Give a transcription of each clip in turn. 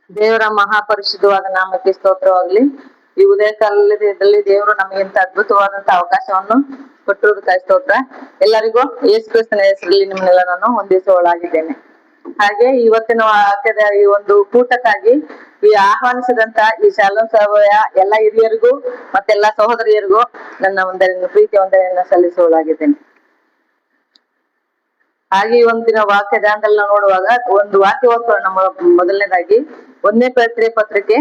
ದೇವರ ಮಹಾಪರಿಶುದ್ಧವಾದ ನಾಮಕ್ಕೆ ಸ್ತೋತ್ರವಾಗ್ಲಿ. ಈ ಉದಯ ಕಾಲದಲ್ಲಿ ದೇವರು ನಮಗೆ ಇಂತ ಅದ್ಭುತವಾದಂತ ಅವಕಾಶವನ್ನು ಕೊಟ್ಟಿರುವುದಕ್ಕಾಗಿ ಸ್ತೋತ್ರ. ಎಲ್ಲರಿಗೂ ಯೇಸು ಕ್ರಿಸ್ತನ ಹೆಸರಲ್ಲಿ ನಿಮ್ಮನ್ನೆಲ್ಲ ನಾನು ಹೊಂದಿಸುವಳಾಗಿದ್ದೇನೆ. ಹಾಗೆ ಇವತ್ತಿನ ವಾಕ್ಯದ ಈ ಒಂದು ಕೂಟಕ್ಕಾಗಿ ಈ ಆಹ್ವಾನಿಸಿದಂತ ಈ ಶಾಲೋಮ್ ಸಭೆಯ ಎಲ್ಲ ಹಿರಿಯರಿಗೂ ಮತ್ತೆಲ್ಲ ಸಹೋದರಿಯರಿಗೂ ನನ್ನ ಪ್ರೀತಿ ವಂದನೆಯನ್ನ ಸಲ್ಲಿಸುವಳಾಗಿದ್ದೇನೆ. ಹಾಗೆ ಈ ಒಂದಿನ ವಾಕ್ಯ ಧ್ಯಾನದಲ್ಲಿ ನಾವು ನೋಡುವಾಗ ಒಂದು ವಾಕ್ಯ ಓದ್ಕೊಳ್ಳೋಣ. ನಮ್ಮ ಮೊದಲನೇದಾಗಿ 1ನೇ ಪೇತ್ರನ ಪತ್ರಿಕೆ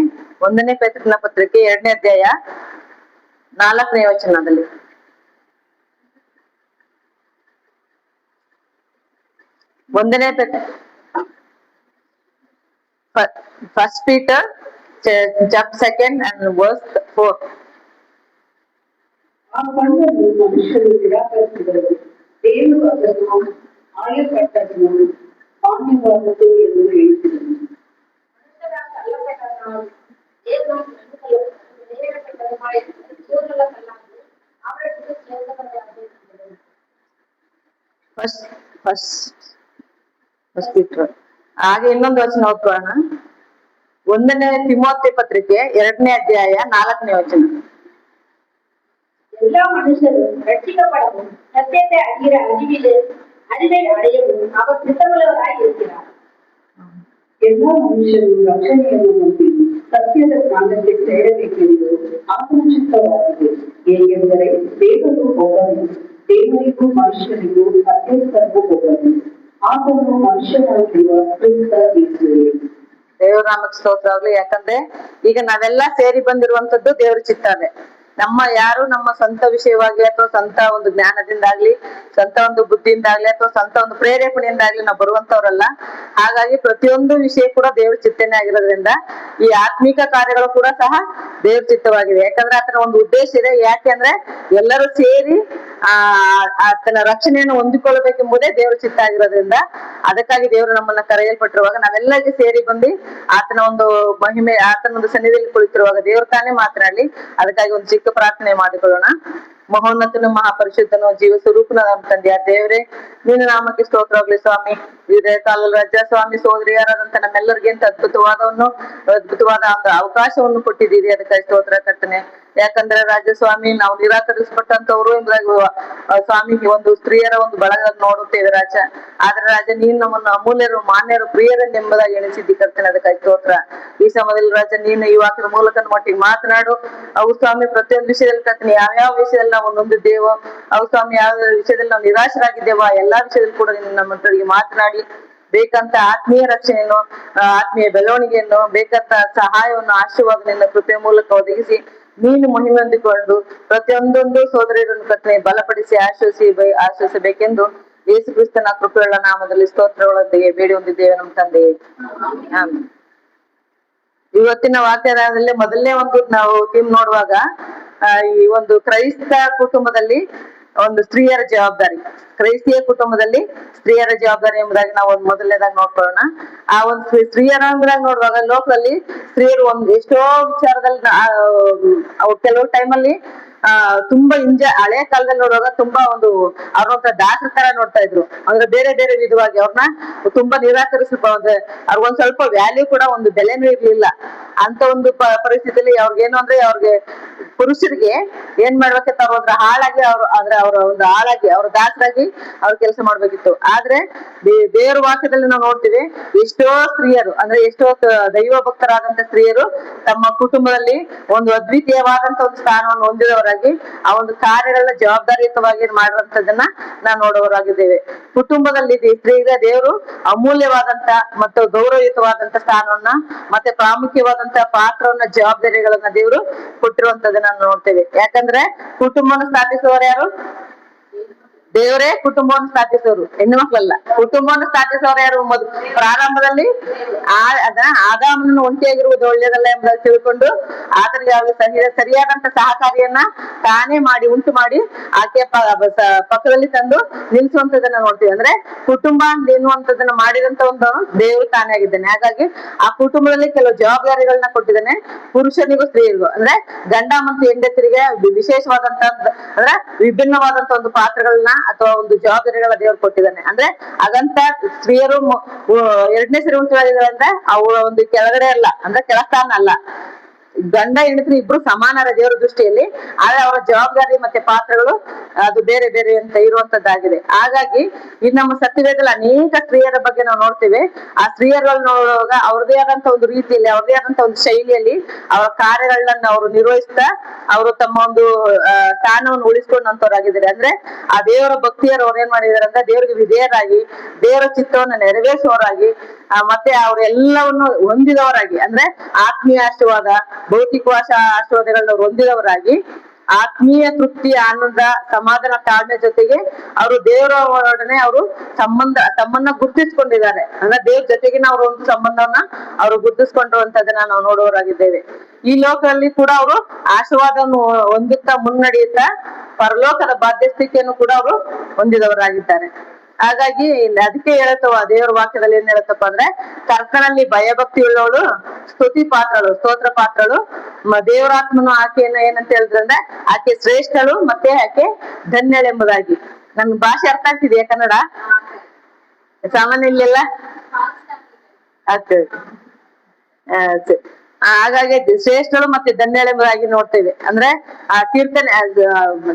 1ನೇ ಪೇತ್ರನ ಪತ್ರಿಕೆ 2ನೇ ಅಧ್ಯಾಯ 4ನೇ ವಚನದಲ್ಲಿ. 1ನೇ first Peter chapter 2 and verse 4. ಮನುಷ್ಯರು ನಿರಾಕರಿಸಿದರು, ದೇವರು ಅದನ್ನು ಆಯಲ್ಪಟ್ಟದ್ದು ಮಾನ್ಯವಾದದ್ದು ಎಂದು ಹೇಳಿದರು. ಹಾಗೆ ಇನ್ನೊಂದು ವಚನ ಓದ್ಕೊಳ್ಳೋಣ. 1ನೇ ತಿಮೋಥೆ ಪತ್ರಿಕೆ 2ನೇ ಅಧ್ಯಾಯ 4ನೇ ವಚನ. எல்லா மனுஷரும் ரட்சிக்கப்படவும் சத்தியத்தை அறிவை அடையவும் அவர் திட்டமுள்ளவராய் இருக்கிறார். ಎಲ್ಲಾ ಮನುಷ್ಯರು ರಕ್ಷಣೆಯನ್ನು ಹೊಂದಿ ಸತ್ಯದ ಜ್ಞಾನಕ್ಕೆ ಸೇರಬೇಕೆಂದು ಆತ್ಮಚಿತ್ತವಾಗಿದೆ. ಏಕೆಂದರೆ ದೇವರು ಒಬ್ಬನು, ದೇವರಿಗೂ ಮನುಷ್ಯರಿಗೂ ಮಧ್ಯಸ್ಥರಿಗೂ ಒಬ್ಬನು, ಆತನು ಮನುಷ್ಯನಾಗಿರುವ ಕ್ರಿಸ್ತ ಯೇಸುವೇ. ದೇವರ ನಾಮಕ್ಕೆ ಸ್ತೋತ್ರ ಆಗ್ಲಿ. ಯಾಕಂದ್ರೆ ಈಗ ನಾವೆಲ್ಲ ಸೇರಿ ಬಂದಿರುವಂತದ್ದು ದೇವ್ರ ಚಿತ್ತಾನೆ. ಯಾರು ನಮ್ಮ ಸ್ವಂತ ವಿಷಯವಾಗಿ ಅಥವಾ ಸ್ವಂತ ಒಂದು ಜ್ಞಾನದಿಂದಾಗ್ಲಿ, ಸ್ವಂತ ಒಂದು ಬುದ್ಧಿಯಿಂದಾಗ್ಲಿ ಅಥವಾ ಸ್ವಂತ ಒಂದು ಪ್ರೇರೇಪಣೆಯಿಂದಾಗ್ಲಿ ನಾವು ಬರುವಂತವ್ರಲ್ಲ. ಹಾಗಾಗಿ ಪ್ರತಿಯೊಂದು ವಿಷಯ ಕೂಡ ದೇವ್ರ ಚಿತ್ತನೆ ಆಗಿರೋದ್ರಿಂದ ಈ ಆತ್ಮಿಕ ಕಾರ್ಯಗಳು ಕೂಡ ಸಹ ದೇವ್ರ ಚಿತ್ತವಾಗಿದೆ. ಯಾಕಂದ್ರೆ ಆತನ ಒಂದು ಉದ್ದೇಶ ಇದೆ. ಯಾಕೆಂದ್ರೆ ಎಲ್ಲರೂ ಸೇರಿ ಆತನ ರಕ್ಷಣೆಯನ್ನು ಹೊಂದಿಕೊಳ್ಳಬೇಕೆಂಬುದೇ ದೇವ್ರ ಚಿತ್ತ ಆಗಿರೋದ್ರಿಂದ ಅದಕ್ಕಾಗಿ ದೇವರು ನಮ್ಮನ್ನ ಕರೆಯಲ್ಪಟ್ಟಿರುವಾಗ ನಾವೆಲ್ಲರಿಗೆ ಸೇರಿ ಬಂದು ಆತನ ಒಂದು ಮಹಿಮೆ, ಆತನ ಒಂದು ಸನ್ನಿಧಿಯಲ್ಲಿ ಕುಳಿತಿರುವಾಗ ದೇವ್ರ ತಾನೇ ಮಾತನಾಡಲಿ. ಅದಕ್ಕಾಗಿ ಒಂದು ಚಿಕ್ಕ ಪ್ರಾರ್ಥನೆ ಮಾಡಿಕೊಳ್ಳೋಣ. ಮಹೋನ್ನತನು ಮಹಾಪರಿಶುದ್ಧನು ಜೀವ ಸ್ವರೂಪನ ತಂದೆಯ ದೇವರೇ, ನಿನ್ನ ನಾಮಕ್ಕೆ ಸ್ತೋತ್ರವಾಗ್ಲಿ ಸ್ವಾಮಿ. ಇದೇ ಕಾಲದಲ್ಲಿ ರಾಜ ಸ್ವಾಮಿ ಸೋದರಿಯರಾದಂತ ನಮ್ಮೆಲ್ಲರಿಗೆ ಅಂತ ಅದ್ಭುತವಾದ ಒಂದು ಅವಕಾಶವನ್ನು ಕೊಟ್ಟಿದ್ದೀರಿ. ಅದಕ್ಕಾಗಿ ಸ್ತೋತ್ರ ಕರ್ತನೆ. ಯಾಕಂದ್ರೆ ರಾಜ ಸ್ವಾಮಿ, ನಾವು ನಿರಾಕರಿಸಲ್ಪಟ್ಟಂತವ್ರು ಎಂಬುದಾಗಿ ಸ್ವಾಮಿ ಒಂದು ಸ್ತ್ರೀಯರ ಒಂದು ಬಳಗ ನೋಡುತ್ತೇವೆ ರಾಜ. ಆದ್ರೆ ರಾಜ, ನೀನ್ ನಮ್ಮನ್ನು ಅಮೂಲ್ಯರು, ಮಾನ್ಯರು, ಪ್ರಿಯರನ್ನೆಂಬುದಾಗಿ ಎಣಿಸಿದ್ದಿ ಕರ್ತನೆ. ಅದಕ್ಕಾಗಿ ಸ್ತೋತ್ರ. ಈ ಸಮಯದಲ್ಲಿ ರಾಜ, ನೀನು ಈ ವಾಕ್ಯದ ಮೂಲಕ ಮಟ್ಟಿಗೆ ಮಾತನಾಡು. ಅವು ಸ್ವಾಮಿ ಪ್ರತಿಯೊಂದು ವಿಷಯದಲ್ಲಿ ಕರ್ತನೆ, ಯಾವ್ಯಾವ ವಿಷಯದಲ್ಲಿ ನಾವು ನೊಂದಿದ್ದೇವೋ, ಅವು ಸ್ವಾಮಿ ಯಾವ ವಿಷಯದಲ್ಲಿ ನಾವು ನಿರಾಶರಾಗಿದ್ದೇವೋ ಆ ಎಲ್ಲಾ ವಿಷಯದಲ್ಲಿ ಕೂಡ ನೀನು ನಮ್ಮೊಟ್ಟಿಗೆ ಮಾತನಾಡಿ ಬೇಕಂತ ಆತ್ಮೀಯ ರಕ್ಷಣೆಯನ್ನು, ಆತ್ಮೀಯ ಬೆಳವಣಿಗೆಯನ್ನು, ಬೇಕಂತ ಸಹಾಯವನ್ನು, ಆಶೀರ್ವಾದನೆಯನ್ನು ಕೃಪೆಯ ಮೂಲಕ ಒದಗಿಸಿ ನೀನು ಮಹಿಮೆ ಹೊಂದಿಕೊಂಡು ಪ್ರತಿಯೊಂದೊಂದು ಸೋದರಿಯರನ್ನು ಕರ್ತನೆ ಬಲಪಡಿಸಿ ಆಶ್ರಯಿಸಬೇಕೆಂದು ಯೇಸು ಕ್ರಿಸ್ತನ ಕೃಪೆಯುಳ್ಳ ನಾಮದಲ್ಲಿ ಸ್ತೋತ್ರಗಳೊಂದಿಗೆ ಬೇಡಿ ಹೊಂದಿದ್ದೇವೆ ನಮ್ಮ ತಂದೆಯೇ, ಆಮೆನ್. ಇವತ್ತಿನ ವಾಕ್ಯದಲ್ಲಿ ಮೊದಲನೇ ಒಂದು ನಾವು ಥೀಮ್ ನೋಡುವಾಗ ಈ ಒಂದು ಕ್ರೈಸ್ತ ಕುಟುಂಬದಲ್ಲಿ ಒಂದು ಸ್ತ್ರೀಯರ ಜವಾಬ್ದಾರಿ, ಕ್ರೈಸ್ತಿಯ ಕುಟುಂಬದಲ್ಲಿ ಸ್ತ್ರೀಯರ ಜವಾಬ್ದಾರಿ ಎಂಬುದಾಗಿ ನಾವು ಒಂದು ಮೊದಲನೇದಾಗಿ ನೋಡ್ಕೊಳ್ಳೋಣ. ಆ ಒಂದು ಸ್ತ್ರೀಯರ ಎಂಬುದಾಗಿ ನೋಡುವಾಗ ಲೋಕದಲ್ಲಿ ಸ್ತ್ರೀಯರು ಒಂದು ಎಷ್ಟೋ ವಿಚಾರದಲ್ಲಿ ಕೆಲವು ಟೈಮಲ್ಲಿ ತುಂಬಾ ಹಳೆ ಕಾಲದಲ್ಲಿ ನೋಡುವಾಗ ತುಂಬಾ ಒಂದು ಅವ್ರೊಂಥರ ದಾಸರ ತರ ನೋಡ್ತಾ ಇದ್ರು. ಅಂದ್ರೆ ಬೇರೆ ಬೇರೆ ವಿಧವಾಗಿ ಅವ್ರನ್ನ ತುಂಬಾ ನಿರಾಕರಿಸಬಹುದು. ಅವ್ರಿಗೊಂದ್ ಸ್ವಲ್ಪ ವ್ಯಾಲ್ಯೂ ಕೂಡ, ಒಂದು ಬೆಲೆನೂ ಇರ್ಲಿಲ್ಲ. ಅಂತ ಒಂದು ಪರಿಸ್ಥಿತಿಯಲ್ಲಿ ಅವ್ರಿಗೇನು ಅಂದ್ರೆ ಅವ್ರಿಗೆ ಪುರುಷರಿಗೆ ಏನ್ ಮಾಡ್ಬೇಕಿತ್ತು, ಅವ್ರ ಹಾಳಾಗಿ ಅವ್ರ ದಾಸರಾಗಿ ಅವ್ರ ಕೆಲಸ ಮಾಡ್ಬೇಕಿತ್ತು. ಆದ್ರೆ ದೇವರ ವಾಕ್ಯದಲ್ಲಿ ನಾವು ನೋಡ್ತೀವಿ, ಎಷ್ಟೋ ಸ್ತ್ರೀಯರು ಅಂದ್ರೆ ಎಷ್ಟೋ ದೈವ ಭಕ್ತರಾದಂತ ಸ್ತ್ರೀಯರು ತಮ್ಮ ಕುಟುಂಬದಲ್ಲಿ ಒಂದು ಅದ್ವಿತೀಯವಾದಂತ ಒಂದು ಸ್ಥಾನವನ್ನು ಹೊಂದಿದವರಾಗಿ ಆ ಒಂದು ಕಾರ್ಯಗಳನ್ನ ಜವಾಬ್ದಾರಿಯುತವಾಗಿ ಮಾಡುವಂತದನ್ನ ನಾವು ನೋಡುವವರಾಗಿದ್ದೇವೆ. ಕುಟುಂಬದಲ್ಲಿ ಸ್ತ್ರೀಗೆ ದೇವರು ಅಮೂಲ್ಯವಾದಂತ ಮತ್ತು ಗೌರವಯುತವಾದಂತ ಸ್ಥಾನವನ್ನ ಮತ್ತೆ ಪ್ರಾಮುಖ್ಯವಾದಂತ ಪಾತ್ರವನ್ನ, ಜವಾಬ್ದಾರಿಗಳನ್ನ ದೇವರು ಕೊಟ್ಟಿರುವಂತದನ್ನ ನೋಡ್ತೇವೆ. ಯಾಕಂದ್ರೆ ಕುಟುಂಬನ ಸ್ಥಾಪಿಸುವವರು ಯಾರು? ದೇವರೇ ಕುಟುಂಬವನ್ನು ಸ್ಥಾಪಿಸೋರು, ಹೆಣ್ಣು ಮಕ್ಕಳಲ್ಲ. ಕುಟುಂಬವನ್ನು ಸ್ಥಾಪಿಸೋರು ಯಾರು? ಪ್ರಾರಂಭದಲ್ಲಿ ಆದಾಮನನ್ನು ಒಂಟಿಯಾಗಿರುವುದು ಒಳ್ಳೆಯದಲ್ಲ ಎಂಬುದಾಗಿ ತಿಳ್ಕೊಂಡು ಆತನಿಗೆ ಸರಿಯಾದಂತ ಸಹಕಾರಿಯನ್ನ ತಾನೇ ಉಂಟು ಮಾಡಿ ಆಕೆಯ ಪಕ್ಕದಲ್ಲಿ ತಂದು ನಿಲ್ಸುವಂತದನ್ನ ನೋಡ್ತೀವಿ. ಅಂದ್ರೆ ಕುಟುಂಬ ಎನ್ನುವಂಥದ್ದನ್ನ ಮಾಡಿದಂತ ಒಂದು ದೇವರು ತಾನೇ ಆಗಿದ್ದಾನೆ. ಹಾಗಾಗಿ ಆ ಕುಟುಂಬದಲ್ಲಿ ಕೆಲವು ಜವಾಬ್ದಾರಿಗಳನ್ನ ಕೊಟ್ಟಿದ್ದಾನೆ, ಪುರುಷನಿಗೂ ಸ್ತ್ರೀಯರಿಗೂ. ಅಂದ್ರೆ ಗಂಡ ಮತ್ತು ಹೆಂಡತಿರಿಗೆ ವಿಶೇಷವಾದಂತ ಅಂದ್ರೆ ವಿಭಿನ್ನವಾದಂತ ಒಂದು ಪಾತ್ರಗಳನ್ನ ಅಥವಾ ಒಂದು ಜವಾಬ್ದಾರಿಗಳ ದೇವರು ಕೊಟ್ಟಿದ್ದಾನೆ. ಅಂದ್ರೆ ಹಾಗಂತ ಸ್ತ್ರೀಯರು ಎರಡನೇ ಸರಿ ಉಂಟಾಗಿದ್ದಾರೆ ಅಂದ್ರೆ ಅವರ ಒಂದು ಕೆಳಗಡೆ ಅಲ್ಲ, ಅಂದ್ರೆ ಕೆಳಸ್ಥಾನ ಅಲ್ಲ. ಗಂಡ ಹೆಂಡತಿ ಇಬ್ರು ಸಮಾನರ ದೇವರ ದೃಷ್ಟಿಯಲ್ಲಿ. ಆದ್ರೆ ಅವರ ಜವಾಬ್ದಾರಿ ಮತ್ತೆ ಪಾತ್ರಗಳು ಅದು ಬೇರೆ ಬೇರೆ ಅಂತ ಇರುವಂತದ್ದಾಗಿದೆ. ಹಾಗಾಗಿ ಈ ನಮ್ಮ ಸತ್ಯವೇದದಲ್ಲಿ ಅನೇಕ ಸ್ತ್ರೀಯರ ಬಗ್ಗೆ ನಾವು ನೋಡ್ತೇವೆ. ಆ ಸ್ತ್ರೀಯರುಗಳು ನೋಡುವಾಗ ಅವ್ರದೇ ಆದಂತ ಒಂದು ರೀತಿಯಲ್ಲಿ, ಅವ್ರದೇ ಆದಂತ ಒಂದು ಶೈಲಿಯಲ್ಲಿ ಅವರ ಕಾರ್ಯಗಳನ್ನ ಅವರು ನಿರ್ವಹಿಸ್ತಾ ಅವರು ತಮ್ಮ ಒಂದು ಸ್ಥಾನವನ್ನು ಉಳಿಸ್ಕೊಂಡಂತವ್ರಾಗಿದ್ದಾರೆ. ಅಂದ್ರೆ ಆ ದೇವರ ಭಕ್ತಿಯರು ಅವ್ರು ಏನ್ ಮಾಡಿದಾರೆ ಅಂದ್ರೆ ದೇವರಿಗೆ ವಿಧೇಯರಾಗಿ ದೇವರ ಚಿತ್ತವನ್ನು ನೆರವೇರಿಸುವವರಾಗಿ ಮತ್ತೆ ಅವರೆಲ್ಲವನ್ನು ಹೊಂದಿದವರಾಗಿ, ಅಂದ್ರೆ ಆತ್ಮೀಯ ಆಶೀರ್ವಾದ, ಭೌತಿಕವಾದ ಆಶೀರ್ವಾದಗಳನ್ನ ಹೊಂದಿದವರಾಗಿ ಆತ್ಮೀಯ ತೃಪ್ತಿ, ಆನಂದ, ಸಮಾಧಾನ, ತಾಳ್ಮೆ ಜೊತೆಗೆ ಅವರು ದೇವರೊಡನೆ ಅವರು ತಮ್ಮನ್ನ ಗುರುತಿಸ್ಕೊಂಡಿದ್ದಾರೆ. ಅಂದ್ರೆ ದೇವ್ರ ಜೊತೆಗಿನ ಅವ್ರ ಒಂದು ಸಂಬಂಧವನ್ನ ಅವರು ಗುರುತಿಸ್ಕೊಂಡಿರುವಂತದನ್ನ ನಾವು ನೋಡುವವರಾಗಿದ್ದೇವೆ. ಈ ಲೋಕದಲ್ಲಿ ಕೂಡ ಅವರು ಆಶೀರ್ವಾದವನ್ನು ಹೊಂದುತ್ತಾ ಮುನ್ನಡೆಯುತ್ತಾ ಪರಲೋಕದ ಬಾಧ್ಯಸ್ಥಿತಿಯನ್ನು ಕೂಡ ಅವರು ಹೊಂದಿದವರಾಗಿದ್ದಾರೆ. ಹಾಗಾಗಿ ಅದಕ್ಕೆ ಹೇಳುತ್ತವ ದೇವರ ವಾಕ್ಯದಲ್ಲಿ ಏನ್ ಹೇಳುತ್ತಪ್ಪ ಅಂದ್ರೆ, ಕರ್ತನಲ್ಲಿ ಭಯಭಕ್ತಿ ಉಳ್ಳವಳು ಸ್ತುತಿ ಪಾತ್ರಳು, ಸ್ತೋತ್ರ ಪಾತ್ರಳು, ದೇವರಾತ್ಮನು ಆಕೆಯನ್ನ ಏನಂತ ಹೇಳಿದ್ರೆ ಅಂದ್ರೆ ಆಕೆ ಶ್ರೇಷ್ಠಳು ಮತ್ತೆ ಆಕೆ ಧನ್ಯಳೆಂಬುದಾಗಿ. ನನ್ ಭಾಷೆ ಅರ್ಥ ಆಗ್ತಿದೆಯಾ ಕನ್ನಡ? ಸಾಮಾನ್ಯ ಇಲ್ಲೆಲ್ಲ ಆಗ್ತದೆ. ಹಾಗಾಗಿ ಶ್ರೇಷ್ಠಳು ಮತ್ತೆ ಧನ್ಯಳೆಂಬುದಾಗಿ ನೋಡ್ತೇವೆ. ಅಂದ್ರೆ ಆ ಕೀರ್ತನೆ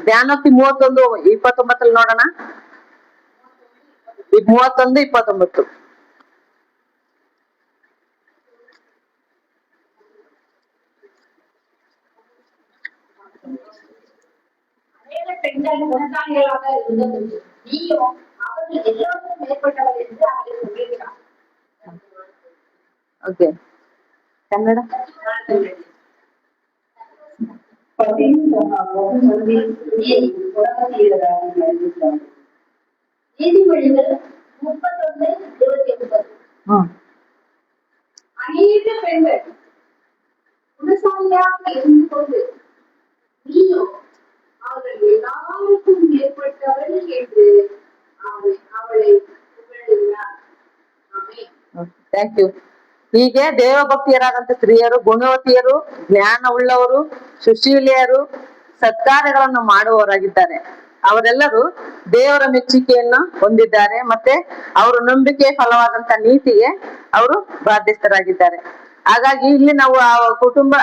ಧ್ಯಾನೋಕ್ತಿ 31:29 ನೋಡೋಣ. 31:29 ಅನೇಕ பெண்கள் முன்னாடிகளாக இருந்தது, நீயும் அவர்கள் எல்லாருக்கும் மேற்பட்டவர் என்று அவர்கள் சொல்கிறார். ಓಕೆ, ಕನ್ನಡ நீதிமொழிகள் 31:29. அநேக பெண்கள் குணசாலியாக இருந்து கொண்டு நீயும் அவர்கள் எல்லாருக்கும் மேற்பட்டவள் என்று அவளை புகழுகிறார். ஆமென். Thank you. ಹೀಗೆ ದೇವಭಕ್ತಿಯರಾದಂತ ಸ್ತ್ರೀಯರು ಗುಣವತಿಯರು, ಜ್ಞಾನ ಉಳ್ಳವರು, ಸುಶೀಲೆಯರು, ಸತ್ಕಾರ್ಯಗಳನ್ನು ಮಾಡುವವರಾಗಿದ್ದಾರೆ. ಅವರೆಲ್ಲರೂ ದೇವರ ಮೆಚ್ಚುಗೆಯನ್ನು ಹೊಂದಿದ್ದಾರೆ. ಮತ್ತೆ ಅವರು ನಂಬಿಕೆ ಫಲವಾದಂತ ನೀತಿಗೆ ಅವರು ಬಾಧ್ಯಸ್ಥರಾಗಿದ್ದಾರೆ. ಹಾಗಾಗಿ ಇಲ್ಲಿ ನಾವು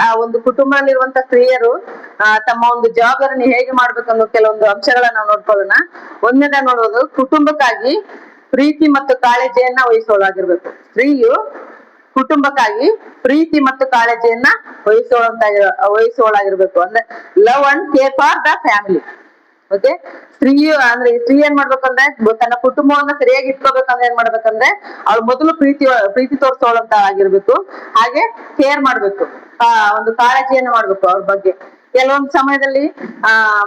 ಆ ಒಂದು ಕುಟುಂಬದಲ್ಲಿರುವಂತ ಸ್ತ್ರೀಯರು ತಮ್ಮ ಒಂದು ಜವಾಬ್ದಾರಿನ ಹೇಗೆ ಮಾಡ್ಬೇಕು ಅನ್ನೋ ಕೆಲವೊಂದು ಅಂಶಗಳನ್ನ ನಾವು ನೋಡ್ಕೊಳ್ಳೋಣ. ಒಂದನೇದ ನೋಡೋದು, ಕುಟುಂಬಕ್ಕಾಗಿ ಪ್ರೀತಿ ಮತ್ತು ಕಾಳಜಿಯನ್ನ ವಹಿಸೋಳಾಗಿರ್ಬೇಕು. ಸ್ತ್ರೀಯು ಕುಟುಂಬಕ್ಕಾಗಿ ಪ್ರೀತಿ ಮತ್ತು ಕಾಳಜಿಯನ್ನ ವಹಿಸೋಳಾಗಿರ್ಬೇಕು. ಅಂದ್ರೆ love and care for the family. Okay, ಸ್ತ್ರೀ ಏನ್ ಮಾಡ್ಬೇಕಂದ್ರೆ ತನ್ನ ಕುಟುಂಬವನ್ನ ಸರಿಯಾಗಿ ಇಟ್ಕೋಬೇಕಂದ್ರೆ ಏನ್ ಮಾಡ್ಬೇಕಂದ್ರೆ ಅವ್ಳು ಮೊದಲು ಪ್ರೀತಿ ತೋರಿಸೋಳಂತ ಆಗಿರ್ಬೇಕು. ಹಾಗೆ ಕೇರ್ ಮಾಡ್ಬೇಕು, ಒಂದು ಕಾಳಜಿಯನ್ನ ಮಾಡ್ಬೇಕು ಅವ್ರ ಬಗ್ಗೆ. ಕೆಲವೊಂದು ಸಮಯದಲ್ಲಿ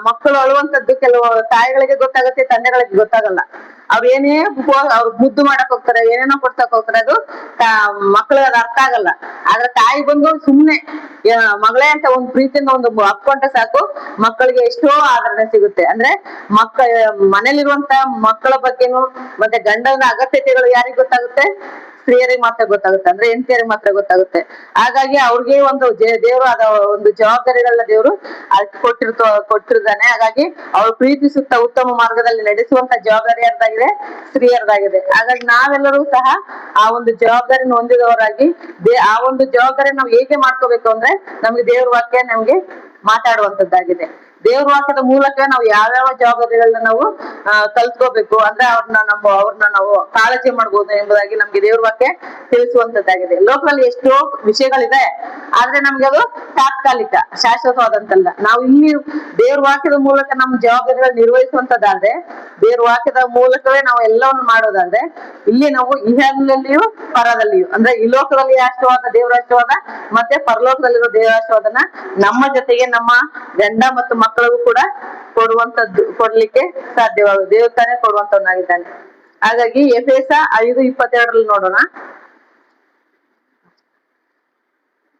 ಮಕ್ಕಳು ಅಳುವಂತದ್ದು ಕೆಲವು ತಾಯಿಗಳಿಗೆ ಗೊತ್ತಾಗುತ್ತೆ, ತಂದೆಗಳಿಗೆ ಗೊತ್ತಾಗಲ್ಲ. ಅವ್ರು ಏನೇ ಅವ್ರು ಮುದ್ದು ಮಾಡಕ್ ಹೋಗ್ತಾರೆ, ಏನೇನೋ ಕೊಡ್ಸಕ್ ಹೋಗ್ತಾರೆ, ಅದು ಮಕ್ಳಿಗೆ ಅದು ಅರ್ಥ ಆಗಲ್ಲ. ಆದ್ರೆ ತಾಯಿ ಬಂದು ಸುಮ್ನೆ ಮಗಳೇ ಅಂತ ಒಂದು ಪ್ರೀತಿಯಿಂದ ಒಂದು ಅಪ್ಕೊಂಡ್ರೆ ಸಾಕು, ಮಕ್ಕಳಿಗೆ ಎಷ್ಟೋ ಆದರಣೆ ಸಿಗುತ್ತೆ. ಅಂದ್ರೆ ಮನೇಲಿರುವಂತ ಮಕ್ಕಳ ಬಗ್ಗೆನು ಮತ್ತೆ ಗಂಡನ ಅಗತ್ಯತೆಗಳು ಯಾರಿಗ್ ಗೊತ್ತಾಗುತ್ತೆ? ಸ್ತ್ರೀಯರಿಗೆ ಮಾತ್ರ ಗೊತ್ತಾಗುತ್ತೆ, ಅಂದ್ರೆ ಹೆಂಡತಿಯರಿಗೆ ಮಾತ್ರ ಗೊತ್ತಾಗುತ್ತೆ. ಹಾಗಾಗಿ ಅವ್ರಿಗೆ ಒಂದು ದೇವರು ಅದ ಒಂದು ಜವಾಬ್ದಾರಿಗಳನ್ನ ದೇವರು ಕೊಟ್ಟಿರ್ತಾನೆ. ಹಾಗಾಗಿ ಅವ್ರು ಪ್ರೀತಿಸುತ್ತಾ ಉತ್ತಮ ಮಾರ್ಗದಲ್ಲಿ ನಡೆಸುವಂತ ಜವಾಬ್ದಾರಿ ಯಾರ್ದಾಗಿದೆ? ಸ್ತ್ರೀಯರದಾಗಿದೆ. ಹಾಗಾಗಿ ನಾವೆಲ್ಲರೂ ಸಹ ಆ ಒಂದು ಜವಾಬ್ದಾರಿನ ಹೊಂದಿದವರಾಗಿ ಆ ಒಂದು ಜವಾಬ್ದಾರಿ ನಾವು ಹೇಗೆ ಮಾಡ್ಕೋಬೇಕು ಅಂದ್ರೆ ನಮ್ಗೆ ದೇವ್ರ ವಾಕ್ಯ ನಮ್ಗೆ ಮಾತಾಡುವಂತದ್ದಾಗಿದೆ. ದೇವ್ರ ವಾಕ್ಯದ ಮೂಲಕ ನಾವು ಯಾವ್ಯಾವ ಜವಾಬ್ದಾರಿಗಳನ್ನ ನಾವು ಕಲ್ತ್ಕೋಬೇಕು, ಅಂದ್ರೆ ಅವ್ರನ್ನ ನಾವು ಕಾಳಜಿ ಮಾಡ್ಬೋದು ಎಂಬುದಾಗಿ ನಮ್ಗೆ ದೇವ್ರ ವಾಕ್ಯ ತಿಳಿಸುವಂತದ್ದಾಗಿದೆ. ಲೋಕದಲ್ಲಿ ಎಷ್ಟೋ ವಿಷಯಗಳಿದೆ, ಆದ್ರೆ ನಮ್ಗೆ ಅದು ತಾತ್ಕಾಲಿಕ, ಶಾಶ್ವತವಾದಂತಲ್ಲ. ನಾವು ಇಲ್ಲಿ ದೇವ್ರ ವಾಕ್ಯದ ಮೂಲಕ ನಮ್ಮ ಜವಾಬ್ದಾರಿಗಳು ನಿರ್ವಹಿಸುವಂತದ್ದಾದ್ರೆ, ದೇವ್ರ ವಾಕ್ಯದ ಮೂಲಕವೇ ನಾವು ಎಲ್ಲವನ್ನು ಮಾಡೋದಾದ್ರೆ, ಇಲ್ಲಿ ನಾವು ಇಹದಲ್ಲಿಯೂ ಪರದಲ್ಲಿಯೂ, ಅಂದ್ರೆ ಈ ಲೋಕದಲ್ಲಿ ಆಶೀರ್ವಾದ, ದೇವರ ಆಶೀರ್ವಾದ ಮತ್ತೆ ಪರಲೋಕದಲ್ಲಿರೋ ದೇವರ ಆಶೀರ್ವಾದನ ನಮ್ಮ ಜೊತೆಗೆ ನಮ್ಮ ಗಂಡ ಮತ್ತು ಮಕ್ಕಳಿಗೂ ಕೂಡ ಕೊಡ್ಲಿಕ್ಕೆ ಸಾಧ್ಯವಾಗುತ್ತೆ. ದೇವ್ರು ತಾನೇ ಕೊಡುವಂತವನಾಗಿದ್ದಾನೆ. ಹಾಗಾಗಿ ಎಫೆಸ 5:22 ನೋಡೋಣ.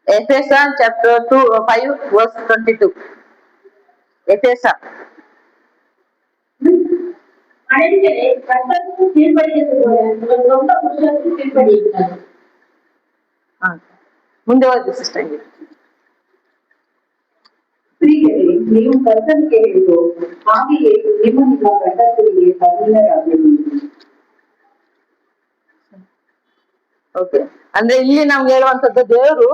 ಎಫೆಸ ಚಾಪ್ಟರ್ 5:22. ಎಫೆಸ மனைவிகளே கர்த்தருக்கு கீழ்ப்படிகிறது போல உங்கள் சொந்த புருஷருக்கு கீழ்ப்படியுங்கள். ಮುಂದೆ ಓದಿ ಸಿಸ್ಟರ್. ಸ್ತ್ರೀಯರೇ ನೀವು ಕರ್ತನಿಗೆ ಹೇಳಿದ್ದು ಹಾಗೆಯೇ ನಿಮ್ಮ ಗಂಡಸರಿಗೆ ಅಧೀನರಾಗಿರಿ. ಓಕೆ, ಅಂದ್ರೆ ಇಲ್ಲಿ ನಮ್ಗೆ ಹೇಳುವಂತದ್ದು ದೇವರು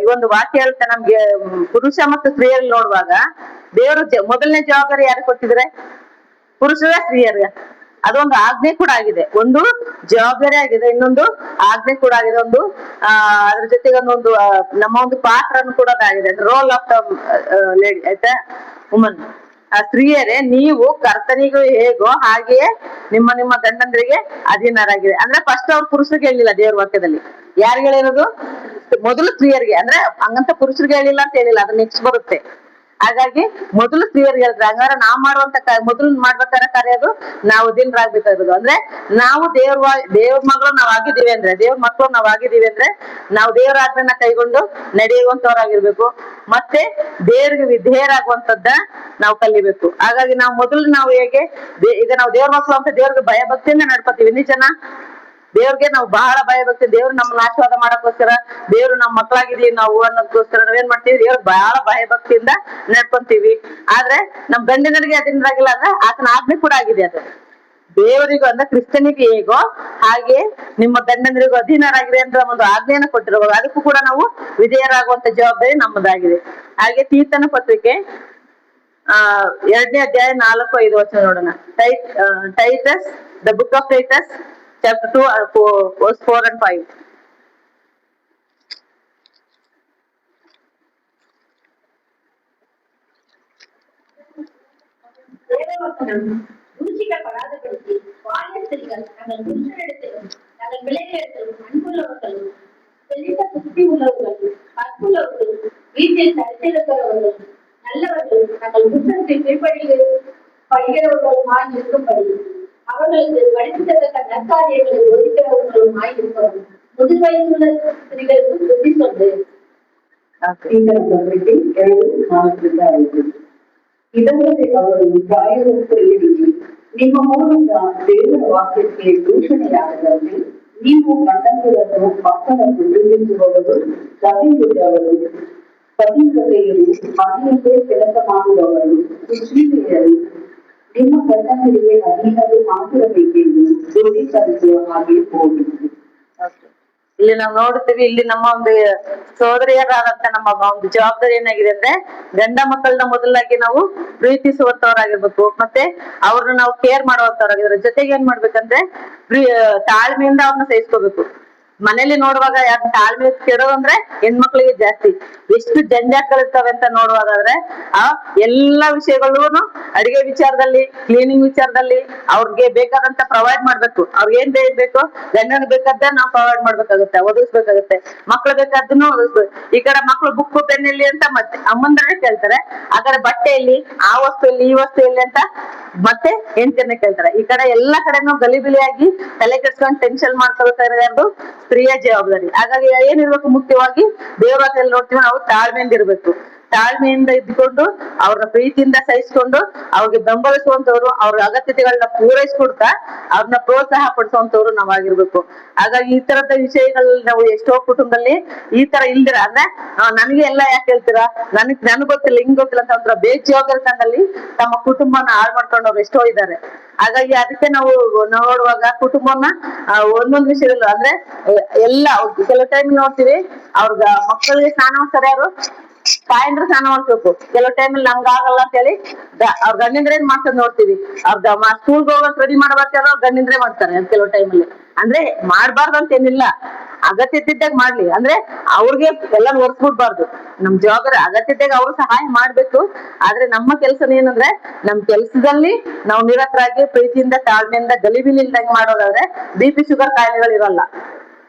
ಈ ಒಂದು ವಾಕ್ಯ ಹೇಳ್ತಾ ನಮ್ಗೆ ಪುರುಷ ಮತ್ತು ಸ್ತ್ರೀಯರಲ್ಲಿ ನೋಡುವಾಗ ದೇವರು ಮೊದಲನೇ ಜವಾಬ್ದಾರಿ ಯಾರು ಕೊಟ್ಟಿದ್ರೆ? ಪುರುಷರ ಸ್ತ್ರೀಯರಿಗೆ. ಅದೊಂದು ಆಜ್ಞೆ ಕೂಡ ಆಗಿದೆ, ಒಂದು ಜವಾಬ್ದಾರಿ ಆಗಿದೆ, ಇನ್ನೊಂದು ಆಜ್ಞೆ ಕೂಡ ಆಗಿದೆ. ಅದ್ರ ಜೊತೆಗೆ ಒಂದೊಂದು ನಮ್ಮ ಒಂದು ಪಾತ್ರನು ಕೂಡ ಆಗಿದೆ, ರೋಲ್ ಆಫ್ ದ ಲೇಡಿ, ಆಯ್ತಾ, ವುಮನ್. ಆ ಸ್ತ್ರೀಯರೇ ನೀವು ಕರ್ತನಿಗೂ ಹೇಗೋ ಹಾಗೆಯೇ ನಿಮ್ಮ ನಿಮ್ಮ ಗಂಡಂದ್ರಿಗೆ ಅಧೀನರಾಗಿದೆ. ಅಂದ್ರೆ ಫಸ್ಟ್ ಅವ್ರು ಪುರುಷರಿಗೆ ಹೇಳಿಲ್ಲ ದೇವ್ರ ವಾಕ್ಯದಲ್ಲಿ. ಯಾರಿಗೆ ಹೇಳಿರೋದು? ಮೊದಲು ಸ್ತ್ರೀಯರಿಗೆ. ಅಂದ್ರೆ ಹಂಗಂತ ಪುರುಷರಿಗೆ ಹೇಳಿಲ್ಲ ಅಂತ ಹೇಳಿಲ್ಲ, ಅದು ನೆಕ್ಸ್ಟ್ ಬರುತ್ತೆ. ಹಾಗಾಗಿ ಮೊದಲು ಸ್ತ್ರೀಯರಿಗೆ ಹೇಳಿದ್ರೆ, ಹಂಗಾರೆ ನಾವ್ ಮಾಡುವಂತ ಮೊದಲು ಮಾಡ್ಬೇಕಾದ್ರೆ ಕಾರ್ಯದು ನಾವು ಅಧೀನರಾಗ್ಬೇಕಾಗಿರೋದು. ಅಂದ್ರೆ ನಾವು ದೇವ್ರ ಮಗಳು ನಾವ್ ಆಗಿದ್ದೀವಿ ಅಂದ್ರೆ, ದೇವ್ರ ಮಕ್ಕಳು ನಾವ್ ಆಗಿದ್ದೀವಿ ಅಂದ್ರೆ, ನಾವು ದೇವರ ಆಜ್ಞೆನ ಕೈಗೊಂಡು ನಡೆಯುವಂತವ್ರಾಗಿರ್ಬೇಕು. ಮತ್ತೆ ದೇವ್ರಿಗೆ ವಿಧೇಯರಾಗುವಂತದ್ದ ನಾವು ಕಲಿಬೇಕು. ಹಾಗಾಗಿ ನಾವು ಹೇಗೆ ಈಗ ನಾವು ದೇವ್ರ ಮಕ್ಕಳು ಅಂತ ದೇವ್ರಿಗೆ ಭಯ ಭಕ್ತಿಯಿಂದ ನಡ್ಕೋತೀವಿ. ನಿಜನಾ? ದೇವ್ರಿಗೆ ನಾವು ಬಹಳ ಭಯ ಭಕ್ತಿ, ದೇವ್ರು ನಮ್ಮನ್ನ ಆಶೀರ್ವಾದ ಮಾಡಕ್ಕೋಸ್ಕರ, ದೇವ್ರು ನಮ್ಮ ಮಕ್ಕಳಾಗಿದೀವಿ ನಾವು ಅನ್ನೋದಕ್ಕೋಸ್ಕರ ನಾವೇನ್ ಮಾಡ್ತೀವಿ? ದೇವ್ರು ಬಹಳ ಭಯ ಭಕ್ತಿಯಿಂದ ನಡ್ಕೊಂತೀವಿ. ಆದ್ರೆ ನಮ್ ಗಂಡಿನರಿಗೆ ಅಧೀನರಾಗಿಲ್ಲ ಅಂದ್ರೆ ಆತನ ಆಜ್ಞೆ ಕೂಡ ಆಗಿದೆ. ಅದು ದೇವರಿಗೂ ಅಂದ್ರೆ ಕ್ರಿಸ್ತನಿಗೆ ಹೇಗೋ ಹಾಗೆ ನಿಮ್ಮ ಗಂಡಂದ್ರಿಗೂ ಅಧೀನರಾಗಿದೆ ಅಂತ ಒಂದು ಆಜ್ಞೆಯನ್ನು ಕೊಟ್ಟಿರಬಹುದು. ಅದಕ್ಕೂ ಕೂಡ ನಾವು ವಿಧೇಯರಾಗುವಂತ ಜವಾಬ್ದಾರಿ ನಮ್ಮದಾಗಿದೆ. ಹಾಗೆ ತೀತನ ಪತ್ರಿಕೆ 2ನೇ ಅಧ್ಯಾಯ 4-5 ವಚನ ನೋಡೋಣ. Titus, the book of Titus chapter 2 verse 4 and 5. தூஷிக்கப்படாதபடிக்கு வாலிய ஸ்திரீகள் தங்கள் புருஷனிடத்திலும் தங்கள் பிள்ளைகளிடத்திலும் அன்புள்ளவர்களும், செழித்த புத்தி உள்ளவர்களும், கற்புள்ளவர்களும், வீட்டில் தரித்திருக்கிறவர்களும், நல்லவர்களும், தங்கள் புருஷனுக்கு கீழ்ப்படுகிறவர்களுமாய் இருக்கும்படி அவர்களுக்கு படிக்கத்தக்க நற்காரியங்களை ஒதுக்கிறவர்களுமாய் இருப்பவர்கள் முதிர் வயதுள்ள ஸ்திரீகளுக்கு புத்தி சொல்லு. ಇದಲ್ಲದೆ ಅವರು ಪ್ರಾಯಸ್ಥರಿಗೆ ನಿಮ್ಮ ಮೂಲಕ ದೇವರ ವಾಕ್ಯಕ್ಕೆ ದೂಷಣೆಯಾಗದಂತೆ ನೀವು ಗಂಡಂದಿರನ್ನು ಮಕ್ಕಳನ್ನು ಪ್ರೀತಿಸುವವರು, ಸಭೆಯುಳ್ಳವರು, ಪತಿವ್ರತೆಯರು, ಮನೆಯಲ್ಲೇ ಕೆಲಸ ಮಾಡುವವರು, ಸುಶೀಲೆಯರು ನಿಮ್ಮ ಗಂಡಂದಿರಿಗೆ ಅಧೀನರು ಆಗಿರಬೇಕೆಂದು ದೃಢೀಕರಿಸುವ ಹಾಗೆ ಹೋಗಿತ್ತು. ಇಲ್ಲಿ ನಾವು ನೋಡ್ತೀವಿ, ಇಲ್ಲಿ ನಮ್ಮ ಒಂದು ಸೋದರಿಯರಾದಂತ ನಮ್ಮ ಒಂದು ಜವಾಬ್ದಾರಿ ಏನಾಗಿದೆ ಅಂದ್ರೆ, ಗಂಡ ಮಕ್ಕಳನ್ನ ಮೊದಲಾಗಿ ನಾವು ಪ್ರೀತಿಸುವಂತವರಾಗಿರ್ಬೇಕು, ಮತ್ತೆ ಅವ್ರನ್ನ ನಾವು ಕೇರ್ ಮಾಡುವಂತವ್ರಾಗಿರ್ಬೇಕು. ಜೊತೆಗೆ ಏನ್ ಮಾಡ್ಬೇಕಂದ್ರೆ ತಾಳ್ಮೆಯಿಂದ ಅವ್ರನ್ನ ಸಹಿಸ್ಕೋಬೇಕು. ಮನೇಲಿ ನೋಡುವಾಗ ಯಾಕೆ ತಾಳ್ಮೆ ಕೆಡೋದಂದ್ರೆ ಹೆಣ್ಮಕ್ಳಿಗೆ ಜಾಸ್ತಿ. ಎಷ್ಟು ಜಂಜಾಟಗಳಿರ್ತವೆ ಅಂತ ನೋಡುವಾಗಾದ್ರೆ ಆ ಎಲ್ಲಾ ವಿಷಯಗಳೂ ಅಡಿಗೆ ವಿಚಾರದಲ್ಲಿ, ಕ್ಲೀನಿಂಗ್ ವಿಚಾರದಲ್ಲಿ ಅವ್ರಿಗೆ ಬೇಕಾದಂತ ಪ್ರೊವೈಡ್ ಮಾಡ್ಬೇಕು. ಅವ್ರಿಗೆ ಏನ್ ಬೇಕು, ಗಂಡನ ಬೇಕಾದ ನಾವು ಪ್ರೊವೈಡ್ ಮಾಡ್ಬೇಕಾಗುತ್ತೆ, ಒದಗಿಸ್ಬೇಕಾಗುತ್ತೆ. ಮಕ್ಳು ಬೇಕಾದನ್ನು ಒದಗಿಸ್ಬೇಕು. ಈ ಕಡೆ ಮಕ್ಳು ಬುಕ್ಕು ಪೆನ್ ಇಲ್ಲಿ ಅಂತ ಮತ್ತೆ ಅಮ್ಮಂದ್ರೆ ಕೇಳ್ತಾರೆ, ಆ ಕಡೆ ಬಟ್ಟೆ ಇಲ್ಲಿ, ಆ ವಸ್ತು ಇಲ್ಲಿ, ಈ ವಸ್ತು ಇಲ್ಲಿ ಅಂತ ಮತ್ತೆ ಹೆಂಡತಿಯನ್ನ ಕೇಳ್ತಾರೆ. ಈ ಕಡೆ ಎಲ್ಲಾ ಕಡೆನೂ ಗಲಿಬಿಲಿಯಾಗಿ ತಲೆ ಕೆಡ್ಸ್ಕೊಂಡು ಟೆನ್ಷನ್ ಮಾಡ್ಕೊಳ್ತಾ ಇರೋದು ಸ್ತ್ರೀಯ ಜವಾಬ್ದಾರಿ. ಹಾಗಾಗಿ ಏನಿರ್ಬೇಕು, ಮುಖ್ಯವಾಗಿ ದೇವರ ಹತ್ರ ನೋಡ್ತೀವಿ, ನಾವು ತಾಳ್ಮೆಯಿಂದ ಇರ್ಬೇಕು. ತಾಳ್ಮೆಯಿಂದ ಇದ್ಕೊಂಡು ಅವ್ರನ್ನ ಪ್ರೀತಿಯಿಂದ ಸಹಿಸ್ಕೊಂಡು ಅವ್ರಿಗೆ ಬೆಂಬಲಿಸುವಂತವ್ರು, ಅವ್ರ ಅಗತ್ಯತೆಗಳನ್ನ ಪೂರೈಸ್ಕೊಡ್ತಾ ಅವ್ರನ್ನ ಪ್ರೋತ್ಸಾಹ ಪಡಿಸುವಂತವ್ರು ನಾವಾಗಿರ್ಬೇಕು. ಹಾಗಾಗಿ ಈ ತರದ ವಿಷಯಗಳಲ್ಲಿ ನಾವು ಎಷ್ಟೋ ಕುಟುಂಬದಲ್ಲಿ ಈ ತರ ಇಲ್ದಿರ ಅಂದ್ರೆ ನನಗೆ ಎಲ್ಲ ಯಾಕೆ ಹೇಳ್ತೀರಾ, ನನ್ಗ್ ಗೊತ್ತಿಲ್ಲ, ಹಿಂಗ್ ಗೊತ್ತಿಲ್ಲ ಅಂತ ಒಂಥರ ಬೇಜವಾಬ್ದಾರಿತನದಲ್ಲಿ ತಮ್ಮ ಕುಟುಂಬನ ಹಾಳು ಮಾಡ್ಕೊಂಡವ್ರು ಎಷ್ಟೋ ಇದ್ದಾರೆ. ಹಾಗಾಗಿ ಅದಕ್ಕೆ ನಾವು ನೋಡುವಾಗ ಕುಟುಂಬನ ಒಂದೊಂದು ವಿಷಯದಲ್ಲೂ ಅಂದ್ರೆ ಎಲ್ಲ ಕೆಲವು ಟೈಮ್ ನೋಡ್ತೀವಿ, ಅವ್ರ ಮಕ್ಕಳಿಗೆ ಸ್ನಾನ ಮಾಡ್ತಾರೆ, ಯಾರು ತಾಯಂದ್ರ ಸ್ನಾನ ಮಾಡ್ಬೇಕು. ಕೆಲವು ಟೈಮಲ್ಲಿ ನಮ್ಗ ಆಗಲ್ಲ ಅಂತ ಹೇಳಿ ಅವ್ರ ಗಂಡಿಂದ್ರೆ ಮಾಡ್ಸೋದ್ ನೋಡ್ತೀವಿ. ಅವ್ರ ಸ್ಕೂಲ್ಗೆ ಹೋಗಕ್ ರೆಡಿ ಮಾಡ್ಬೇಕಾದ್ರೆ ಅವ್ರ ಗಂಡಿಂದ್ರೆ ಮಾಡ್ತಾರೆ ಕೆಲವು ಟೈಮಲ್ಲಿ. ಅಂದ್ರೆ ಮಾಡ್ಬಾರ್ದು ಅಂತ ಏನಿಲ್ಲ, ಅಗತ್ಯತೆದಾಗ ಮಾಡ್ಲಿ, ಅಂದ್ರೆ ಅವ್ರಿಗೆ ಎಲ್ಲ ಒರ್ಸ್ಬಿಡ್ಬಾರ್ದು. ನಮ್ ಜವಾಬ್ದಾರಿ ಅಗತ್ಯತೆಗೆ ಅವ್ರು ಸಹಾಯ ಮಾಡ್ಬೇಕು. ಆದ್ರೆ ನಮ್ಮ ಕೆಲಸ ಏನಂದ್ರೆ, ನಮ್ ಕೆಲ್ಸದಲ್ಲಿ ನಾವು ನಿರತರಾಗಿ ಪ್ರೀತಿಯಿಂದ ತಾಳ್ಮೆಯಿಂದ ಗಲಿಬಿಲಿಂದ ಮಾಡೋದಾದ್ರೆ BP ಶುಗರ್ ಕಾಯಿಲೆಗಳು ಇರಲ್ಲ.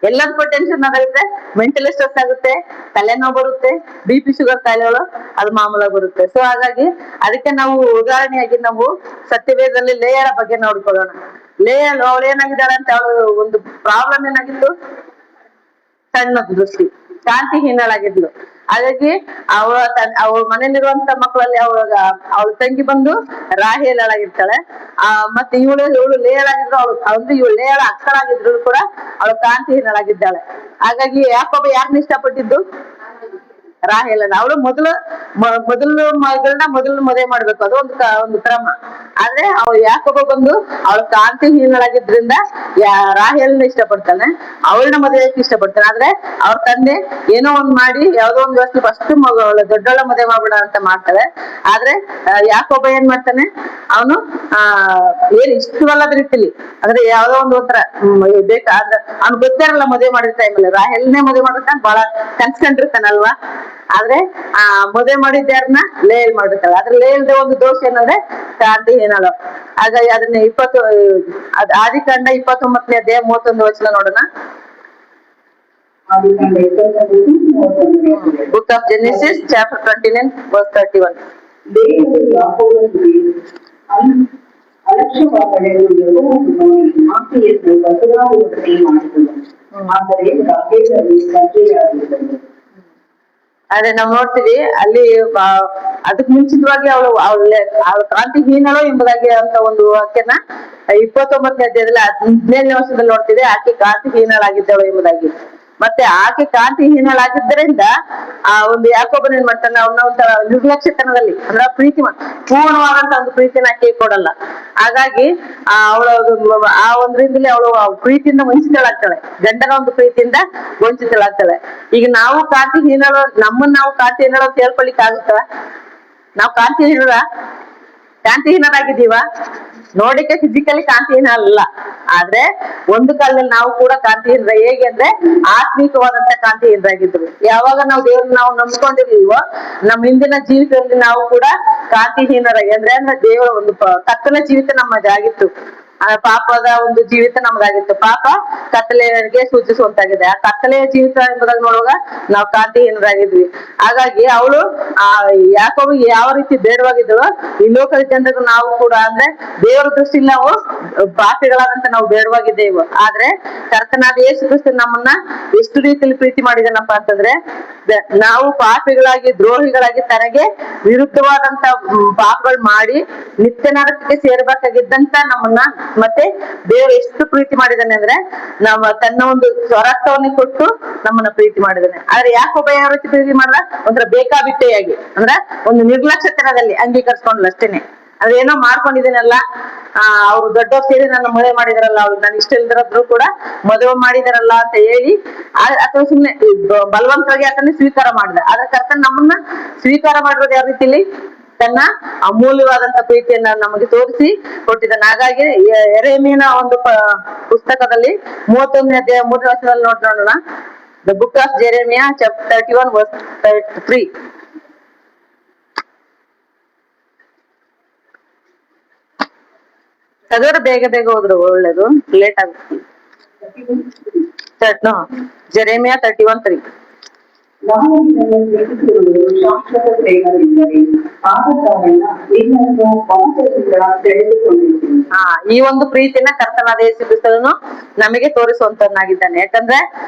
ಎಲ್ಲದಕ್ಕೂ ಟೆನ್ಷನ್ ಆಗುತ್ತೆ, ಮೆಂಟಲಿ ಸ್ಟ್ರೆಸ್ ಆಗುತ್ತೆ, ತಲೆನೋವು ಬರುತ್ತೆ, BP ಶುಗರ್ ಕಾಯಿಲೆಗಳು ಅದು ಮಾಮೂಲಾಗಿ ಬರುತ್ತೆ. ಸೊ ಹಾಗಾಗಿ ಅದಕ್ಕೆ ನಾವು ಉದಾಹರಣೆಯಾಗಿ ನಾವು ಸತ್ಯವೇದದಲ್ಲಿ ಲೇಯಳ ಬಗ್ಗೆ ನೋಡ್ಕೊಳ್ಳೋಣ. ಲೇಯಲ್ ಅವಳು ಏನಾಗಿದ್ದಾಳೆ ಅಂತ ಅವಳು ಒಂದು ಪ್ರಾಬ್ಲಮ್ ಏನಾಗಿತ್ತು, ಸಣ್ಣ ದೃಷ್ಟಿ, ಕಾಂತಿಹೀನಳಾಗಿದ್ಲು. ಹಾಗಾಗಿ ಅವಳ ಮನೇಲಿರುವಂತ ಮಕ್ಕಳಲ್ಲಿ ಅವಳ ತಂಗಿ ಬಂದು ರಾಹೇಲಳಾಗಿರ್ತಾಳೆ. ಮತ್ತೆ ಇವಳು ಲೇಯಳಾಗಿದ್ರು, ಇವಳು ಲೇಯಳ ಅಕ್ಕಳಾಗಿದ್ರು ಕೂಡ ಅವಳು ಕಾಂತಿಹೀನಳಾಗಿದ್ದಾಳೆ. ಹಾಗಾಗಿ ಯಾಕೋಬ ಯಾರನ್ನ ಇಷ್ಟಪಟ್ಟಿದ್ದು, ರಾಹೇಲನ. ಅವಳು ಮೊದಲು ಮಗಳನ್ನ ಮದುವೆ ಮಾಡ್ಬೇಕು, ಅದು ಒಂದು ಕ್ರಮ. ಆದ್ರೆ ಅವಳು ಯಾಕೋಬ ಬಂದು ಅವಳು ಕಾಂತಿಹೀನಳಾಗಿದ್ರಿಂದ ರಾಹೇಲನ ಇಷ್ಟಪಡ್ತಾನೆ, ಅವಳನ್ನ ಮದುವೆಯಕ್ಕೆ ಇಷ್ಟಪಡ್ತಾನೆ. ಆದ್ರೆ ಅವ್ರ ತಂದೆ ಏನೋ ಒಂದ್ ಮಾಡಿ ಯಾವ್ದೋ ಒಂದ್ ವ್ಯವಸ್ಥೆ ಫಸ್ಟ್ ಅವಳ ದೊಡ್ಡವಳ ಮದುವೆ ಮಾಡ್ಬಿಡ ಅಂತ ಮಾಡ್ತಾಳೆ. ಆದ್ರೆ ಯಾಕೋಬ ಏನ್ ಮಾಡ್ತಾನೆ, ಅವನು ಏನ್ ಇಷ್ಟವಲ್ಲದ ರೀತಿಲಿ, ಅಂದ್ರೆ ಯಾವ್ದೋ ಒಂಥರ ಬೇಕಾದ್ರೆ ಅವ್ನು ಗೊತ್ತಿರಲ್ಲ ಮದುವೆ ಮಾಡಿದ ಟೈಮಲ್ಲಿ. ರಾಹೇಲನೇ ಮದುವೆ ಮಾಡಿರ್ತಾನೆ, ಬಹಳ ಕನ್ಸ್ಕೊಂಡಿರ್ತಾನಲ್ವಾ. ಆದ್ರೆ ಮದುವೆ ಮಾಡಿದ್ದ ಯಾರನ್ನ, ಲೇಯಲ್ ಮಾಡಿರ್ತಾಳೆ. ಆದ್ರೆ ಲೇಯಲ್ದ ಒಂದು ದೋಷ ಏನಂದ್ರೆ ಕಾಂತಿಹೀನಳು. ಹಾಗಾಗಿ ಅದನ್ನ ಆದಿಕಾಂಡ 29ನೇ ಅಧ್ಯಾಯ 31 ವಚನ ನೋಡೋಣ. Book of Genesis chapter 29 verse 31. ದೇವರು ಯಾಕೋಬನಿಗೆ ಅಲಕ್ಷ್ಯವಾಗಲೆಂದು ಯೆಹೋವನು ನೋಡಿ ಆಕೆಯನ್ನು ಬದಲಾಗುವಂತೆ ಮಾಡಿದನು. ಆದರೆ ರಾಹೇಲಳು ಸಂಜೆಯಾಗಿದ್ದಳು. ಆದ್ರೆ ನಾವ್ ನೋಡ್ತೀವಿ ಅಲ್ಲಿ ಅದಕ್ ಮುಂಚಿತವಾಗಿ ಅವಳು ಕಾಂತಿಹೀನಳು ಎಂಬುದಾಗಿ ಅಂತ ಒಂದು ವಾಕ್ಯನ 29ನೇ ಅಧ್ಯಾಯದಲ್ಲಿ 15ನೇ ವರ್ಷದಲ್ಲಿ ನೋಡ್ತೀವಿ. ಆಕೆ ಕಾಂತಿಹೀನಳಾಗಿದ್ದಳು ಎಂಬುದಾಗಿ. ಮತ್ತೆ ಆಕೆ ಕಾಂತಿಹೀನಳಾಗಿದ್ದರಿಂದ ಆ ಒಂದು ಯಾಕೋಬನ ಏನ್ ಮಾಡ್ತಾನೆ, ಅವನ ಒಂಥರ ನಿರ್ಲಕ್ಷ್ಯತನದಲ್ಲಿ, ಅಂದ್ರೆ ಪೂರ್ಣವಾದಂತ ಒಂದು ಪ್ರೀತಿನ ಆಕೆ ಕೊಡಲ್ಲ. ಹಾಗಾಗಿ ಆ ಒಂದ್ರಿಂದಲೇ ಅವಳು ಪ್ರೀತಿಯಿಂದ ವಂಚಿತಳಾಗ್ತಾಳೆ, ಗಂಡನ ಒಂದು ಪ್ರೀತಿಯಿಂದ ವಂಚಿತಳಾಗ್ತಾಳೆ. ಈಗ ನಾವು ಕಾಂತಿಹೀನಳು, ನಮ್ಮನ್ನ ನಾವು ಕಾಂತಿಹೀನಳು ಅಂತ ಹೇಳ್ಕೊಳಿಕ್ ಆಗುತ್ತ? ನಾವು ಕಾಂತಿಹೀನರಾಗಿದ್ದೀವ? ನೋಡಿಕೆ ಫಿಸಿಕಲಿ ಕಾಂತಿಹೀನ ಅಲ್ಲ, ಆದ್ರೆ ಒಂದು ಕಾಲದಲ್ಲಿ ನಾವು ಕೂಡ ಕಾಂತಿಹೀನರ. ಹೇಗೆ ಅಂದ್ರೆ ಆತ್ಮಿಕವಾದಂತ ಕಾಂತಿಹೀನರಾಗಿದ್ರು. ಯಾವಾಗ ನಾವು ದೇವ್ರನ್ನ ನಾವು ನಂಬ್ಕೊಂಡಿರ್ಲಿಲ್ವೋ, ನಮ್ಮ ಹಿಂದಿನ ಜೀವಿತದಲ್ಲಿ ನಾವು ಕೂಡ ಕಾಂತಿಹೀನರಾಗಿ, ಅಂದ್ರೆ ದೇವರ ಒಂದು ಕತ್ತಲ ಜೀವಿತ ನಮ್ಮದಾಗಿತ್ತು. ಪಾಪದ ಒಂದು ಜೀವಿತ ನಮ್ದಾಗಿತ್ತು. ಪಾಪ ಕತ್ತಲೆಗೆ ಸೂಚಿಸುವಂತಾಗಿದೆ. ಆ ಕತ್ತಲೆಯ ಜೀವಿತ ಎಂಬುದಾಗಿ ನೋಡುವಾಗ ನಾವು ಕಾಂತಿಹೀನರಾಗಿದ್ವಿ. ಹಾಗಾಗಿ ಅವಳು ಯಾಕೋಬಿಗೆ ಯಾವ ರೀತಿ ಬೇಡವಾಗಿದ್ದಳು, ಈ ಲೋಕದ ಜನರಿಗೂ ನಾವು ಕೂಡ, ಅಂದ್ರೆ ದೇವರ ದೃಷ್ಟಿಯಲ್ಲಿ ನಾವು ಪಾಪಿಗಳಾದಂತ ನಾವು ಬೇಡವಾಗಿದ್ದೇವೆ. ಆದ್ರೆ ಕರ್ತನಾದ ಯೇಸು ಕ್ರಿಸ್ತ ನಮ್ಮನ್ನ ಎಷ್ಟು ರೀತಿಯಲ್ಲಿ ಪ್ರೀತಿ ಮಾಡಿದನಪ್ಪ ಅಂತಂದ್ರೆ, ನಾವು ಪಾಪಿಗಳಾಗಿ ದ್ರೋಹಿಗಳಾಗಿ ತನಗೆ ವಿರುದ್ಧವಾದಂತ ಪಾಪಗಳು ಮಾಡಿ ನಿತ್ಯ ನರಕಕ್ಕೆ ಸೇರ್ಬೇಕಾಗಿದ್ದಂತ ನಮ್ಮನ್ನ ಮತ್ತೆ ದೇವರು ಎಷ್ಟು ಪ್ರೀತಿ ಮಾಡಿದಾನೆ ಅಂದ್ರೆ, ತನ್ನ ಒಂದು ಸ್ವರತ್ವವನ್ನೇ ಕೊಟ್ಟು ನಮ್ಮನ್ನ ಪ್ರೀತಿ ಮಾಡಿದಾನೆ. ಆದ್ರೆ ಯಾಕೊಬ್ಬ ಯಾವ ರೀತಿ ಪ್ರೀತಿ ಮಾಡ್ದ, ಒಂಥರ ಬೇಕಾಬಿಟ್ಟೆಯಾಗಿ, ಅಂದ್ರ ಒಂದು ನಿರ್ಲಕ್ಷ್ಯತನದಲ್ಲಿ ಅಂಗೀಕರಿಸ್ಕೊಂಡ್ಲು ಅಷ್ಟೇನೆ. ಅದೇನೋ ಮಾಡ್ಕೊಂಡಿದ್ದೀನಲ್ಲ, ಅವ್ರು ದೊಡ್ಡವ್ರು ಸೇರಿ ನನ್ನ ಮದುವೆ ಮಾಡಿದಾರಲ್ಲ, ಅವ್ರು ನಾನು ಇಷ್ಟ ಇಲ್ದಿರೋದ್ರು ಕೂಡ ಮದುವೆ ಮಾಡಿದಾರಲ್ಲ ಅಂತ ಹೇಳಿ, ಅಥವಾ ಸುಮ್ನೆ ಬಲವಂತವಾಗಿ ಅದನ್ನ ಸ್ವೀಕಾರ ಮಾಡಿದ. ಆದ್ರೆ ಕರ್ತನ್ ನಮ್ಮನ್ನ ಸ್ವೀಕಾರ ಮಾಡಿರೋದು ಯಾವ ರೀತಿಲಿ, ತನ್ನ ಅಮೂಲ್ಯವಾದಂತ ಪ್ರೀತಿಯನ್ನ ನಮಗೆ ತೋರಿಸಿ ಕೊಟ್ಟಿದ್ದಾನೆ. ಹಾಗಾಗಿ ಯೆರೆಮೀಯನ ಒಂದು ಪುಸ್ತಕದಲ್ಲಿ 31ನೇ ಅಧ್ಯಾಯ 3ನೇ ವಚನದಲ್ಲಿ ನೋಡೋಣ. The book of Jeremiah chapter 31 verse 3. ತೆಗೆದ್ರೆ ಬೇಗ ಹೋದ್ರು ಒಳ್ಳೇದು, ಲೇಟ್ ಆಗುತ್ತೆ. ಜೆರೆಮಿಯಾ 31:3. ನಾನು ನಿನ್ನನ್ನು ಪ್ರೀತಿಸುವುದು ಶಾಶ್ವತ ಪ್ರೇಮವೆಂದರೆ ಆದ ಕಾರಣ ನಿನ್ನನ್ನು ಪಾಪದಿಂದ ತೆಗೆದುಕೊಂಡಿದ್ದೀನಿ. ಈ ಒಂದು ಪ್ರೀತಿನ ಕರ್ತನಾದ ಯೇಸು ಕ್ರಿಸ್ತನು ನಮಗೆ ತೋರಿಸುವಂತನಾಗಿದ್ದಾನೆ. ಯಾಕಂದ್ರೆ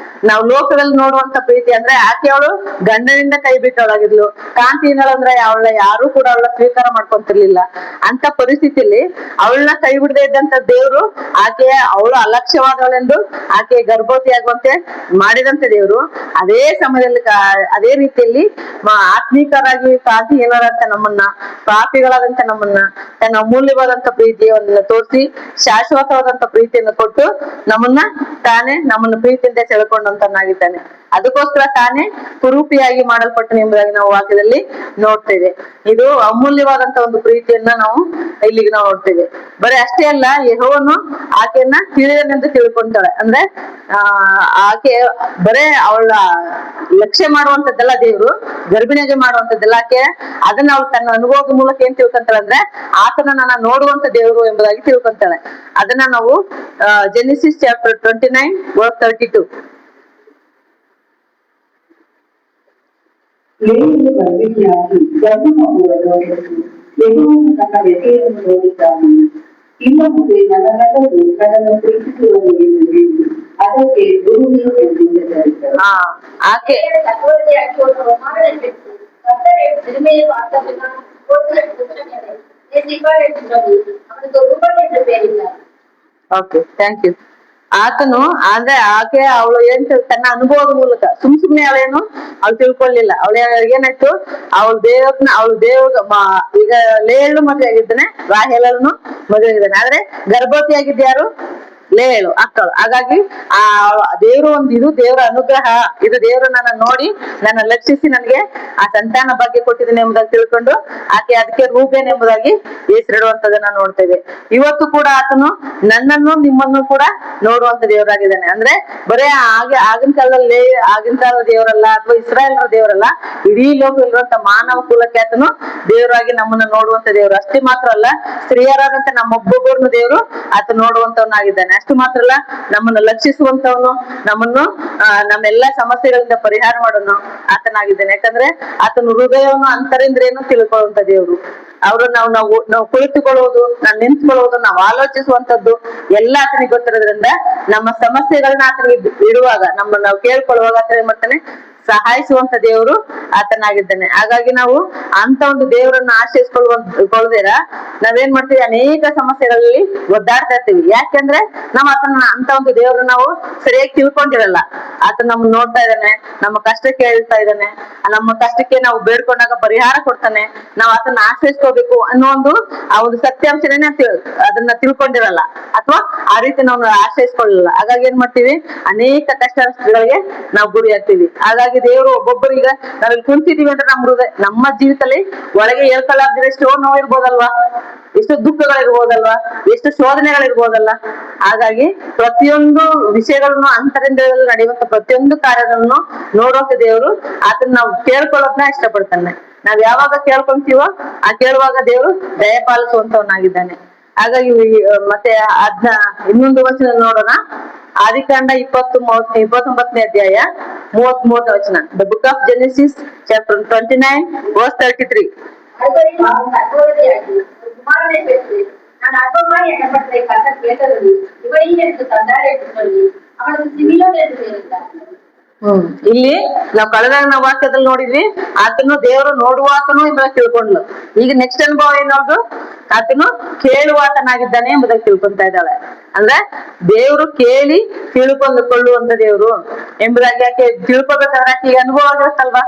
ನಾವು ಲೋಕದಲ್ಲಿ ನೋಡುವಂತ ಪ್ರೀತಿ ಅಂದ್ರೆ, ಆಕೆ ಅವಳು ಗಂಡನಿಂದ ಕೈ ಬಿಟ್ಟವಳಾಗಿದ್ಲು, ಕಾಂತಿಹೀನಳು ಅಂದ್ರೆ ಅವಳ ಯಾರು ಕೂಡ ಅವಳ ಸ್ವೀಕಾರ ಮಾಡ್ಕೊಂತಿರ್ಲಿಲ್ಲ. ಅಂತ ಪರಿಸ್ಥಿತಿಯಲ್ಲಿ ಅವಳನ್ನ ಕೈ ಬಿಡದೆ ಇದ್ದಂತ ದೇವ್ರು ಅವಳು ಅಲಕ್ಷ್ಯವಾದವಳೆಂದು ಆಕೆ ಗರ್ಭವತಿ ಆಗುವಂತೆ ಮಾಡಿದಂತ ದೇವ್ರು ಅದೇ ಸಮಯದಲ್ಲಿ ಅದೇ ರೀತಿಯಲ್ಲಿ ಆತ್ಮೀಕರಾಗಿ ಕಾಂತಿಹೀನರಾದಂತ ನಮ್ಮನ್ನ, ಪಾಪಿಗಳಾದಂತ ನಮ್ಮನ್ನ ತನ್ನ ಅಮೂಲ್ಯವಾದಂತ ಪ್ರೀತಿಯನ್ನು ತೋರಿಸಿ ಶಾಶ್ವತವಾದಂತ ಪ್ರೀತಿಯನ್ನು ಕೊಟ್ಟು ನಮ್ಮನ್ನ ಪ್ರೀತಿಯಿಂದ ಸೆಳೆಕೊಂಡಂತನಾಗಿದ್ದಾನೆ. ಅದಕ್ಕೋಸ್ಕರ ತಾನೇ ಕುರೂಪಿಯಾಗಿ ಮಾಡಲ್ಪಟ್ಟನು ಎಂಬುದಾಗಿ ನಾವು ವಾಕ್ಯದಲ್ಲಿ ನೋಡ್ತೇವೆ. ಇದು ಅಮೂಲ್ಯವಾದಂತ ಒಂದು ಪ್ರೀತಿಯನ್ನ ನಾವು ಇಲ್ಲಿಗೆ ನಾವು ನೋಡ್ತೇವೆ. ಬರೀ ಅಷ್ಟೇ ಅಲ್ಲ, ಯೆಹೋವನು ಆಕೆಯನ್ನ ತಿಳಿದನೆಂದು ತಿಳ್ಕೊಂತಾಳೆ. ಅಂದ್ರೆ ಆಕೆ ಬರೇ ಅವಳ ಲಕ್ಷ್ಯ ಮಾಡುವಂತದ್ದೆಲ್ಲ ದೇವ್ರು, ಗರ್ಭಿಣಿಯಾಗಿ ಮಾಡುವಂತದ್ದೆಲ್ಲ ಆಕೆ ಅದನ್ನ ಅವಳು ತನ್ನ ಅನುಭವದ ಮೂಲಕ ಏನ್ ತಿಳ್ಕೊಂತಾಳೆ ಅಂದ್ರೆ, ಆತನ ನನ್ನ ನೋಡುವಂತ ದೇವರು ಎಂಬುದಾಗಿ ತಿಳ್ಕೊಂತಾಳೆ. ಅದನ್ನ ನಾವು ಜೆನೆಸಿಸ್ ಚಾಪ್ಟರ್ 29 verse 32 ಲೇಖನ ಗರ್ಭಿಣಿಯಾಗಿ ಗಂಡು ಮಗುವನ್ನು ಹೆತ್ತು ಯೆಹೋವನು ತನ್ನ ವ್ಯಥೆಯನ್ನು ನೋಡಿದ್ದಾನೆ. ಇನ್ನೊಬ್ಬೆ ನನ್ನ ಗಂಡನು ನನ್ನನ್ನು ಪ್ರೀತಿಸುವನು ಎಂದು ಹೇಳಿ ಅದಕ್ಕೆ ದುರುಗಿ ಎಂದು ಹೆಸರಿಟ್ಟರು. ಆಕೆ சகோதரியாகி ஒரு குமாரனை பெற்று கர்த்தரை திருமையை பார்த்தவர்கள் போட்டு புத்திரனை நேசிப்பார் என்று சொல்லி அவனுக்கு ரூபன் என்று பெயரிட்டார். Okay, thank you. ಆತನು ಅಂದ್ರೆ ಆಕೆ ಅವಳು ಏನ್ ತನ್ನ ಅನುಭವದ ಮೂಲಕ ಸುಮ್ನೆ ಅವಳೇನು ಅವಳು ತಿಳ್ಕೊಳ್ಳಿಲ್ಲ. ಏನಾಯ್ತು, ಅವಳು ದೇವ್ರ ಈಗ ಲೇಳು ಮದುವೆ ಆಗಿದ್ದಾನೆ, ರಾಹೇಲನು ಮದುವೆ ಆಗಿದ್ದಾನೆ. ಆದ್ರೆ ಗರ್ಭವತಿ ಆಗಿದ್ದ ಯಾರು? ಲೇಳು ಅಕ್ಕಳು. ಹಾಗಾಗಿ ಆ ದೇವ್ರ ಇದು ದೇವರ ಅನುಗ್ರಹ, ಇದು ದೇವರು ನನ್ನ ನೋಡಿ ನನ್ನ ಲಕ್ಷಿಸಿ ನನಗೆ ಆ ಸಂತಾನ ಭಾಗ್ಯ ಕೊಟ್ಟಿದ್ದೇನೆ ಎಂಬುದಾಗಿ ತಿಳ್ಕೊಂಡು ಆಕೆ ಅದಕ್ಕೆ ರೂಬೇನ್ ಎಂಬುದಾಗಿ ಹೆಸರಿಡುವಂತದನ್ನ ನೋಡ್ತೇವೆ. ಇವತ್ತು ಕೂಡ ಆತನು ನನ್ನನ್ನು ನಿಮ್ಮನ್ನು ಕೂಡ ನೋಡುವಂತ ದೇವರಾಗಿದ್ದಾನೆ. ಅಂದ್ರೆ ಬರೇ ಆಗಿನ ಕಾಲದಲ್ಲಿ ಆಗಿನ ಕಾಲದ ದೇವರಲ್ಲ ಅಥವಾ ಇಸ್ರಾಯೇಲ್ರ ದೇವರಲ್ಲ, ಇಡೀ ಲೋಕದಲ್ಲಿರುವಂತ ಮಾನವ ಕುಲಕ್ಕೆ ಆತನು ದೇವರಾಗಿ ನಮ್ಮನ್ನ ನೋಡುವಂತ ದೇವರು. ಅಷ್ಟೇ ಮಾತ್ರ ಅಲ್ಲ, ಸ್ತ್ರೀಯರಾದಂತ ನಮ್ಮೊಬ್ಬೊಬ್ಬರನ್ನು ದೇವರು ಆತ ನೋಡುವಂತವನಾಗಿದ್ದಾನೆ. ಅಷ್ಟು ಮಾತ್ರ ಅಲ್ಲ, ನಮ್ಮನ್ನು ಲಕ್ಷಿಸುವಂತವನು, ನಮ್ಮೆಲ್ಲಾ ಸಮಸ್ಯೆಗಳಿಂದ ಪರಿಹಾರ ಮಾಡೋನು ಆತನಾಗಿದ್ದಾನೆ. ಯಾಕಂದ್ರೆ ಆತನ ಹೃದಯವನ್ನು ಅಂತರಿಂದ್ರೇನು ತಿಳ್ಕೊಳ್ಳುವಂತ ದೇವರು. ಅವರು ನಾವು ಕುಳಿತುಕೊಳ್ಳುವುದು, ನಾವು ನಿಂತ್ಕೊಳ್ಳುವುದು, ನಾವು ಆಲೋಚಿಸುವಂತದ್ದು ಎಲ್ಲ ಆತನಿಗೆ ಗೊತ್ತಿರೋದ್ರಿಂದ ನಮ್ಮ ಸಮಸ್ಯೆಗಳನ್ನ ಆತನಿಗೆ ಇಡುವಾಗ, ನಾವು ಕೇಳ್ಕೊಳ್ಳುವಾಗ ಆತ ಏನ್ ಮಾಡ್ತಾನೆ, ಸಹಾಯಿಸುವಂತ ದೇವರು ಆತನಾಗಿದ್ದಾನೆ. ಹಾಗಾಗಿ ನಾವು ಅಂತ ಒಂದು ದೇವರನ್ನ ಆಶ್ರಯಿಸ್ಕೊಳ್ಳುವುದೇರ ನಾವೇನ್ ಮಾಡ್ತೀವಿ, ಅನೇಕ ಸಮಸ್ಯೆಗಳಲ್ಲಿ ಒದ್ದಾಡ್ತಾ ಇರ್ತೀವಿ. ಯಾಕೆಂದ್ರೆ ನಾವು ಅಂತ ಒಂದು ದೇವ್ರನ್ನ ನಾವು ಸರಿಯಾಗಿ ತಿಳ್ಕೊಂಡಿರಲ್ಲ. ಆತ ನಮ್ಮನ್ನ ನೋಡ್ತಾ ಇದ್ದಾನೆ, ನಮ್ಮ ಕಷ್ಟ ಕೇಳ್ತಾ ಇದ್ದಾನೆ, ನಮ್ಮ ಕಷ್ಟಕ್ಕೆ ನಾವು ಬೇಡ್ಕೊಂಡಾಗ ಪರಿಹಾರ ಕೊಡ್ತಾನೆ, ನಾವು ಆತನ ಆಶ್ರಯಿಸ್ಕೋಬೇಕು ಅನ್ನೋ ಆ ಒಂದು ಸತ್ಯಾಂಶನೇ ಅದನ್ನ ತಿಳ್ಕೊಂಡಿರಲ್ಲ, ಅಥವಾ ಆ ರೀತಿ ನಾವು ಆಶ್ರಯಿಸ್ಕೊಳ್ಳಲ್ಲ. ಹಾಗಾಗಿ ಏನ್ ಮಾಡ್ತೀವಿ, ಅನೇಕ ಕಷ್ಟಗಳಿಗೆ ನಾವು ಗುರಿ ಆಗ್ತೀವಿ. ಹಾಗಾಗಿ ದೇವರು ಒಬ್ಬೊಬ್ಬರು, ಈಗ ನಾವಿಲ್ಲಿ ಕುಂತಿದೀವಿ ಅಂದ್ರೆ ನಮ್ಮ ಜೀವಿತದಲ್ಲಿ ಒಳಗೆ ಹೇಳ್ಕೊಳ್ಳಾರ್ದಿರ ಎಷ್ಟೋ ನೋವಿರ್ಬೋದಲ್ವಾ, ಎಷ್ಟು ದುಃಖಗಳಿರ್ಬೋದಲ್ವಾ, ಎಷ್ಟು ಶೋಧನೆಗಳಿರ್ಬೋದಲ್ಲ. ಹಾಗಾಗಿ ಪ್ರತಿಯೊಂದು ವಿಷಯಗಳನ್ನು ಅಂತರಿಂದದಲ್ಲಿ ನಡೆಯುವಂತ ಪ್ರತಿಯೊಂದು ಕಾರ್ಯಗಳನ್ನು ನೋಡುವಂತ ದೇವರು ಆತನ ನಾವು ಕೇಳ್ಕೊಳ್ಳೋದನ್ನ ಇಷ್ಟಪಡ್ತಾನೆ. ನಾವ್ ಯಾವಾಗ ಕೇಳ್ಕೊಂತೀವೋ ಆ ಕೇಳುವಾಗ ದೇವರು ದಯಪಾಲಿಸುವಂತವನಾಗಿದ್ದಾನೆ. ಹಾಗಾಗಿ ಮತ್ತೆ ಇನ್ನೊಂದು ವಚನ ನೋಡೋಣ. ಆದಿಕಾಂಡ 29ನೇ ಅಧ್ಯಾಯ 30 ವಚನ. The book of Genesis chapter 29 verse 33. மறுபடியும் அவன் சகோதரியாகி ஒரு குமாரனை பெற்று நான் அற்பமாய் எண்ணப்பட்டதை கர்த்தர் கேட்டதில் இவரையும் எனக்கு தந்தார் என்று சொல்லி அவனுக்கு சிமியோன் என்று பெயரிட்டார். ಇಲ್ಲಿ ನಾವು ಕಳೆದ ನಾವು ವಾಕ್ಯದಲ್ಲಿ ನೋಡಿದ್ವಿ, ಆತನು ದೇವರು ನೋಡುವಾತನು ಎಂಬುದಾಗಿ ತಿಳ್ಕೊಂಡ್ಲು. ಈಗ ನೆಕ್ಸ್ಟ್ ಅನುಭವ ಏನೋದು, ಆತನು ಕೇಳುವಾತನಾಗಿದ್ದಾನೆ ಎಂಬುದಾಗಿ ತಿಳ್ಕೊಂತಾ ಇದ್ದಾಳೆ. ಅಂದ್ರೆ ದೇವರು ಕೇಳಿ ತಿಳ್ಕೊಂಡುಕೊಳ್ಳುವಂತ ದೇವರು ಎಂಬುದಾಗಿ ಯಾಕೆ ತಿಳ್ಕೊಬೇಕಾದ್ರೆ ಆಕೆ ಅನುಭವ ಆಗಿರುತ್ತಲ್ವಾ.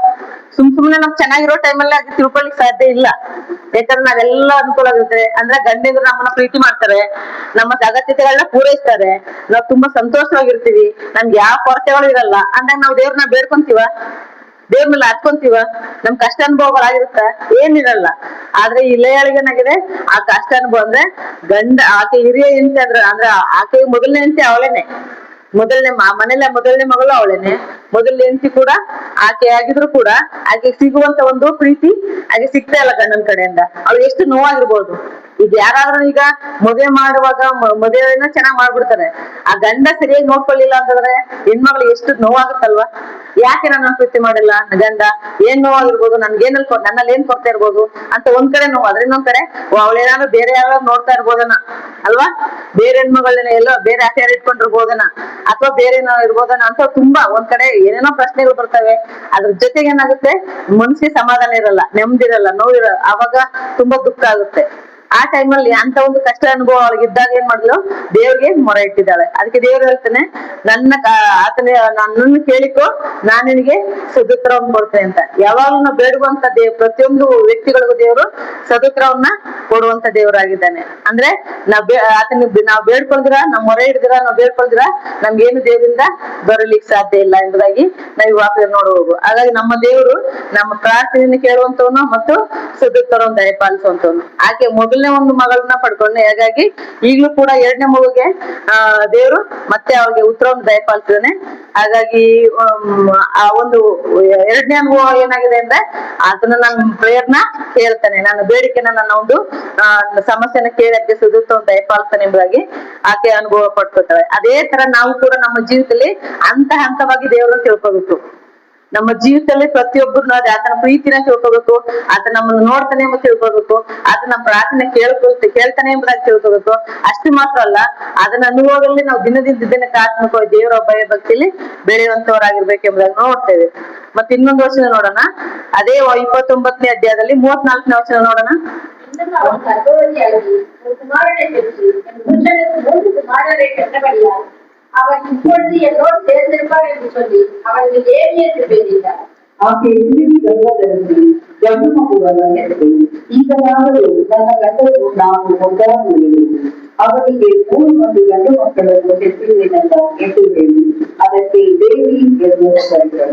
ಸುಮ್ನೆ ನಮ್ಗೆ ಚೆನ್ನಾಗಿರೋ ಟೈಮಲ್ಲಿ ಆಗಿ ತಿಳ್ಕೊಳಿಕ್ ಸಾಧ್ಯ ಇಲ್ಲ. ಯಾಕಂದ್ರೆ ನಾವೆಲ್ಲ ಅನುಕೂಲ ಆಗಿರ್ತೇವೆ. ಅಂದ್ರೆ ಗಂಡಿದ್ರು ನಮ್ಮನ್ನ ಪ್ರೀತಿ ಮಾಡ್ತಾರೆ, ನಮ್ಮ ಅಗತ್ಯತೆಗಳನ್ನ ಪೂರೈಸ್ತಾರೆ, ನಾವು ತುಂಬಾ ಸಂತೋಷವಾಗಿರ್ತೀವಿ, ನಮ್ಗೆ ಯಾವ ಕೊರತೆಗಳು ಇರಲ್ಲ. ಅಂದಾಗ ನಾವು ದೇವ್ರನ್ನ ಬೇಡ್ಕೊಂತೀವ, ದೇವ್ರ ಮೇಲೆ ಹತ್ಕೊಂತೀವ, ನಮ್ ಕಷ್ಟ ಅನುಭವಗಳಾಗಿರುತ್ತ ಏನಿರಲ್ಲ. ಆದ್ರೆ ಇಲೆಯೊಳಗೆ ಏನಾಗಿದೆ, ಆ ಕಷ್ಟ ಅನುಭವ ಅಂದ್ರೆ ಆಕೆ ಹಿರಿಯ ಹೆಂಡತಿ ಅಂದ್ರೆ ಆಕೆ ಮೊದಲನೇ ಹೆಂಡತಿ ಅವಳೇನೆ, ಮೊದಲನೇ ಮಗಳು ಅವಳೇನೆ, ಮೊದಲನೇ ಹೆಂಡತಿ ಕೂಡ ಆಕೆ ಆಗಿದ್ರು ಕೂಡ ಆಕೆ ಸಿಗುವಂತ ಒಂದು ಪ್ರೀತಿ ಆಕೆ ಸಿಗ್ತಾ ಇಲ್ಲ ಗಂಡನ ಕಡೆಯಿಂದ. ಅವ್ಳು ಎಷ್ಟು ನೋವಾಗಿರ್ಬೋದು. ಈಗ ಯಾರಾದ್ರೂ ಈಗ ಮದುವೆ ಮಾಡುವಾಗ ಮದುವೆನ ಚೆನ್ನಾಗ್ ಮಾಡ್ಬಿಡ್ತಾರೆ, ಆ ಗಂಡ ಸರಿಯಾಗಿ ನೋಡ್ಕೊಳ್ಳಿಲ್ಲ ಅಂತಂದ್ರೆ ಹೆಣ್ಮಗಳು ಎಷ್ಟು ನೋವಾಗುತ್ತಲ್ವಾ. ಯಾಕೆ ನನ್ನ ಪ್ರೀತಿ ಮಾಡಿಲ್ಲ ಗಂಡ, ಏನ್ ನೋವಾಗಿರ್ಬೋದು, ನನ್ನಲ್ಲಿ ಏನ್ ಕೊಡ್ತಾ ಇರ್ಬೋದು ಅಂತ ಒಂದ್ ಕಡೆ ನೋವು. ಅದ್ರ ಇನ್ನೊಂದ್ ಕಡೆ ಅವಳೇನಾದ್ರು ಬೇರೆ ಯಾರು ನೋಡ್ತಾ ಇರ್ಬೋದನ ಅಲ್ವಾ, ಬೇರೆ ಹೆಣ್ಮಗಳನ್ನ ಎಲ್ಲೋ ಬೇರೆ ಅಫೇರ್ ಇಟ್ಕೊಂಡಿರ್ಬೋದನ, ಅಥವಾ ಬೇರೆ ಇರ್ಬೋದನ ಅಂತ ತುಂಬಾ ಒಂದ್ ಕಡೆ ಏನೇನೋ ಪ್ರಶ್ನೆಗಳು ಬರ್ತವೆ. ಅದ್ರ ಜೊತೆಗೆ ಏನಾಗುತ್ತೆ, ಮನ್ಸಿಗೆ ಸಮಾಧಾನ ಇರಲ್ಲ, ನೆಮ್ಮದಿರಲ್ಲ, ನೋವಿರಲ್ಲ. ಅವಾಗ ತುಂಬಾ ದುಃಖ ಆಗುತ್ತೆ. ಆ ಟೈಮಲ್ಲಿ ಅಂತ ಒಂದು ಕಷ್ಟ ಅನುಭವ ಅವಳಿಗೆ ಇದ್ದಾಗ ಏನ್ ಮಾಡಿದ್ಲು, ದೇವ್ರಿಗೆ ಮೊರೆ ಇಟ್ಟಿದ್ದಾಳೆ. ಅದಕ್ಕೆ ದೇವ್ರು ಹೇಳ್ತಾನೆ, ನನ್ನನ್ನು ಕೇಳಿಕೊ, ನಾನ್ ನಿನಗೆ ಸದುತ್ತರವನ್ನು ಕೊಡ್ತೇನೆ ಅಂತ. ಯಾವಾಗ್ಲೂ ನಾವು ಬೇಡುವಂತ ಪ್ರತಿಯೊಂದು ವ್ಯಕ್ತಿಗಳಿಗೂ ದೇವರು ಸದುತ್ತರವನ್ನ ಕೊಡುವಂತ ದೇವರಾಗಿದ್ದಾನೆ. ಅಂದ್ರೆ ನಾವು ಬೇಡ್ಕೊಳ್ದಿರ, ನಾವು ಮೊರೆ ಹಿಡಿದಿರ, ನಾವು ಬೇಡ್ಕೊಳ್ದಿರ ನಮ್ಗೇನು ದೇವರಿಂದ ಬರಲಿಕ್ಕೆ ಸಾಧ್ಯ ಇಲ್ಲ ಎಂಬುದಾಗಿ ನಾವು ಈ ವಾಕ್ಯ ನೋಡಬಹುದು. ಹಾಗಾಗಿ ನಮ್ಮ ದೇವರು ನಮ್ಮ ಪ್ರಾರ್ಥನೆಯನ್ನು ಕೇಳುವಂತವನು ಮತ್ತು ಸದುತ್ತರವನ್ನು ದಯಪಾಲಿಸುವಂತವನು. ಆಕೆ ಮೊದಲನೇ ಒಂದು ಮಗಳನ್ನ ಪಡ್ಕೊಂಡೆ, ಹಾಗಾಗಿ ಈಗ್ಲೂ ಕೂಡ ಎರಡನೇ ಮಗುಗೆ ದೇವರು ಮತ್ತೆ ಅವ್ರಿಗೆ ಉತ್ತರವನ್ನು ದಯಪಾಲಿಸಿದಾನೆ. ಹಾಗಾಗಿ ಆ ಒಂದು ಎರಡನೇ ಅನುಭವ ಏನಾಗಿದೆ ಅಂದ್ರೆ, ಆತನ ನನ್ನ ಪ್ರೇಯರ್ನ ಕೇಳ್ತಾನೆ, ನನ್ನ ಬೇಡಿಕೆನ, ನನ್ನ ಒಂದು ಸಮಸ್ಯೆನ ಕೇಳಿ ಅದಕ್ಕೆ ಸುದುತ್ತವನ್ನು ದಯಪಾಲಿಸ್ತಾನೆ ಎಂಬುದಾಗಿ ಆಕೆ ಅನುಭವ ಪಡ್ಕೊತಾಳೆ. ಅದೇ ತರ ನಾವು ಕೂಡ ನಮ್ಮ ಜೀವಿತದಲ್ಲಿ ಹಂತವಾಗಿ ದೇವರನ್ನು ತಿಳ್ಕೋಬೇಕು. ನಮ್ಮ ಜೀವಿತದಲ್ಲಿ ಪ್ರತಿಯೊಬ್ಬರು ನಾವು ಆತನ ಪ್ರೀತಿನ ತಿಳ್ಕೊಬೇಕು, ಆತ ನಮ್ಮನ್ನು ನೋಡ್ತಾನೆ ಎಂಬ ತಿಳ್ಕೊಬೇಕು, ಆತ ನಮ್ಮ ಪ್ರಾರ್ಥನೆ ಕೇಳ್ತಾನೆ ಎಂಬುದಾಗಿ ತಿಳ್ಕೊಬೇಕು. ಅಷ್ಟು ಮಾತ್ರ ಅಲ್ಲ, ಅದನ್ನ ಅನುಭವದಲ್ಲಿ ನಾವು ದಿನದಿಂದ ದಿನಕ್ಕೆ ಆತ್ಮಕವಾಗಿ ದೇವರ ಭಯ ಭಕ್ತಿಯಲ್ಲಿ ಬೆಳೆಯುವಂತವರಾಗಿರ್ಬೇಕು ಎಂಬುದಾಗಿ ನೋಡ್ತೇವೆ. ಮತ್ತೆ ಇನ್ನೊಂದು ವಚನ ನೋಡೋಣ, ಅದೇ 29ನೇ ಅಧ್ಯಾಯದಲ್ಲಿ 34ನೇ ವಚನ ನೋಡೋಣ. இன்னும் அவன் கர்ப்பவதியாகி ஒரு குமாரனை பெற்று என் புருஷனுக்கு 3 குமாரரை பெற்றபடியால் அவன் இப்பொழுது என்னோடு சேர்ந்திருப்பார் என்று சொல்லி அவனுக்கு லேவி என்று பெயரிட்டார். ಆಕೆ ತಿರುಗಿ ಗರ್ಭದಲ್ಲಿ ಗಂಡು ಮಗುವನ್ನು ಹೆತ್ತು, ಈಗಲಾದರೂ ನನ್ನ ಗಂಡನು ನಾವು ಒಂದಾಗುವೆವು, ಅವನಿಗೆ 3 ಮಂದಿ ಗಂಡು ಮಕ್ಕಳನ್ನು ಹೆತ್ತಿರುವೆನೆಂದ ಎಂದು ಹೇಳಿ ಅದಕ್ಕೆ ದೇವಿ ಎಂದು ಕರೆದರು.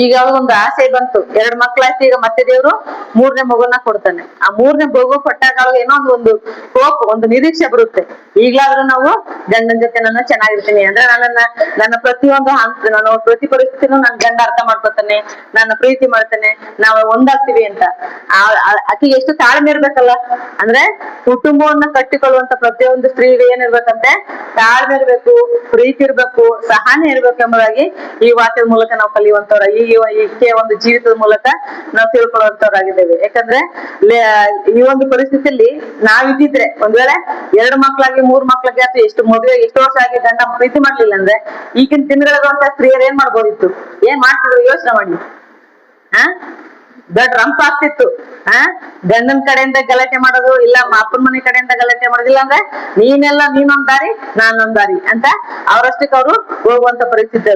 ಈಗ ಒಂದು ಆಸೆ ಬಂತು, 2 ಮಕ್ಳಾಯ್ತು, ಈಗ ಮತ್ತೆ ದೇವ್ರು 3ನೇ ಮಗುನ ಕೊಡ್ತಾನೆ. ಆ 3ನೇ ಮಗು ಕೊಟ್ಟಾಗ ಏನೋ ಒಂದು ಹೋಪ್, ಒಂದು ನಿರೀಕ್ಷೆ ಬರುತ್ತೆ. ಈಗ್ಲಾದ್ರೂ ನಾವು ಗಂಡನ ಜೊತೆ ನಾನು ಚೆನ್ನಾಗಿರ್ತೀನಿ, ಅಂದ್ರೆ ನನ್ನ ಪ್ರತಿಯೊಂದು ನಾನು ಪ್ರತಿ ಪರಿಸ್ಥಿತಿನೂ ನನ್ ಗಂಡ ಅರ್ಥ ಮಾಡ್ಕೊತಾನೆ, ನನ್ನ ಪ್ರೀತಿ ಮಾಡ್ತಾನೆ, ನಾವು ಒಂದಾಗ್ತೀವಿ ಅಂತ. ಆಕೆಗೆ ಎಷ್ಟು ತಾಳ್ಮೆ ಇರ್ಬೇಕಲ್ಲ. ಅಂದ್ರೆ ಕುಟುಂಬವನ್ನ ಕಟ್ಟಿಕೊಳ್ಳುವಂತ ಪ್ರತಿಯೊಂದು ಸ್ತ್ರೀಗೆ ಏನಿರ್ಬೇಕಂತೆ, ತಾಳ್ಮೆ ಇರ್ಬೇಕು, ಪ್ರೀತಿ ಇರ್ಬೇಕು, ಸಹನೆ ಇರ್ಬೇಕು ಎಂಬುದಾಗಿ ಈ ವಾಕ್ಯದ ಮೂಲಕ ನಾವು ಕಲಿಯುವಂತವ್ರ, ಈಕೆ ಒಂದು ಜೀವಿತದ ಮೂಲಕ ನಾವು ತಿಳ್ಕೊಳ್ಳುವಂತವ್ರಾಗಿದ್ದೇವೆ. ಯಾಕಂದ್ರೆ ಈ ಒಂದು ಪರಿಸ್ಥಿತಿಯಲ್ಲಿ ನಾವಿದ್ದಿದ್ರೆ, ಒಂದ್ ವೇಳೆ 2 ಮಕ್ಳಾಗಿ 3 ಮಕ್ಳಿಗೆ ಅಥವಾ ಎಷ್ಟು ವರ್ಷ ಆಗಿ ಗಂಡ ಪ್ರೀತಿ ಮಾಡ್ಲಿಲ್ಲ ಅಂದ್ರೆ ಈಗಿನ ದಿನಗಳಂತ ಸ್ತ್ರೀಯರು ಏನ್ ಮಾಡ್ಬೋದಿತ್ತು, ಏನ್ ಮಾಡ್ತಿದ್ರು ಯೋಚನೆ ಮಾಡಿ. ದೊಡ್ಡ ರಂಪ ಆಗ್ತಿತ್ತು. ಗಂಡನ ಕಡೆಯಿಂದ ಗಲಾಟೆ ಮಾಡೋದು, ಇಲ್ಲ ಅಪ್ಪನ ಮನೆ ಕಡೆಯಿಂದ ಗಲಾಟೆ ಮಾಡೋದಿಲ್ಲ, ಅಂದ್ರೆ ನೀನೊಂದ್ ದಾರಿ ನಾನೊಂದ್ ದಾರಿ ಅಂತ ಅವ್ರಷ್ಟಕ್ಕೆ ಅವರು ಹೋಗುವಂತ ಪರಿಸ್ಥಿತಿ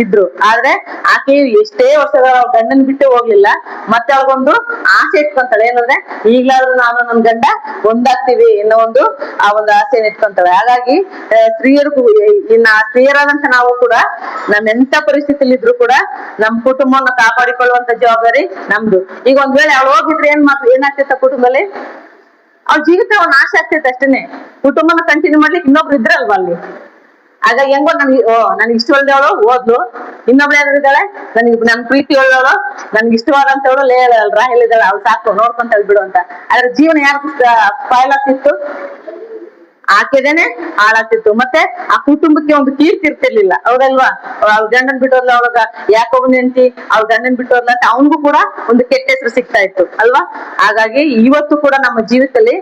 ಇದ್ರು. ಆದ್ರೆ ಆಕೆ ಎಷ್ಟೇ ವರ್ಷಗಳ ಗಂಡನ್ ಬಿಟ್ಟು ಹೋಗ್ಲಿಲ್ಲ, ಮತ್ತೆ ಅವ್ರಿಗೊಂದು ಆಸೆ ಇಟ್ಕೊಂತಾಳೆ, ಏನಂದ್ರೆ ಈಗ್ಲಾದ್ರೂ ನಾನು ನನ್ ಗಂಡ ಒಂದಾಗ್ತೀವಿ ಅನ್ನೋ ಆ ಒಂದು ಆಸೆನ ಇಟ್ಕೊಂತಾಳೆ. ಹಾಗಾಗಿ ಸ್ತ್ರೀಯರಾದಂತ ನಾವು ಕೂಡ ಎಂತ ಪರಿಸ್ಥಿತಿಯಲ್ಲಿ ಇದ್ರು ಕೂಡ ನಮ್ ಕುಟುಂಬವನ್ನ ಕಾಪಾಡಿಕೊಳ್ಳುವಂತ ಜವಾಬ್ದಾರಿ ನಮ್ದು. ಈಗ ಒಂದ್ ವೇಳೆ ಅವಳು ಹೋಗಿದ್ರೆ ಏನಾಗ್ತಿತ್ತ ಕುಟುಂಬದಲ್ಲಿ, ಅವ್ಳ ಜೀವಿತ ನಾಶ ಆಗ್ತೈತೆ ಅಷ್ಟೇನೆ. ಕುಟುಂಬನ ಕಂಟಿನ್ಯೂ ಮಾಡ್ಲಿಕ್ಕೆ ಇನ್ನೊಬ್ರು ಇದ್ರಲ್ವಾ ಅಲ್ಲಿ. ಹಾಗಾಗಿ ಹೆಂಗೋ ನನ್ಗೆ ಇಷ್ಟ ಒಳ್ಳೆಯವಳು ಓದ್ಲು, ಇನ್ನೊಬ್ಳು ಯಾರಿದ್ದಾಳೆ ನನ್ ಪ್ರೀತಿ ಒಳ್ಳೆಯವಳು, ನನ್ಗೆ ಇಷ್ಟವಾದಂತವಳು ರಾಹೇಲ್ ಇದ್ದಾಳೆ, ಅವ್ಳು ಸಾಕು ನೋಡ್ಕೊಂತ ಬಿಡು ಅಂತ. ಆದ್ರೆ ಜೀವನ ಯಾರು ಸ್ಪಾಯ್ಲ್ ಆಗ್ತಿತ್ತು, ಆಕೆದೇನೆ ಹಾಳಾಗ್ತಿತ್ತು. ಮತ್ತೆ ಆ ಕುಟುಂಬಕ್ಕೆ ಒಂದು ಕೀರ್ತಿ ಇರ್ತಿರ್ಲಿಲ್ಲ, ಹೌದಲ್ವಾ. ಅವ್ಳ ಗಂಡನ್ ಬಿಟ್ಟೋದ್ಲ, ಅವಾಗ ಯಾಕೊಬ್ಬನ ಹೆಂಡತಿ ಅವ್ಳ ಗಂಡನ್ ಬಿಟ್ಟೋದ್ಲ ಅಂತ ಅವನಿಗೂ ಕೂಡ ಒಂದು ಕೆಟ್ಟ ಹೆಸರು ಸಿಗ್ತಾ ಇತ್ತು ಅಲ್ವಾ. ಹಾಗಾಗಿ ಇವತ್ತು ಕೂಡ ನಮ್ಮ ಜೀವಿತದಲ್ಲಿ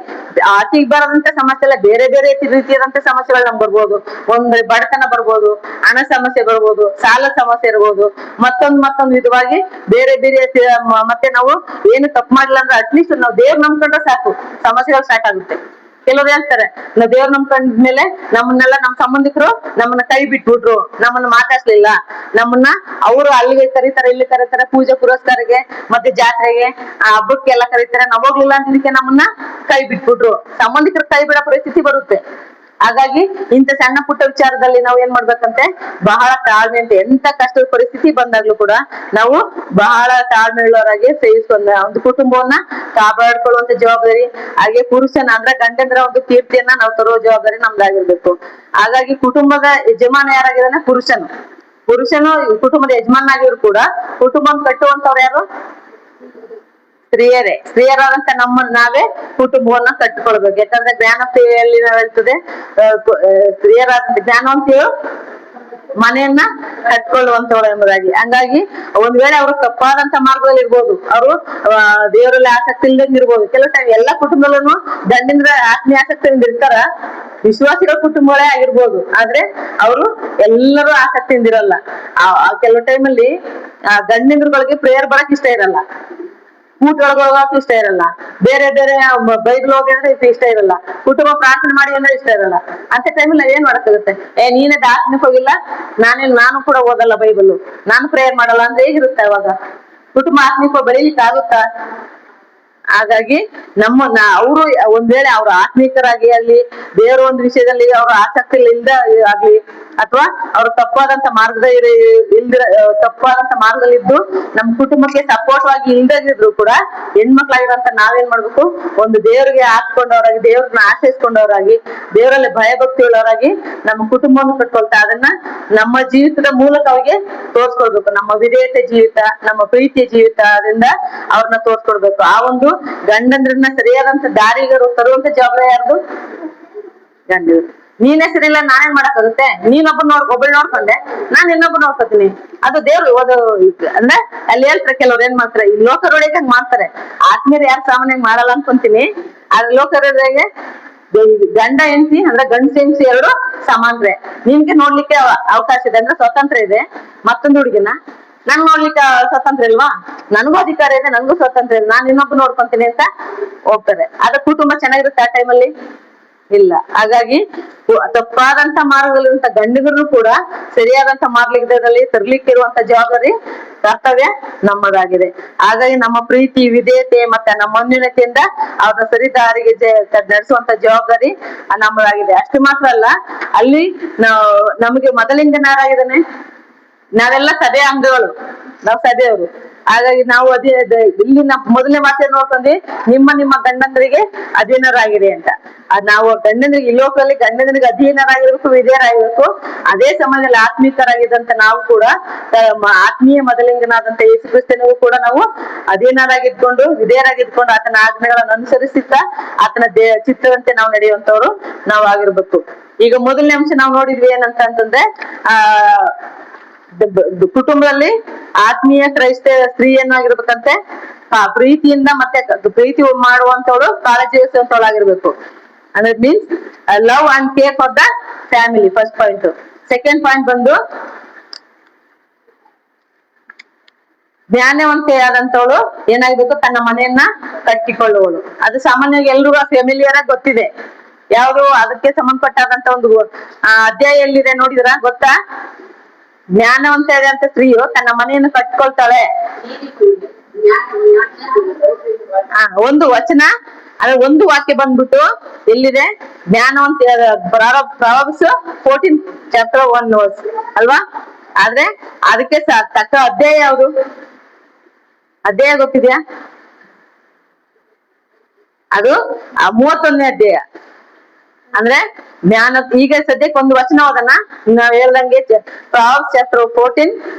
ಆಕೆಗೆ ಬರೋದಂತ ಸಮಸ್ಯೆ ಎಲ್ಲ, ಬೇರೆ ಬೇರೆ ರೀತಿಯಾದಂತ ಸಮಸ್ಯೆಗಳು ನಮ್ಗೆ ಬರ್ಬೋದು. ಒಂದು ಬಡತನ ಬರ್ಬೋದು, ಹಣ ಸಮಸ್ಯೆ ಬರ್ಬೋದು, ಸಾಲ ಸಮಸ್ಯೆ ಇರ್ಬೋದು, ಮತ್ತೊಂದು ವಿಧವಾಗಿ ಬೇರೆ ಬೇರೆ. ಮತ್ತೆ ನಾವು ಏನು ತಪ್ಪು ಮಾಡಿಲ್ಲ ಅಂದ್ರೆ ಅಟ್ಲೀಸ್ಟ್ ನಾವು ದೇವ್ರ ನಂಬ್ಕೊಂಡ್ರೆ ಸಾಕು, ಸಮಸ್ಯೆಗಳು ಸ್ಟಾರ್ಟ್ ಆಗುತ್ತೆ. ಕೆಲವ್ರು ಹೇಳ್ತಾರೆ, ನಾವು ದೇವ್ರ ನಂಬ್ಕೊಂಡ್ಮೇಲೆ ನಮ್ಮನ್ನೆಲ್ಲ ನಮ್ಮ ಸಂಬಂಧಿಕರು ನಮ್ಮನ್ನ ಕೈ ಬಿಟ್ಬಿಟ್ರು, ನಮ್ಮನ್ನ ಮಾತಾಡ್ಸ್ಲಿಲ್ಲ, ನಮ್ಮನ್ನ ಅವರು ಅಲ್ಲಿಗೆ ಕರೀತಾರೆ, ಇಲ್ಲಿ ಕರೀತಾರೆ, ಪೂಜೆ ಪುರಸ್ಕಾರಕ್ಕೆ ಮತ್ತೆ ಜಾತ್ರೆಗೆ ಹಬ್ಬಕ್ಕೆಲ್ಲ ಕರೀತಾರೆ, ನಾವು ಹೋಗ್ಲಿಲ್ಲ ಅಂತ ನಮ್ಮನ್ನ ಕೈ ಬಿಟ್ಬಿಟ್ರು. ಸಂಬಂಧಿಕರು ಕೈ ಬಿಡೋ ಪರಿಸ್ಥಿತಿ ಬರುತ್ತೆ. ಹಾಗಾಗಿ ಇಂಥ ಸಣ್ಣ ಪುಟ್ಟ ವಿಚಾರದಲ್ಲಿ ನಾವು ಏನ್ ಮಾಡ್ಬೇಕಂತೆ, ಬಹಳ ತಾಳ್ಮೆ ಅಂತ, ಎಂತ ಕಷ್ಟದ ಪರಿಸ್ಥಿತಿ ಬಂದಾಗ್ಲೂ ಕೂಡ ನಾವು ಬಹಳ ತಾಳ್ಮೆ ಉಳ್ಳವರಾಗಿ ಸೇವಿಸ್ಕೊಂಡ ಒಂದು ಕುಟುಂಬವನ್ನ ಕಾಪಾಡ್ಕೊಳ್ಳುವಂತ ಜವಾಬ್ದಾರಿ. ಹಾಗೆ ಪುರುಷನ ಅಂದ್ರೆ ಗಂಡಂದ್ರ ಒಂದು ಕೀರ್ತಿಯನ್ನ ನಾವು ತರುವ ಜವಾಬ್ದಾರಿ ನಮ್ದಾಗಿರ್ಬೇಕು. ಹಾಗಾಗಿ ಕುಟುಂಬದ ಯಜಮಾನ ಯಾರಾಗಿದ್ದಾನೆ, ಪುರುಷನು ಕುಟುಂಬದ ಯಜಮಾನಾಗಿದ್ರು ಕೂಡ ಕುಟುಂಬವನ್ನು ಕಟ್ಟುವಂತವ್ರು ಯಾರು, ಸ್ತ್ರೀಯರಾದಂತ ನಾವೇ ಕುಟುಂಬವನ್ನ ಕಟ್ಟಿಕೊಳ್ಬೇಕು. ಯಾಕಂದ್ರೆ ಜ್ಞಾನಪ್ರಿಯಲ್ಲಿ ನಾವು ಹೇಳ್ತದೆ, ಸ್ತ್ರೀಯರಾದಂತ ಜ್ಞಾನವಂತಿಯರು ಮನೆಯನ್ನ ಕಟ್ಕೊಳ್ಳುವಂತವ್ರು ಎಂಬುದಾಗಿ. ಹಂಗಾಗಿ ಒಂದ್ ವೇಳೆ ಅವರು ತಪ್ಪಾದಂತ ಮಾರ್ಗದಲ್ಲಿ ಇರ್ಬೋದು, ಅವರು ದೇವರಲ್ಲಿ ಆಸಕ್ತಿ ಇಲ್ದಂಗೆ ಇರ್ಬೋದು. ಕೆಲವು ಟೈಮ್ ಎಲ್ಲಾ ಕುಟುಂಬದಲ್ಲೂ ಗಂಡಿಂದ್ರ ಆತ್ಮೀಯ ಆಸಕ್ತಿಯಿಂದ ಇರ್ತಾರ, ವಿಶ್ವಾಸಿಗಳ ಕುಟುಂಬಗಳೇ ಆಗಿರ್ಬೋದು, ಆದ್ರೆ ಅವರು ಎಲ್ಲರೂ ಆಸಕ್ತಿಯಿಂದ ಇರಲ್ಲ. ಕೆಲವು ಟೈಮಲ್ಲಿ ಗಂಡಿಂದ್ರಗಳಿಗೆ ಪ್ರೇಯರ್ ಬರಕ್ ಇಷ್ಟ ಇರಲ್ಲ, ಊಟಗಳಿಗೆ ಹೋಗಕ್ ಇಷ್ಟ ಇರಲ್ಲ, ಬೇರೆ ಬೇರೆ ಬೈಬಲ್ ಹೋಗಿ ಅಂದ್ರೆ ಇಷ್ಟ ಇರಲ್ಲ, ಕುಟುಂಬ ಪ್ರಾರ್ಥನೆ ಮಾಡಿ ಅಂದ್ರೆ ಇಷ್ಟ ಇರಲ್ಲ. ಅಂತ ಟೈಮಲ್ಲಿ ಏನ್ ಮಾಡಕ್ಕಾಗುತ್ತೆ, ನೀನೇ ದಾರ್ಶನಿಕ ಹೋಗಿಲ್ಲ, ನಾನು ಕೂಡ ಓದಲ್ಲ ಬೈಬಲ್, ನಾನು ಪ್ರೇಯರ್ ಮಾಡಲ್ಲ ಅಂದ್ರೆ ಹೇಗಿರುತ್ತೆ ಅವಾಗ ಕುಟುಂಬ ಆತ್ಮಿಕ ಬೆಳಿಲಿಕ್ಕೆ ಆಗುತ್ತಾ? ಹಾಗಾಗಿ ಅವರು ಒಂದ್ ವೇಳೆ ಅವ್ರ ಆತ್ಮೀಕರಾಗಿ ಅಲ್ಲಿ ಬೇರೆ ಒಂದು ವಿಷಯದಲ್ಲಿ ಅವ್ರ ಆಸಕ್ತಿ ಇಲ್ದ ಆಗ್ಲಿ, ಅಥವಾ ಅವ್ರು ತಪ್ಪಾದಂತ ಮಾರ್ಗದಲ್ಲಿದ್ದು ನಮ್ಮ ಕುಟುಂಬಕ್ಕೆ ಸಪೋರ್ಟ್ ಆಗಿ ಇಲ್ದಾಗಿದ್ರು ಕೂಡ ಹೆಣ್ಮಕ್ಳಾಗಿರಂತ ನಾವೇನ್ ಮಾಡ್ಬೇಕು, ಒಂದು ದೇವ್ರಿಗೆ ಹಾಕ್ಕೊಂಡವರಾಗಿ, ದೇವ್ರನ್ನ ಆಶ್ರಯಿಸ್ಕೊಂಡವರಾಗಿ, ದೇವರಲ್ಲಿ ಭಯ ಭಕ್ತಿ ಉಳ್ಳವರಾಗಿ ನಮ್ಮ ಕುಟುಂಬವನ್ನು ಕಟ್ಕೊಳ್ತಾ ಅದನ್ನ ನಮ್ಮ ಜೀವಿತದ ಮೂಲಕ ಅವ್ರಿಗೆ ತೋರ್ಸ್ಕೊಳ್ಬೇಕು. ನಮ್ಮ ವಿಧೇಯತೆ ಜೀವಿತ, ನಮ್ಮ ಪ್ರೀತಿಯ ಜೀವಿತ, ಅದರಿಂದ ಅವ್ರನ್ನ ತೋರ್ಸ್ಕೊಡ್ಬೇಕು. ಆ ಒಂದು ಗಂಡಂದ್ರನ್ನ ಸರಿಯಾದಂತ ದಾರಿಗೆ ತರುವಂತ ಜವಾಬ್ದಾರಿ ಯಾರ್ದು? ಗಂಡರು. ನೀನೇ ಸರಿ ಇಲ್ಲ ನಾನೇನ್ ಮಾಡಕ್ಕಾಗುತ್ತೆ, ಒಬ್ಬಳು ನೋಡ್ಕೊಂಡೆ ನಾನ್ ಇನ್ನೊಬ್ಬ ನೋಡ್ಕೊತೀನಿ. ಅದು ದೇವ್ರು ಅಂದ್ರೆ ಅಲ್ಲಿ ಹೇಳ್ತಾರೆ ಕೆಲವ್ರು ಏನ್ ಮಾಡ್ತಾರೆ, ಈ ಲೋಕರೊಳಗೆ ಹಂಗ್ ಮಾಡ್ತಾರೆ. ಆತ್ಮೀಯರು ಯಾರು ಸಾಮಾನ್ಯವಾಗಿ ಮಾಡಲ್ಲ ಅನ್ಕೊಂತೀನಿ. ಆದ್ರೆ ಲೋಕರೊಳಗೆ ಗಂಡ ಹೆಂಡತಿ ಅಂದ್ರೆ ಗಂಡಸ ಹೆಂಡತಿ ಎರಡು ಸಮಾನ್ರೆ. ನಿಮ್ಗೆ ನೋಡ್ಲಿಕ್ಕೆ ಅವಕಾಶ ಇದೆ ಅಂದ್ರೆ ಸ್ವತಂತ್ರ ಇದೆ. ಮತ್ತೊಂದು ಹುಡುಗಿನ ನಂಗ್ ನೋಡ್ಲಿಕ್ಕೆ ಸ್ವತಂತ್ರ ಇಲ್ವಾ? ನನಗೂ ಅಧಿಕಾರ ಇದೆ, ನನಗೂ ಸ್ವತಂತ್ರ ಇದೆ, ನಾನ್ ಇನ್ನೊಬ್ಬ ನೋಡ್ಕೊಂತೀನಿ ಅಂತ ಹೋಗ್ತಾರೆ. ಆದ್ರೆ ಕುಟುಂಬ ಚೆನ್ನಾಗಿರುತ್ತೆ ಆ ಟೈಮಲ್ಲಿ ಇಲ್ಲ. ಹಾಗಾಗಿ ತಪ್ಪಾದಂತ ಮಾರ್ಗದಲ್ಲಿರುವಂತ ಗಂಡಿಗರು ಕೂಡ ಸರಿಯಾದಂತ ಮಾರ್ಗದಲ್ಲಿ ತರ್ಲಿಕ್ಕೆ ಇರುವಂತ ಜವಾಬ್ದಾರಿ ಕರ್ತವ್ಯ ನಮ್ಮದಾಗಿದೆ. ಹಾಗಾಗಿ ನಮ್ಮ ಪ್ರೀತಿ ವಿಧೇಯತೆ ಮತ್ತೆ ನಮ್ಮ ಅನ್ಯೋನ್ಯತೆಯಿಂದ ಅವ್ರನ್ನ ಸರಿ ದಾರಿಗೆ ನಡೆಸುವಂತ ಜವಾಬ್ದಾರಿ ನಮ್ಮದಾಗಿದೆ. ಅಷ್ಟು ಮಾತ್ರ ಅಲ್ಲ, ಅಲ್ಲಿ ನಮಗೆ ಮೊದಲಿಂದ ಯಾರಾಗಿದ್ದಾನೆ, ನಾವೆಲ್ಲ ಸಭೆ ಅಂಗಗಳು, ನಾವು ಸಭೆಯವರು. ಹಾಗಾಗಿ ನಾವು ಇಲ್ಲಿ ಮೊದಲನೇ ಮಾತೇ ನೋಡ್ಕೊಂಡ್ವಿ, ನಿಮ್ಮ ಗಂಡಂದರಿಗೆ ಅಧೀನರಾಗಿರಿ ಅಂತ. ನಾವು ಗಂಡನಿಗೆ ಈ ಲೋಕದಲ್ಲಿ ಗಂಡನಿಗೆ ಅಧೀನರಾಗಿರ್ಬೇಕು, ವಿಧೇಯರಾಗಿರ್ಬೇಕು. ಅದೇ ಸಮಯದಲ್ಲಿ ಆತ್ಮೀಕರಾಗಿದ್ದಂತ ನಾವು ಕೂಡ ಆತ್ಮೀಯ ಮೊದಲಿಂಗನಾದಂತ ಯೇಸು ಕ್ರಿಸ್ತನಿಗೂ ಕೂಡ ನಾವು ಅಧೀನರಾಗಿದ್ಕೊಂಡು ವಿಧೇಯರಾಗಿದ್ಕೊಂಡು ಆತನ ಆಜ್ಞೆಗಳನ್ನು ಅನುಸರಿಸುತ್ತಾ ಆತನ ಚಿತ್ತದಂತೆ ನಾವು ನಡೆಯುವಂತವ್ರು ನಾವು ಆಗಿರ್ಬೇಕು. ಈಗ ಮೊದಲನೇ ಅಂಶ ನಾವು ನೋಡಿದ್ವಿ ಏನಂತ ಅಂತಂದ್ರೆ ಕುಟುಂಬದಲ್ಲಿ ಆತ್ಮೀಯ ಕ್ರೈಸ್ತ ಸ್ತ್ರೀ ಏನಾಗಿರ್ಬೇಕಂತೆ, ಪ್ರೀತಿಯಿಂದ ಮತ್ತೆ ಪ್ರೀತಿ ಮಾಡುವಂತವಳು, ಕಾಳಜಿ ವಹಿಸುವಂತವಳಾಗಿರ್ಬೇಕು. ಅಂದ್ರೆ means love and care for the family, first point. Second point ಬಂದು ಜ್ಞಾನವಂತೆಯಾದಂತವಳು ಏನಾಗ್ಬೇಕು, ತನ್ನ ಮನೆಯನ್ನ ಕಟ್ಟಿಕೊಳ್ಳುವಳು. ಅದು ಸಾಮಾನ್ಯವಾಗಿ ಎಲ್ರಿಗೂ ಫೆಮಿಲಿಯರ್ ಆಗಿ ಗೊತ್ತಿದೆ. ಯಾವುದು ಅದಕ್ಕೆ ಸಂಬಂಧಪಟ್ಟಾದಂತ ಒಂದು ಅಧ್ಯಾಯ ಎಲ್ಲಿದೆ ನೋಡಿದ್ರ ಗೊತ್ತಾ? ಜ್ಞಾನವಂತ ಅಂತ ಸ್ತ್ರೀಯು ತನ್ನ ಮನೆಯನ್ನು ಕಟ್ಕೊಳ್ತಾಳೆ. ಒಂದು ವಚನ ಅದ್ರ ಒಂದು ವಾಕ್ಯ ಬಂದ್ಬಿಟ್ಟು ಎಲ್ಲಿದೆ, ಜ್ಞಾನವಂತ ಪ್ರಾವರ್ಬ್ಸ್ 14 ಚಾಪ್ಟರ್ 1 ವರ್ಸ್ ಅಲ್ವಾ? ಆದ್ರೆ ಅದಕ್ಕೆ ತಕ್ಕ ಅಧ್ಯಾಯ ಯಾವುದು? ಅಧ್ಯಾಯ ಗೊತ್ತಿದ್ಯಾ? ಅದು 31ನೇ ಅಧ್ಯಾಯ. ಅಂದ್ರೆ ಜ್ಞಾನ. ಈಗ ಸದ್ಯಕ್ಕೆ ಒಂದು ವಚನ ಹೋದನ್ನ ನಾವ್ ಹೇಳ್ದಂಗೆ ಪ್ರಾವರ್ಬ್ಸ್ ಚಾಪ್ಟರ್ 14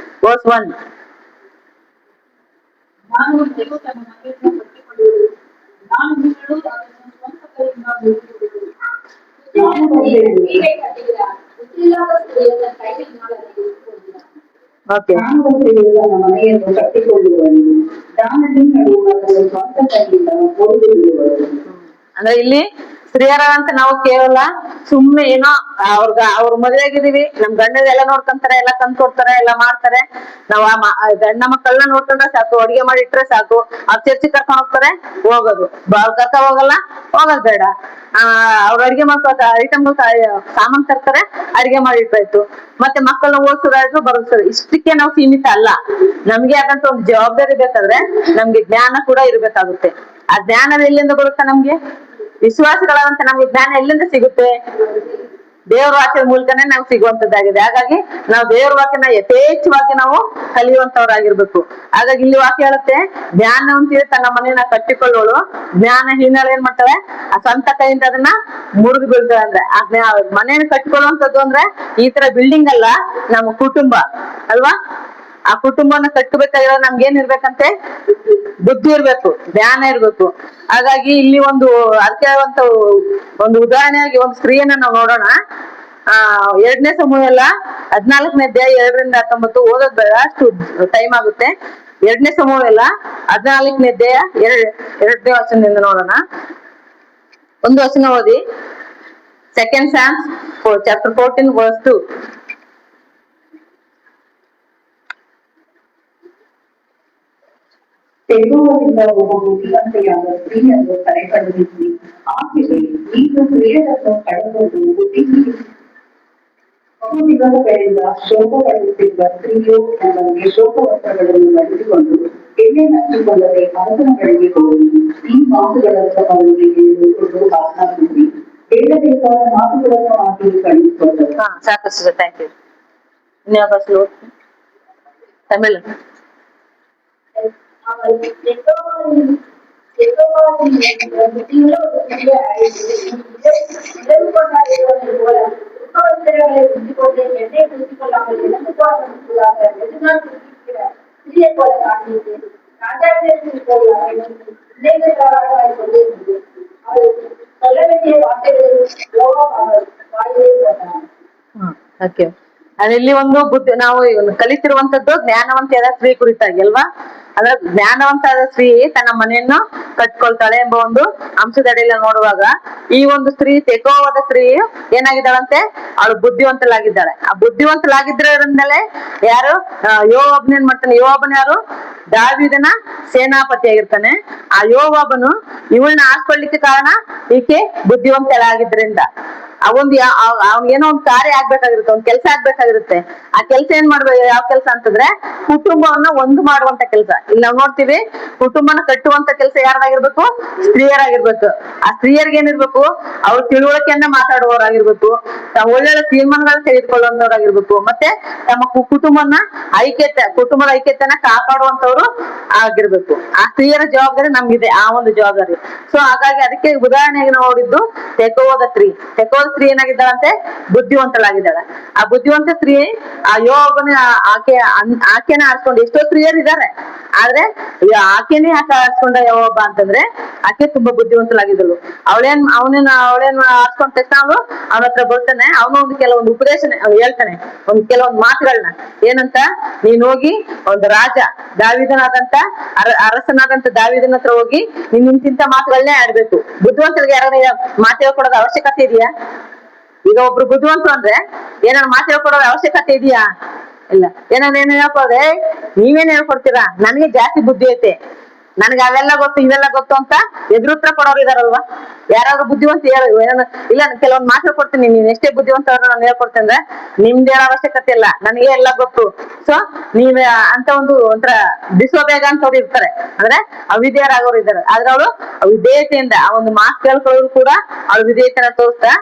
ವರ್ಸ್ 1. ಓಕೆ, ತನ್ನ ಮನೆಯನ್ನು ಕಟ್ಟಿಕೊಳ್ಳುವನು, ದಾನದಿಂದ ಸ್ವಂತ ಕೈಯಿಂದ ಓದಿಬಿಡುವನು. ಅಂದ್ರೆ ಇಲ್ಲಿ ಸ್ತ್ರೀಯರಂತ ನಾವು ಕೇವಲ ಸುಮ್ನೆ ಏನೋ ಅವ್ರ ಮದುವೆ ಆಗಿದೀವಿ, ನಮ್ ಗಂಡದ ಎಲ್ಲ ನೋಡ್ಕೊಂತಾರೆ, ಎಲ್ಲ ತಂದು ಕೊಡ್ತಾರೆ, ಎಲ್ಲ ಮಾಡ್ತಾರೆ, ನಾವ್ ಗಂಡ ಮಕ್ಕಳನ್ನ ನೋಡ್ಕೊಂಡ್ರೆ ಸಾಕು, ಅಡಿಗೆ ಮಾಡಿ ಇಟ್ರೆ ಸಾಕು, ಅವ್ರ ಚರ್ಚಿಗೆ ಕರ್ಕೊಂಡ್ ಹೋಗ್ತಾರೆ, ಹೋಗೋದು. ಕರ್ಕ ಹೋಗಲ್ಲ, ಹೋಗೋದ್ ಬೇಡ. ಅವ್ರ ಅಡಿಗೆ ಮಾಡ್ಕೊ ಐಟಮ್ ಸಾಮಾನ್ ತರ್ತಾರೆ, ಅಡಿಗೆ ಮಾಡಿ ಇಟ್ರಾಯ್ತು. ಮತ್ತೆ ಮಕ್ಕಳನ್ನ ಓದಿಸೋದಾಯ್ತು, ಬರೋದು. ಇಷ್ಟಕ್ಕೆ ನಾವು ಸೀಮಿತ ಅಲ್ಲ. ನಮ್ಗೆ ಆದಂತ ಒಂದು ಜವಾಬ್ದಾರಿ ಬೇಕಾದ್ರೆ ನಮ್ಗೆ ಜ್ಞಾನ ಕೂಡ ಇರ್ಬೇಕಾಗುತ್ತೆ. ಆ ಜ್ಞಾನ ಎಲ್ಲಿಂದ ಬರುತ್ತೆ? ನಮ್ಗೆ ವಿಶ್ವಾಸಗಳಂತ ನಮ್ಗೆ ಜ್ಞಾನ ಎಲ್ಲಿಂದ ಸಿಗುತ್ತೆ? ದೇವ್ರ ವಾಕ್ಯದ ಮೂಲಕನೇ ನಾವು ಸಿಗುವಂತದ್ದಾಗಿದೆ. ಹಾಗಾಗಿ ನಾವು ದೇವ್ರ ವಾಕ್ಯನ ಯಥೇಚ್ಛವಾಗಿ ನಾವು ಕಲಿಯುವಂತವ್ರಾಗಿರ್ಬೇಕು. ಹಾಗಾಗಿ ಇಲ್ಲಿ ವಾಕ್ಯ ಹೇಳುತ್ತೆ, ಜ್ಞಾನವಂತಿದೆ ತನ್ನ ಮನೆಯನ್ನ ಕಟ್ಟಿಕೊಳ್ಳೋಳು, ಜ್ಞಾನಹೀನಳು ಏನ್ ಮಾಡ್ತಾಳೆ, ಆ ಸ್ವಂತ ಕೈಯಿಂದ ಅದನ್ನ ಮುರಿದು ಬೀಳ್ತಾಳೆ. ಅಂದ್ರೆ ಆ ಮನೆಯನ್ನು ಕಟ್ಟಿಕೊಳ್ಳುವಂತದ್ದು ಅಂದ್ರೆ ಈ ತರ ಬಿಲ್ಡಿಂಗ್ ಅಲ್ಲ, ನಮ್ಮ ಕುಟುಂಬ ಅಲ್ವಾ? ಆ ಕುಟುಂಬನ ಕಟ್ಟಬೇಕಾಗಿರೋ ನಮ್ಗೆ ಏನ್ ಇರ್ಬೇಕಂತೆ? ಬುದ್ಧಿ ಇರ್ಬೇಕು, ಜ್ಞಾನ ಇರ್ಬೇಕು. ಹಾಗಾಗಿ ಇಲ್ಲಿ ಅದಕ್ಕೆ ಒಂದು ಉದಾಹರಣೆಯಾಗಿ ಒಂದು ಸ್ತ್ರೀಯನ್ನ ನಾವು ನೋಡೋಣ. 2ನೇ ಸಮೂಹಲ 14ನೇ ಅಧ್ಯಾಯ 2ರಿಂದ 19 ಓದೋದ್ ಬೇಡ, ಅಷ್ಟು ಟೈಮ್ ಆಗುತ್ತೆ. 2ನೇ ಸಮೂಹಲ 14ನೇ ಅಧ್ಯಾಯ 2ನೇ ವಚನದಿಂದ ನೋಡೋಣ. ಒಂದು ವಚನ ಓದಿ. Second Samuel chapter 14 verse 2. ತೆಗುವದಿಂದ ಒಬ್ಬ ಬುದ್ಧಿವಂತೆಯಾದ ಸ್ತ್ರೀಯನ್ನು ಕರೆಕಳುಹಿಸಿ ಆಕೆಗೆ, ನೀನು ಪ್ರಿಯರನ್ನು ಕಳೆದುಕೊಂಡು ಬಹು ದಿನಗಳಿಂದ ಶೋಕ ಪಡುತ್ತಿರುವ ಸ್ತ್ರೀಯು ನಮಗೆ ಶೋಕ ವಸ್ತ್ರಗಳನ್ನು ನಡೆಸಿಕೊಂಡು ಎಣ್ಣೆ ಹಚ್ಚಿಕೊಳ್ಳದೆ ಅರಸನ ಬಳಿಗೆ ಹೋಗಿ ಈ ಮಾತುಗಳನ್ನು ಅವರಿಗೆ ಹೇಳಿಕೊಂಡು ಮಾತನಾಡಿಸಿ ಹೇಳಬೇಕಾದ ಮಾತುಗಳನ್ನು ಆಕೆಗೆ ಕಳಿಸಿಕೊಂಡರು. ಸಾಕಷ್ಟು ಥ್ಯಾಂಕ್ ಯು. ತಮಿಳು ಓಕೆ. ಅದಿಲ್ಲಿ ಒಂದು ಬುದ್ಧಿ ನಾವು ಕಲಿತಿರುವಂತದ್ದು ಜ್ಞಾನವಂತೆಯಾದ ಸ್ತ್ರೀ ಕುರಿತಾಗಿ ಅಲ್ವಾ. ಅಂದ್ರೆ ಜ್ಞಾನವಂತಾದ ಸ್ತ್ರೀ ತನ್ನ ಮನೆಯನ್ನು ಕಟ್ಕೊಳ್ತಾಳೆ ಎಂಬ ಒಂದು ಅಂಶದಡಿಯಲ್ಲಿ ನೋಡುವಾಗ, ಈ ಒಂದು ಸ್ತ್ರೀ ತೆಕೋವಾದ ಸ್ತ್ರೀ ಏನಾಗಿದ್ದಾಳಂತೆ, ಅವಳು ಬುದ್ಧಿವಂತಲಾಗಿದ್ದಾಳೆ. ಆ ಬುದ್ಧಿವಂತಲಾಗಿದ್ದರಿಂದಲೇ ಯಾರು ಯೋವಾಬನ ಏನ್ ಮಾಡ್ತಾನೆ, ಯೋವಾಬನ ಯಾರು, ದಾವೀದನ ಸೇನಾಪತಿ ಆಗಿರ್ತಾನೆ. ಆ ಯೋವಾಬನು ಇವಳನ್ನ ಆಸ್ಕೊಳ್ಳಿಕ್ಕೆ ಕಾರಣ ಈಕೆ ಬುದ್ಧಿವಂತಳಾಗಿದ್ರಿಂದ. ಏನೋ ಒಂದು ಕಾರ್ಯ ಆಗ್ಬೇಕಾಗಿರುತ್ತೆ, ಒಂದ್ ಕೆಲಸ ಆಗ್ಬೇಕಾಗಿರುತ್ತೆ. ಆ ಕೆಲಸ ಏನ್ ಮಾಡ್ಬೇಕು, ಯಾವ ಕೆಲಸ ಅಂತಂದ್ರೆ ಕುಟುಂಬವನ್ನ ಒಂದು ಮಾಡುವಂತ ಕೆಲಸ. ಇಲ್ಲಿ ನಾವ್ ನೋಡ್ತೀವಿ, ಕುಟುಂಬನ ಕಟ್ಟುವಂತ ಕೆಲಸ ಯಾರಾಗಿರ್ಬೇಕು, ಸ್ತ್ರೀಯರಾಗಿರ್ಬೇಕು. ಆ ಸ್ತ್ರೀಯರಿಗೆ ಏನಿರ್ಬೇಕು, ಅವ್ರ ತಿಳುವಳಿಕೆಯನ್ನ ಮಾತಾಡುವವರಾಗಿರ್ಬೇಕು, ಒಳ್ಳೊಳ್ಳೆ ತೀರ್ಮಾನಗಳನ್ನ ತೆಗೆದುಕೊಳ್ಳುವಂತವ್ರಾಗಿರ್ಬೇಕು, ಮತ್ತೆ ತಮ್ಮ ಕುಟುಂಬನ ಕುಟುಂಬದ ಐಕ್ಯತೆಯನ್ನ ಕಾಪಾಡುವಂತವ್ರು ಆಗಿರ್ಬೇಕು. ಆ ಸ್ತ್ರೀಯರ ಜವಾಬ್ದಾರಿ ನಮ್ಗಿದೆ, ಆ ಒಂದು ಜವಾಬ್ದಾರಿ. ಸೊ ಹಾಗಾಗಿ ಅದಕ್ಕೆ ಉದಾಹರಣೆಗೆ ನಾವು ನೋಡಿದ್ದು ತೆಕೋವಾದ ಸ್ತ್ರೀ. ತೆಕೋವಾದ ಸ್ತ್ರೀ ಏನಾಗಿದ್ದಾಳಂತೆ, ಬುದ್ಧಿವಂತಳಾಗಿದ್ದಾಳೆ. ಆ ಬುದ್ಧಿವಂತ ಸ್ತ್ರೀ ಆ ಯೋವಾಬನ ಆಕೆನ ಆರಿಸ್ಕೊಂಡು, ಎಷ್ಟೋ ಸ್ತ್ರೀಯರು ಇದ್ದಾರೆ, ಆದ್ರೆ ಆಕೆನೇ ಯಾಕೆ ಆರಿಸ್ಕೊಂಡ ಯೋವಾಬ ಅಂತಂದ್ರೆ ಆಕೆ ತುಂಬಾ ಬುದ್ಧಿವಂತಳಾಗಿದ್ದಳು. ಅವಳೇನ್ ಆರಿಸ್ಕೊಂಡ ತಕ್ಷಣ ಅವನ ಹತ್ರ ಬರ್ತಾನೆ. ಅವನು ಒಂದು ಕೆಲವೊಂದು ಉಪದೇಶ ಹೇಳ್ತಾನೆ, ಕೆಲವೊಂದು ಮಾತುಗಳನ್ನ. ಏನಂತ, ನೀನ್ ಹೋಗಿ ಒಂದು ರಾಜ ದಾವೀದನಾದಂತ ಅರಸನಾದಂತ ದಾವೀದನ ಹತ್ರ ಹೋಗಿ ನೀನ್ ಇಂತಿಂತ ಮಾತುಗಳನ್ನೇ ಆಡ್ಬೇಕು. ಬುದ್ಧಿವಂತರಿಗೆ ಯಾರು ಮಾತು ಹೇಳ್ಕೊಡೋದು ಅವಶ್ಯಕತೆ ಇದೆಯಾ? ಈಗ ಒಬ್ರು ಬುದ್ಧಿವಂತರು ಅಂದ್ರೆ ಏನಾದ್ರು ಮಾತು ಹೇಳ್ಕೊಡೋದು ಅವಶ್ಯಕತೆ ಇದೆಯಾ? ಇಲ್ಲ. ಏನಾದ್ರು ಏನ್ ಹೇಳ್ಕೊಡ್ರೆ, ನೀವೇನ್ ಹೇಳ್ಕೊಡ್ತೀರಾ, ನನ್ಗೆ ಜಾಸ್ತಿ ಬುದ್ಧಿ ಐತೆ, ನನ್ಗೆ ಅವೆಲ್ಲ ಗೊತ್ತು ಇವೆಲ್ಲ ಗೊತ್ತು ಅಂತ ಎದುರುತ್ರ ಕೊಡೋರು ಇದಾರಲ್ವಾ. ಯಾರಾದ್ರೂ ಬುದ್ಧಿವಂತ ಇಲ್ಲ ಕೆಲವೊಂದ್ ಮಾತು ಕೊಡ್ತೀನಿ, ನೀನ್ ಎಷ್ಟೇ ಬುದ್ಧಿವಂತ ನಾನು ಹೇಳ್ಕೊಡ್ತೇನೆ ಅಂದ್ರೆ ನಿಮ್ದು ಹೇಳೋ ಅವಶ್ಯಕತೆ ಇಲ್ಲ, ನನಗೆ ಎಲ್ಲ ಗೊತ್ತು. ಸೊ ನೀವ್ ಅಂತ ಒಂಥರ ಬಿಸೋಬೇಗ ಅಂತವ್ರು ಇರ್ತಾರೆ, ಅಂದ್ರೆ ಅವಿಧೇಯರಾಗೋರು ಇದ್ದಾರೆ. ಆದ್ರೆ ಅವಳು ವಿಧೇಯತೆಯಿಂದ ಆ ಒಂದು ಮಾತು ಕೇಳ್ಕೊಳ್ಳೋರು ಕೂಡ ಅವಳು ವಿಧೇಯತೆನ ತೋರಿಸ್ತಾ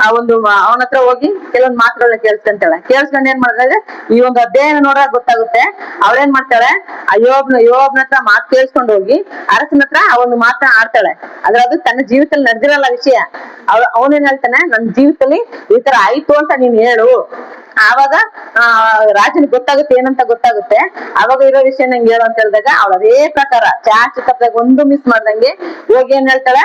ಅವನ ಹತ್ರ ಹೋಗಿ ಕೆಲವೊಂದು ಮಾತುಗಳನ್ನ ಕೇಳಿಸ್ಕೊಂತಾಳೆ. ಕೇಳಿಸ್ಕೊಂಡು ಏನ್ ಮಾಡ್ತಾರೆ, ಈ ಒಂದು ಅಧ್ಯಯನ ನೋಡಾಗ ಗೊತ್ತಾಗುತ್ತೆ. ಅವಳೇನ್ ಮಾಡ್ತಾಳೆ, ಆ ಯೋಬನ ಹತ್ರ ಮಾತು ಕೇಳಿಸ್ಕೊಂಡು ಹೋಗಿ ಅರಸನ ಹತ್ರ ಆ ಒಂದು ಮಾತನ್ನ ಆಡ್ತಾಳೆ. ಆದ್ರೆ ಅದು ತನ್ನ ಜೀವಿತದಲ್ಲಿ ನಡೆದಿರಲ್ಲ ವಿಷಯ. ಅವನೇನ್ ಹೇಳ್ತಾನೆ, ನನ್ನ ಜೀವಿತದಲ್ಲಿ ಈ ತರ ಆಯ್ತು ಅಂತ ನೀನ್ ಹೇಳು. ಆವಾಗ ರಾಜನಿಗೆ ಗೊತ್ತಾಗುತ್ತೆ, ಏನಂತ ಗೊತ್ತಾಗುತ್ತೆ. ಅವಾಗ ಇರೋ ವಿಷಯ ನಂಗೆ ಹೇಳು ಅಂತ ಹೇಳಿದಾಗ ಅವಳು ಅದೇ ಪ್ರಕಾರ ಚಾಚಿತಪ್ಪಾಗ ಒಂದು ಮಿಸ್ ಮಾಡ್ದಂಗೆ ಹೋಗಿ ಏನ್ ಹೇಳ್ತಾಳೆ,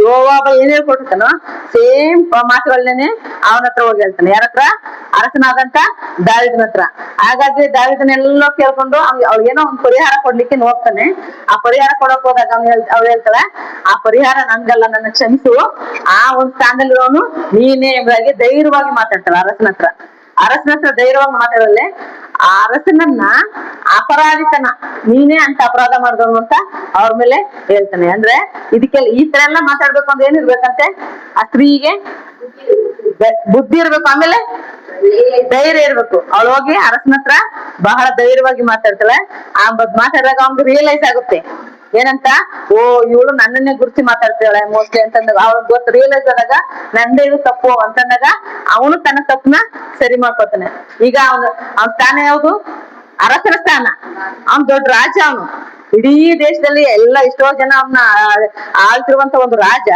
ಯೋವಾಬ ಏನ್ ಹೇಳ್ಕೊಟ್ಟಿರ್ತಾನೋ ಸೇಮ್ ಮಾತುಗಳನ್ನೇ ಅವನ ಹತ್ರ ಹೋಗಿ ಹೇಳ್ತಾನೆ. ಯಾರ ಹತ್ರ? ಅರಸನಾದಂತ ದಾವೀದನ ಹತ್ರ. ಹಾಗಾಗಿ ದಾವೀದನೆಲ್ಲ ಕೇಳ್ಕೊಂಡು ಅವ್ಳಿಗೇನೋ ಒಂದು ಪರಿಹಾರ ಕೊಡ್ಲಿಕ್ಕೆ ಹೋಗ್ತಾನೆ. ಆ ಪರಿಹಾರ ಕೊಡಕ್ ಹೋದಾಗ ಅವ್ಳು ಹೇಳ್ತಾಳೆ, ಆ ಪರಿಹಾರ ನನ್ಗಲ್ಲ, ನನ್ನ ಕ್ಷಮಿಸು, ಆ ಒಂದು ಸ್ಥಾನದಲ್ಲಿರೋನು ನೀನೇ ಎಂಬುದಾಗಿ ಧೈರ್ಯವಾಗಿ ಮಾತಾಡ್ತಾಳೆ ಅರಸನ ಹತ್ರ ಧೈರ್ಯವಾಗಿ ಮಾತಾಡಲೆ ಆ ಅರಸನನ್ನ ಅಪರಾಧಿತನ ನೀನೇ ಅಂತ ಅಪರಾಧ ಮಾಡಿದವನು ಅಂತ ಅವ್ರ ಮೇಲೆ ಹೇಳ್ತಾನೆ. ಅಂದ್ರೆ ಇದಕ್ಕೆಲ್ಲ ಈ ತರ ಎಲ್ಲ ಮಾತಾಡ್ಬೇಕು ಅಂದ್ರೆ ಏನಿರ್ಬೇಕಂತೆ, ಆ ಸ್ತ್ರೀಗೆ ಬುದ್ಧಿ ಇರ್ಬೇಕು, ಆಮೇಲೆ ಧೈರ್ಯ ಇರ್ಬೇಕು. ಅವಳು ಹೋಗಿ ಅರಸನ ಹತ್ರ ಬಹಳ ಧೈರ್ಯವಾಗಿ ಮಾತಾಡ್ತಾಳೆ. ಆ ಮಾತಾಡಿದಾಗ ಅವ್ನಿಗೆ ರಿಯಲೈಸ್ ಆಗುತ್ತೆ ಏನಂತ, ಓ ಇವಳು ನನ್ನನ್ನೇ ಗುರುತಿ ಮಾತಾಡ್ತಾಳೆ ಮೋಸ್ಟ್ಲಿ ಅಂತಂದಾಗ ಅವ್ನಿಗೆ ಗೊತ್ತು, ರಿಯಲೈಸ್ ಆದಾಗ ನಂದೇ ಇದು ತಪ್ಪು ಅಂತಂದಾಗ ಅವನು ತನ್ನ ತಪ್ಪನ್ನ ಸರಿ ಮಾಡ್ಕೊತಾನೆ. ಈಗ ಅವನ ಸ್ಥಾನ ಯಾವುದು? ಅರಸನ ಸ್ಥಾನ. ಅವ್ನ್ ದೊಡ್ಡ ರಾಜ, ಅವನು ಇಡೀ ದೇಶದಲ್ಲಿ ಎಲ್ಲ ಎಷ್ಟೋ ಜನ ಅವನ್ನ ಆಳ್ತಿರುವಂತ ಒಂದು ರಾಜ.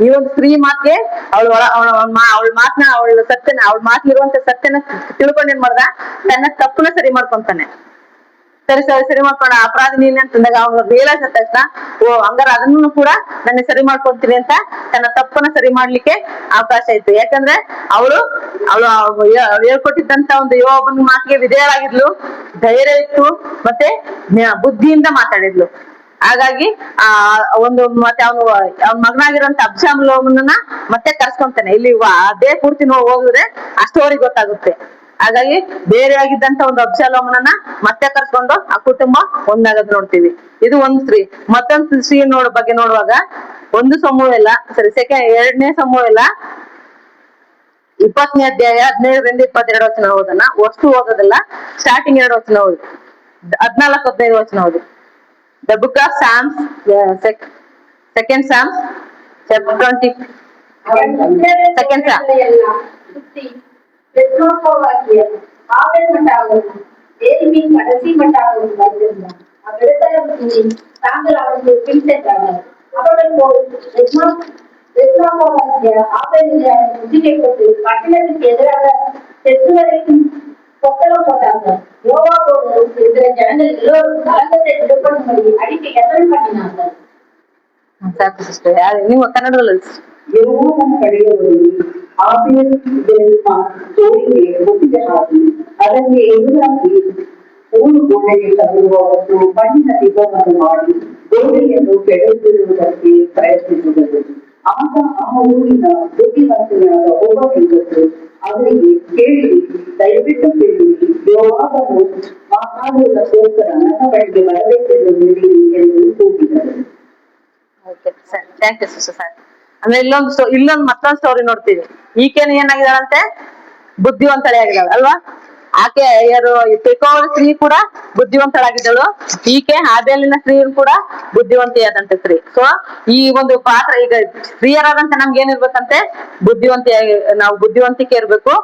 ಈ ಒಂದು ಸ್ತ್ರೀ ಮಾತಿಗೆ ಅವಳ ಮಾತನ್ನ ಅವಳ ಮಾತಿಲಿರುವಂತ ಸತ್ಯನ ತಿಳ್ಕೊಂಡು ಏನ್ ಮಾಡ್ದ, ತನ್ನ ತಪ್ಪನ್ನ ಸರಿ ಮಾಡ್ಕೊಂತಾನೆ. ಸರಿ ಮಾಡ್ಕೊಂಡ ಅಪರಾಧ ನೀನೆ ಅಂತಂದಾಗ ಅವ್ನು ರಿಯಲೈಸ್ ಆದ ತಕ್ಷಣ, ಓ ಹಂಗಾರ ಅದನ್ನು ಕೂಡ ನನ್ನ ಸರಿ ಮಾಡ್ಕೊಂತೀನಿ ಅಂತ ತನ್ನ ತಪ್ಪನ್ನ ಸರಿ ಮಾಡ್ಲಿಕ್ಕೆ ಅವಕಾಶ ಇತ್ತು. ಯಾಕಂದ್ರೆ ಅವಳು ಹೇಳ್ಕೊಟ್ಟಿದ್ದಂತ ಒಂದು ಯೋಬನ ಮಾತಿಗೆ ವಿಧೇಯರಾಗಿದ್ಲು, ಧೈರ್ಯ ಇತ್ತು, ಮತ್ತೆ ಬುದ್ಧಿಯಿಂದ ಮಾತಾಡಿದ್ಲು. ಹಾಗಾಗಿ ಮತ್ತೆ ಅವನ ಮಗನಾಗಿರೋಂತ ಅಬ್ಷಾಲೋಮನನ್ನ ಮತ್ತೆ ಕರ್ಸ್ಕೊಂತಾನೆ. ಇಲ್ಲಿ ಅದೇ ಪೂರ್ತಿ ಹೋಗಿದ್ರೆ ಆ ಸ್ಟೋರಿ ಗೊತ್ತಾಗುತ್ತೆ. ಹಾಗಾಗಿ ಬೇರೆ ಆಗಿದ್ದಂತ ಒಂದು ಅಬ್ಷಾಲೋಮನನ್ನ ಮತ್ತೆ ಕರ್ಸ್ಕೊಂಡು ಆ ಕುಟುಂಬ ಒಂದಾಗದ್ ನೋಡ್ತೀವಿ. ಇದು ಒಂದ್ ಸ್ತ್ರೀ. ಮತ್ತೊಂದು ಸ್ತ್ರೀ ಬಗ್ಗೆ ನೋಡುವಾಗ 2 ಸಮೂಹವೆಲ್ಲ 20ನೇ ಅಧ್ಯಾಯ 15ರಿಂದ 22 ವಚನ ಓದೋಣ. ವಸ್ತು ಓದೋದಲ್ಲ, ಸ್ಟಾರ್ಟಿಂಗ್ 2 ವಚನ ಓದಿ, 14-15 ವಚನ ಓದಿ. The book of Psalms, second Psalms, chapter 20. Second Psalm. கடைசி மட்டாகவும் வைத்திருந்தார். அவ்விடத்தில் தாங்கள் அவருக்கு பின்சென்றார்கள். அவர்கள் முற்றுகைப்பட்டு பட்டணத்துக்கு எதிராக தெற்கு வரைக்கும் கொத்தளம் போட்டார்கள். யோவாபோடு இருக்கிற ஜனங்கள் எல்லோரும் கலங்கத்தை விடுபடும்படி அடிக்க எத்தனை பண்ணினார்கள். ಸಾಕು ಸಿಸ್ಟರ್, ನೀವು ಕನ್ನಡದಲ್ಲಿ ಯೆಹೋವನ ಕಡೆಯವರು ಆಬೇಲ್ ಜೋಡಿಗೆ ಒಪ್ಪಿಗೆ ಹಾಕಿ ಅದಕ್ಕೆ ಎದುರಾಗಿ 3 ಗೋಡೆಗೆ ತಗುಲುವಷ್ಟು ಮಣ್ಣಿನ ದಿಬ್ಬವನ್ನು ಮಾಡಿ ಗೋಡೆಯನ್ನು ಕೆಡವಿರುವುದಕ್ಕೆ ಪ್ರಯತ್ನಿಸಿದರು. ಆಗ ಆ ಊರಿನ ಬುದ್ಧಿವಂತನಾದ ಒಬ್ಬ ಹೆಂಗಸು ಅವರಿಗೆ, ಕೇಳಿ, ದಯವಿಟ್ಟು ಕೇಳಿ, ಯೆಹೋವನು ಮಾತಾಡುವುದಕ್ಕೋಸ್ಕರ ನನ್ನ ಬಳಿಗೆ ಬರಬೇಕೆಂದು ಹೇಳಿರಿ ಎಂದು ಕೂಗಿದರು. Thank you sister. ಅಂದ್ರೆ ಇಲ್ಲೊಂದು ಮತ್ತೊಂದು ಸ್ಟೋರಿ ನೋಡ್ತೀವಿ. ಈಕೆನು ಏನಾಗಿದ್ದಾಳಂತೆ, ಬುದ್ಧಿವಂತಳೆ ಆಗಿದ್ದಾಳೆ ಅಲ್ವಾ. ಆಕೆ ಯಾರು ತೆಕೋವ ಸ್ತ್ರೀ ಕೂಡ ಬುದ್ಧಿವಂತಳಾಗಿದ್ದಳು. ಈಕೆ ಹಾಬೇಲಿನ ಸ್ತ್ರೀಯರು ಕೂಡ ಬುದ್ಧಿವಂತೆಯಾದಂತ ಸ್ತ್ರೀ. ಸೊ ಈ ಒಂದು ಪಾತ್ರ ಈಗ ಸ್ತ್ರೀಯರಾದಂತ ನಮ್ಗೆ ಏನಿರ್ಬೇಕಂತೆ, ನಾವು ಬುದ್ಧಿವಂತಿಕೆ ಇರ್ಬೇಕು.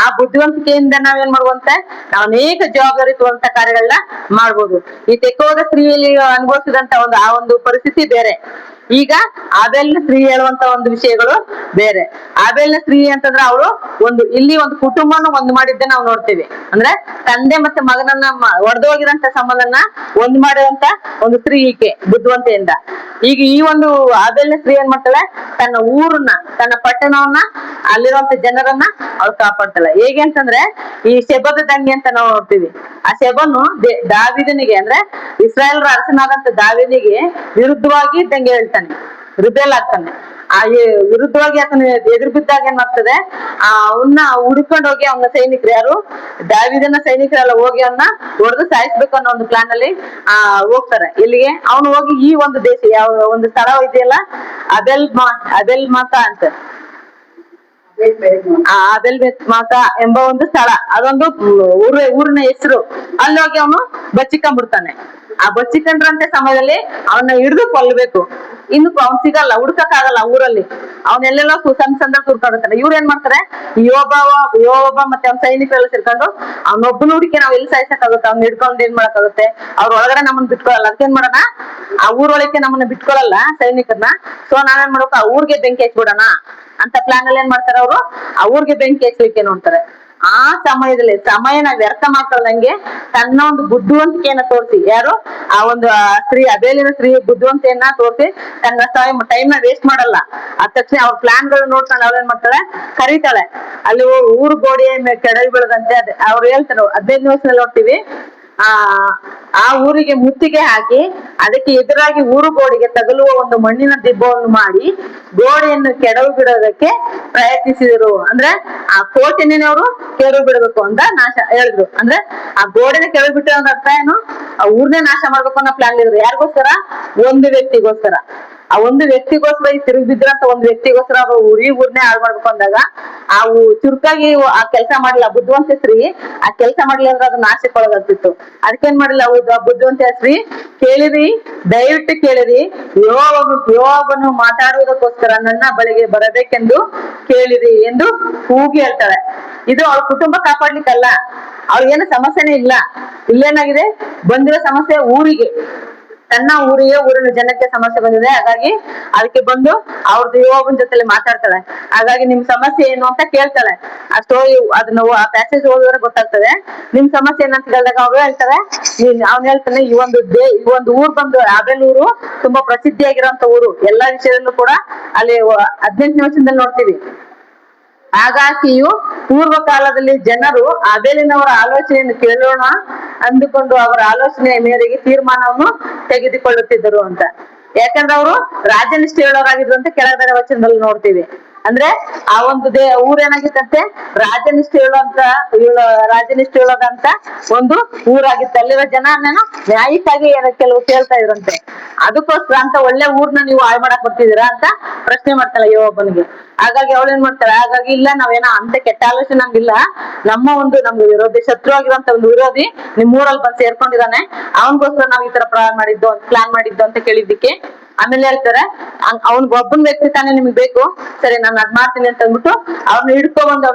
ಆ ಬುದ್ಧಿವಂತಿಕೆಯಿಂದ ನಾವೇನ್ ಮಾಡುವಂತೆ, ನಾವು ಅನೇಕ ಜವಾಬ್ದಾರಿಯುವಂತ ಕಾರ್ಯಗಳನ್ನ ಮಾಡ್ಬೋದು. ಈ ತೆಕೋದ ಸ್ತ್ರೀಯಲ್ಲಿ ಅನುಭವಿಸಿದಂತ ಆ ಒಂದು ಪರಿಸ್ಥಿತಿ ಬೇರೆ. ಈಗ ಆಬೇಲಿನ ಸ್ತ್ರೀ ಹೇಳುವಂತ ಒಂದು ವಿಷಯಗಳು ಬೇರೆ. ಆಬೇಲಿನ ಸ್ತ್ರೀ ಅಂತಂದ್ರೆ ಅವಳು ಇಲ್ಲಿ ಒಂದು ಕುಟುಂಬನ ಒಂದು ಮಾಡಿದ್ದೆ ನಾವು ನೋಡ್ತೀವಿ. ಅಂದ್ರೆ ತಂದೆ ಮತ್ತೆ ಮಗನನ್ನ ಒಡೆದೋಗಿರಂತ ಸಂಬಂಧನ ಒಂದ್ ಮಾಡಿದಂತ ಒಂದು ಸ್ತ್ರೀ ಈಕೆ ಬುದ್ಧಿವಂತೆಯಿಂದ. ಈಗ ಈ ಒಂದು ಆಬೇಲಿನ ಸ್ತ್ರೀ ಏನ್ ಮಾಡ್ತಾಳೆ, ತನ್ನ ಊರನ್ನ, ತನ್ನ ಪಟ್ಟಣವನ್ನ, ಅಲ್ಲಿರುವಂತ ಜನರನ್ನ ಅವಳು ಕಾಪಾಡ್ತಾಳೆ. ಹೇಗೆ ಅಂತಂದ್ರೆ ಈ ಶೆಬದ ದಂಗೆ ಅಂತ ನಾವು ನೋಡ್ತೀವಿ. ಆ ಶೆಬನು ದಾವೀದನಿಗೆ, ಅಂದ್ರೆ ಇಸ್ರಾಯೇಲ್ ಅರಸನಾದಂತ ದಾವೀದನಿಗೆ ವಿರುದ್ಧವಾಗಿ ದಂಗೆ ಹೇಳ್ತಾನೆ, ರಿಬೆಲ್ ಆಗ್ತಾನೆ. ಆ ವಿರುದ್ಧವಾಗಿ ಆತನ ಎದುರು ಬಿದ್ದಾಗ ಏನ್ ಮಾಡ್ತದೆ, ಅವನ್ನ ಹುಡ್ಕೊಂಡು ಹೋಗಿ ಅವನ ಸೈನಿಕರು, ಯಾರು ದಾವೀದನ ಸೈನಿಕರೆಲ್ಲ ಹೋಗಿ ಅವನ್ನ ಹೊಡೆದು ಸಾಯಿಸ್ಬೇಕು ಅನ್ನೋ ಒಂದು ಪ್ಲಾನ್ ಅಲ್ಲಿ ಹೋಗ್ತಾರೆ. ಇಲ್ಲಿಗೆ ಅವನು ಹೋಗಿ ಈ ಒಂದು ದೇಶ, ಯಾವ ಒಂದು ಸ್ಥಳ ಇದೆಯಲ್ಲ, ಅಬೆಲ್ ಮಾತಾ ಅಂತ, ಅಬೆಲ್ ಮಾತಾ ಎಂಬ ಒಂದು ಸ್ಥಳ, ಅದೊಂದು ಊರಿನ ಹೆಸರು. ಅಲ್ಲಿ ಹೋಗಿ ಅವನು ಬಚ್ಚಿಕೊಂಡ್ಬಿಡ್ತಾನೆ. ಆ ಬಚ್ಚಿಕೊಂಡ್ರಂತೆ ಸಮಯದಲ್ಲಿ ಅವನ್ನ ಹಿಡಿದು ಕೊಲ್ಲಬೇಕು. ಇನ್ನು ಅವ್ನ್ ಸಿಗಲ್ಲ, ಹುಡ್ಕಕ್ ಆಗಲ್ಲ ಊರಲ್ಲಿ. ಅವನೆಲ್ಲೆಲ್ಲೋ ಸಣ್ಣ ತುರ್ಕೊಂಡಿರ್ತಾನೆ. ಇವ್ರು ಏನ್ ಮಾಡ್ತಾರೆ, ಯೋಬ ಮತ್ತೆ ಅವ್ನ ಸೈನಿಕರೆಲ್ಲ ಸೇರ್ಕೊಂಡು ಅವ್ನೊಬ್ಬನ ಹುಡುಕಿ ನಾವ್ ಎಲ್ಲಿ ಸಾಯಿಸಕ್ಕಾಗುತ್ತೆ, ಅವ್ನ ಹಿಡ್ಕೊಂಡು ಏನ್ ಮಾಡಕ್ಕಾಗುತ್ತೆ, ಅವ್ರ ಒಳಗಡೆ ನಮ್ಮನ್ನ ಬಿಟ್ಕೊಳಲ್ಲ. ಅದಕ್ಕೇನ್ ಮಾಡೋಣ, ಆ ಊರೊಳಗೆ ನಮ್ಮನ್ನ ಬಿಟ್ಕೊಳಲ್ಲ ಸೈನಿಕರನ್ನ. ಸೊ ನಾವೇನ್ ಮಾಡ್ಬೇಕು, ಆ ಊರ್ಗೆ ಬೆಂಕಿ ಹಚ್ಬಿಡೋಣ ಅಂತ ಪ್ಲಾನ್ ಅಲ್ಲಿ ಏನ್ ಮಾಡ್ತಾರೆ ಅವರು, ಆ ಊರ್ಗೆ ಬೆಂಕಿ ಹಚ್ಚಲಿಕ್ಕೆ ನೋಡ್ತಾರೆ. ಆ ಸಮಯದಲ್ಲಿ ಸಮಯನ ವ್ಯರ್ಥ ಮಾಡ್ಕೊಳ್ಳಂಗೆ ತನ್ನ ಒಂದು ಬುದ್ಧಿವಂತಿಕೆಯನ್ನ ತೋರಿಸಿ, ಯಾರು ಆ ಒಂದು ಸ್ತ್ರೀ, ಅಬೇಲಿನ ಸ್ತ್ರೀ ಬುದ್ಧಿವಂತೆಯನ್ನ ತೋರಿಸಿ ತನ್ನ ಟೈಮ್ ನ ವೇಸ್ಟ್ ಮಾಡಲ್ಲ. ಆ ತಕ್ಷಣ ಅವ್ರ ಪ್ಲಾನ್ ಗಳು ನೋಡ್ಕೊಂಡು ಅವ್ರೇನ್ ಮಾಡ್ತಾಳೆ, ಕರೀತಾಳೆ. ಅಲ್ಲಿ ಊರು ಗೋಡೆ ಕೆಡವಿ ಬೀಳದಂತೆ ಅವ್ರು ಹೇಳ್ತಾರೆ. 15 ವರ್ಷದಲ್ಲಿ ನೋಡ್ತೀವಿ, ಆ ಊರಿಗೆ ಮುತ್ತಿಗೆ ಹಾಕಿ ಅದಕ್ಕೆ ಎದುರಾಗಿ ಊರು ಗೋಡೆಗೆ ತಗುಲುವ ಒಂದು ಮಣ್ಣಿನ ದಿಬ್ಬವನ್ನು ಮಾಡಿ ಗೋಡೆಯನ್ನು ಕೆಡವು ಬಿಡೋದಕ್ಕೆ ಪ್ರಯತ್ನಿಸಿದರು. ಅಂದ್ರೆ ಆ ಕೋಟೆನೇ ಅವರು ಕೆಡವು ಬಿಡಬೇಕು ಅಂತ ಹೇಳಿದ್ರು. ಅಂದ್ರೆ ಆ ಗೋಡೆನ ಕೆಡವು ಬಿಟ್ಟು ಅರ್ಥ ಏನು, ಆ ಊರ್ನೇ ನಾಶ ಮಾಡ್ಬೇಕು ಅನ್ನೋ ಪ್ಲಾನ್ ಇದ್ರು. ಯಾರಿಗೋಸ್ಕರ, ಒಂದು ವ್ಯಕ್ತಿಗೋಸ್ಕರ. ಆ ಒಂದು ವ್ಯಕ್ತಿಗೋಸ್ಕರ, ಈ ತಿರುಗಿ ಬಿದ್ರಂತ ಒಂದು ವ್ಯಕ್ತಿಗೋಸ್ಕರ ಅವ್ರು ಊರ್ನೇ ಹಾಳು ಮಾಡ್ಬೇಕು ಅಂದಾಗ ಚುರುಕಾಗಿ ಆ ಕೆಲಸ ಮಾಡಿಲ್ಲ ಬುದ್ಧಿವಂತ ಸ್ತ್ರೀ. ಆ ಕೆಲಸ ಮಾಡ್ಲಿ ಅಂದ್ರೆ ಅದು ನಾಶಕ್ಕೊಳಗಾಗ್ತಿತ್ತು. ಅದಕ್ಕೇನ್ ಮಾಡಿಲ್ಲ ಆ ಬುದ್ಧಿವಂತ ಸ್ತ್ರೀ, ಕೇಳಿರಿ, ದಯವಿಟ್ಟು ಕೇಳಿರಿ, ಯೋಬನು ಮಾತಾಡುವುದಕ್ಕೋಸ್ಕರ ನನ್ನ ಬಳಿಗೆ ಬರಬೇಕೆಂದು ಕೇಳಿರಿ ಎಂದು ಕೂಗಿ ಹೇಳ್ತಾಳೆ. ಇದು ಅವ್ರ ಕುಟುಂಬ ಕಾಪಾಡ್ಲಿಕ್ಕಲ್ಲ, ಅವ್ರಿಗೇನು ಸಮಸ್ಯೆನೇ ಇಲ್ಲ. ಇಲ್ಲೇನಾಗಿದೆ, ಬಂದಿರೋ ಸಮಸ್ಯೆ ಊರಿಗೆ, ತನ್ನ ಊರಿಗೆ, ಊರಿನ ಜನಕ್ಕೆ ಸಮಸ್ಯೆ ಬಂದಿದೆ. ಹಾಗಾಗಿ ಅದಕ್ಕೆ ಬಂದು ಅವ್ರದ್ದು ಯೋಬನ ಜೊತೆಲಿ ಮಾತಾಡ್ತಾಳೆ. ಹಾಗಾಗಿ ನಿಮ್ ಸಮಸ್ಯೆ ಏನು ಅಂತ ಕೇಳ್ತಾಳೆ. ಆ ಸ್ಟೋರಿ ಅದನ್ನ ಆ ಪ್ಯಾಸೇಜ್ ಓದಿದ್ರೆ ಗೊತ್ತಾಗ್ತದೆ. ನಿಮ್ ಸಮಸ್ಯೆ ಏನಂತ ಕೇಳಿದಾಗ ಅವ್ರು ಹೇಳ್ತಾರೆ, ಅವ್ನು ಹೇಳ್ತಾನೆ, ಈ ಒಂದು ಊರು ಬಂದು ಆಬೇಲೂರು ತುಂಬಾ ಪ್ರಸಿದ್ಧಿಯಾಗಿರೋಂತ ಊರು. ಎಲ್ಲಾ ವಿಷಯದಲ್ಲೂ ಕೂಡ ಅಲ್ಲಿ 18ನೇ ವರ್ಷದಲ್ಲಿ ನೋಡ್ತೀವಿ. ಆಗಾಕಿಯು ಪೂರ್ವ ಕಾಲದಲ್ಲಿ ಜನರು ಆಬೇಲಿನವರ ಆಲೋಚನೆಯನ್ನು ಕೇಳೋಣ ಅಂದುಕೊಂಡು ಅವರ ಆಲೋಚನೆಯ ಮೇರೆಗೆ ತೀರ್ಮಾನವನ್ನು ತೆಗೆದುಕೊಳ್ಳುತ್ತಿದ್ದರು ಅಂತ. ಯಾಕಂದ್ರೆ ಅವರು ರಾಜನಿಷ್ಠೆಯುಳ್ಳವರಾಗಿದ್ರು ಅಂತ ಕೆಳಗಡೆ ವಚನದಲ್ಲಿ ನೋಡ್ತೀವಿ. ಅಂದ್ರೆ ಆ ಒಂದು ಊರೇನಾಗಿತ್ತಂತೆ, ರಾಜನಿಷ್ಠೆಯುಳ್ಳದಂತ ಒಂದು ಊರಾಗಿತ್ತು. ಅಲ್ಲಿರೋ ಜನ ನ್ಯಾಯಕ್ಕಾಗಿ ಕೆಲವು ಕೇಳ್ತಾ ಇದ್ರಂತೆ. ಅದಕ್ಕೋಸ್ಕರ ಅಂತ ಒಳ್ಳೆ ಊರ್ನ ನೀವು ಹಾಳು ಮಾಡಕ್ ಬರ್ತಿದ್ದೀರಾ ಅಂತ ಪ್ರಶ್ನೆ ಮಾಡ್ತಾಳೆ ಯೋಬನಿಗೆ. ಹಾಗಾಗಿ ಅವಳೇನ್ ಮಾಡ್ತಾಳೆ, ಹಾಗಾಗಿ ಇಲ್ಲ, ನಾವೇನೋ ಅಂತ ಕೆಟ್ಟ ಆಲೋಚನೆ ನಮ್ಗಿಲ್ಲ, ನಮ್ಗೆ ವಿರೋಧಿ, ಶತ್ರು ಆಗಿರೋಂತ ಒಂದು ವಿರೋಧಿ ನಿಮ್ ಊರಲ್ಲಿ ಬಂದು ಸೇರ್ಕೊಂಡಿದ್ದಾನೆ, ಅವನಿಗೋಸ್ಕರ ನಾವ್ ಈ ತರ ಪ್ಲಾನ್ ಮಾಡಿದ್ದು ಅಂತ ಕೇಳಿದ್ದಕ್ಕೆ ಆಮೇಲೆ ಹೇಳ್ತಾರೆ, ಅವ್ನ್ ಒಬ್ಬನ ವ್ಯಕ್ತಿ ತಾನೇ ನಿಮ್ಗೆ ಬೇಕು, ಸರಿ ನಾನು ಅದ್ ಮಾಡ್ತೀನಿ ಅಂತ ಅಂದ್ಬಿಟ್ಟು ಅವ್ರನ್ನ ಹಿಡ್ಕೊ ಬಂದು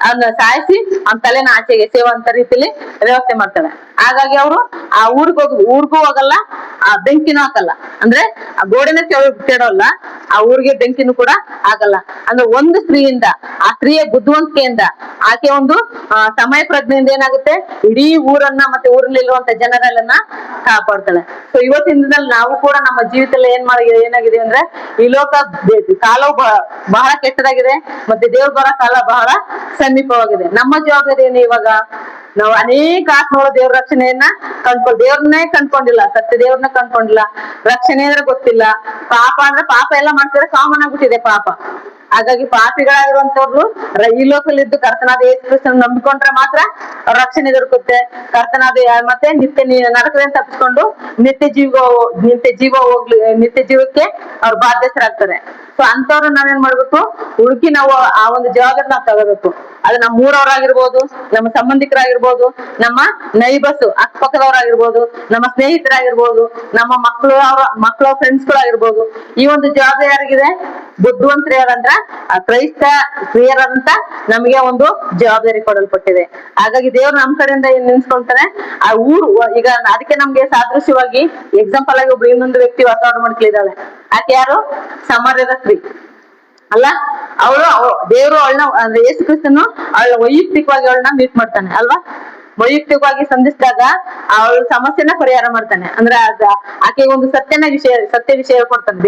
ಅವ್ನ ಸಾಯಿಸಿ ಅವ್ನ ತಲೆನ ಆಚೆಗೆ ಸೇವಂತ ರೀತಿಲಿ ವ್ಯವಸ್ಥೆ ಮಾಡ್ತಾಳೆ. ಹಾಗಾಗಿ ಅವರು ಆ ಊರ್ಗೂ ಹೋಗಲ್ಲ, ಆ ಬೆಂಕಿನೂ ಹಾಕಲ್ಲ. ಅಂದ್ರೆ ಆ ಗೋಡೆನ ಕೆಡೋಲ್ಲ, ಆ ಊರಿಗೆ ಬೆಂಕಿನೂ ಕೂಡ ಆಗಲ್ಲ. ಅಂದ್ರೆ ಒಂದು ಸ್ತ್ರೀಯಿಂದ, ಆ ಸ್ತ್ರೀಯ ಬುದ್ಧಿವಂತಿಕೆಯಿಂದ, ಆಕೆ ಒಂದು ಸಮಯ ಪ್ರಜ್ಞೆಯಿಂದ ಏನಾಗುತ್ತೆ, ಇಡೀ ಊರನ್ನ ಮತ್ತೆ ಊರಲ್ಲಿರುವಂತ ಜನರೆಲ್ಲನ್ನ ಕಾಪಾಡ್ತಾಳೆ. ಸೊ ಇವತ್ತಿನ ದಿನದಲ್ಲಿ ನಾವು ಕೂಡ ನಮ್ಮ ಜೀವಿತದಲ್ಲಿ ಏನಾಗಿದೆ ಅಂದ್ರೆ, ಈ ಲೋಕ ಕಾಲವು ಬಹಳ ಕೆಟ್ಟದಾಗಿದೆ, ಮತ್ತೆ ದೇವ್ರು ಬರೋ ಕಾಲ ಬಹಳ ಸಮೀಪವಾಗಿದೆ. ನಮ್ಮ ಜವಾಬ್ದಾರಿ ಏನು ಇವಾಗ? ನಾವು ಅನೇಕ ಆತ್ಮಗಳು ದೇವ್ರ ರಕ್ಷಣೆಯನ್ನ ದೇವ್ರನ್ನೇ ಕಂಡ್ಕೊಂಡಿಲ್ಲ, ಸತ್ಯ ದೇವ್ರನ್ನ ಕಂಡ್ಕೊಂಡಿಲ್ಲ. ರಕ್ಷಣೆ ಅಂದ್ರೆ ಗೊತ್ತಿಲ್ಲ. ಪಾಪ ಅಂದ್ರೆ ಪಾಪ ಎಲ್ಲ ಮಾಡ್ತಾರೆ, ಕಾಮನ್ ಆಗ್ಬಿಟ್ಟಿದೆ ಪಾಪ. ಹಾಗಾಗಿ ಪಾಪಿಗಳಾಗಿರುವಂತವ್ರು ಈ ಲೋಕದಲ್ಲಿದ್ದು ಕರ್ತನಾದ ಯೇಸು ಕ್ರಿಸ್ತನ ನಂಬಿಕೊಂಡ್ರೆ ಮಾತ್ರ ಅವ್ರ ರಕ್ಷಣೆ ದೊರಕುತ್ತೆ. ಕರ್ತನಾದ ಮತ್ತೆ ನರಕದಿಂದ ತಪ್ಪಿಸ್ಕೊಂಡು ನಿತ್ಯ ಜೀವಕ್ಕೆ ಅವ್ರು ಬಾಧ್ಯಸ್ಥರಾಗ್ತಾರೆ. ಸೊ ಅಂತವ್ರು ನಾವೇನ್ ಮಾಡ್ಬೇಕು? ಹುಡುಕಿ ನಾವು ಆ ಒಂದು ಜವಾಬ್ದಾರಿ ನಾವು ತಗೋಬೇಕು. ಅದು ನಮ್ಮ ಊರವರಾಗಿರ್ಬೋದು, ನಮ್ಮ ಸಂಬಂಧಿಕರಾಗಿರ್ಬೋದು, ನಮ್ಮ ನೈಬರ್ಸ್ ಅಕ್ಕಪಕ್ಕದವರಾಗಿರ್ಬೋದು, ನಮ್ಮ ಸ್ನೇಹಿತರಾಗಿರ್ಬೋದು, ನಮ್ಮ ಮಕ್ಕಳ ಫ್ರೆಂಡ್ಸ್ಗಳಾಗಿರ್ಬೋದು. ಈ ಒಂದು ಜವಾಬ್ದಾರಿ ಯಾರಿಗಿದೆ? ಬುದ್ಧಿವಂತರು ಯಾರಂದ್ರ ಕ್ರೈಸ್ತ ಸ್ತ್ರೀಯರಂತ ನಮಗೆ ಒಂದು ಜವಾಬ್ದಾರಿ ಕೊಡಲ್ಪಟ್ಟಿದೆ. ಹಾಗಾಗಿ ದೇವ್ರು ನಮ್ ಕಡೆಯಿಂದ ಏನ್ ನೆನ್ಸ್ಕೊಳ್ತಾನೆ, ಆ ಊರು ಈಗ ಅದಕ್ಕೆ ನಮ್ಗೆ ಸಾದೃಶ್ಯವಾಗಿ ಎಕ್ಸಾಂಪಲ್ ಆಗಿ ಒಬ್ರು ಇನ್ನೊಂದು ವ್ಯಕ್ತಿ ವಾತಾವರಣ ಮಾಡ್ಕಲಿದ್ದಾಳೆ. ಆಕೆ ಯಾರು? ಸಮಾರ್ಯದ ಸ್ತ್ರೀ ಅಲ್ಲ. ಅವಳು ದೇವ್ರು ಅವಳನ್ನ ಅಂದ್ರೆ ಯೇಸು ಕ್ರಿಸ್ತನು ಅವಳ ವೈಯಕ್ತಿಕವಾಗಿ ಅವಳನ್ನ ಮೀಟ್ ಮಾಡ್ತಾನೆ ಅಲ್ವಾ. ವೈಯಕ್ತಿಕವಾಗಿ ಸಂಧಿಸಿದಾಗ ಅವಳ ಸಮಸ್ಯೆನ ಪರಿಹಾರ ಮಾಡ್ತಾನೆ. ಅಂದ್ರೆ ಆಕೆಗೆ ಒಂದು ಸತ್ಯ ವಿಷಯ ಕೊಡ್ತಾನೆ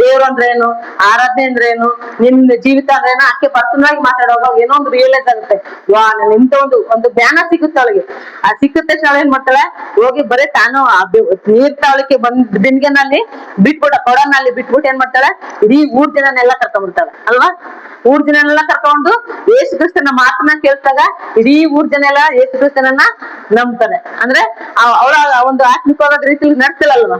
ದೇವ್ರು ಅಂದ್ರೆ ಏನು, ಆರಾಧನೆ ಅಂದ್ರೆ ಏನು, ನಿಮ್ ಜೀವಿತ ಅಂದ್ರೆ ಏನು. ಆಕೆ ಪರ್ಸನಲ್ ಆಗಿ ಮಾತಾಡುವಾಗ ಏನೋ ಒಂದು ರಿಯಲೈಸ್ ಆಗುತ್ತೆ, ಇಂತ ಒಂದು ಜ್ಞಾನ ಸಿಗುತ್ತೆ ಅವಳಿಗೆ. ಆ ಸಿಕ್ಕ ತಕ್ಷಣ ಅವಳು ಏನ್ ಮಾಡ್ತಾಳೆ, ಹೋಗಿ ಬರೀ ತಾನು ನೀರ್ ತಾವಳಿಕೆ ಬಿನ್ಗೆನಲ್ಲಿ ಕೊಡನಲ್ಲಿ ಬಿಟ್ಬಿಟ್ಟು ಏನ್ ಮಾಡ್ತಾಳೆ, ಇಡೀ ಊರ್ ಜನನೆಲ್ಲ ಕರ್ಕೊಂಡ್ಬಿಡ್ತಾಳೆ ಅಲ್ವಾ. ಊರ್ ಜನನೆಲ್ಲ ಕರ್ಕೊಂಡು ಯೇಸು ಕ್ರಿಸ್ತನ ಮಾತನ್ನ ಕೇಳಿದಾಗ ಇಡೀ ಊರ್ ಜನ ಎಲ್ಲ ಯೇಸು ಕ್ರಿಸ್ತನನ್ನ ನಂಬ್ತಾರೆ. ಅಂದ್ರೆ ಅವಳ ಒಂದು ಆತ್ಮಿಕವಾದ ರೀತಿಯಲ್ಲಿ ನಡ್ತಿಲ್ಲಲ್ವಾ.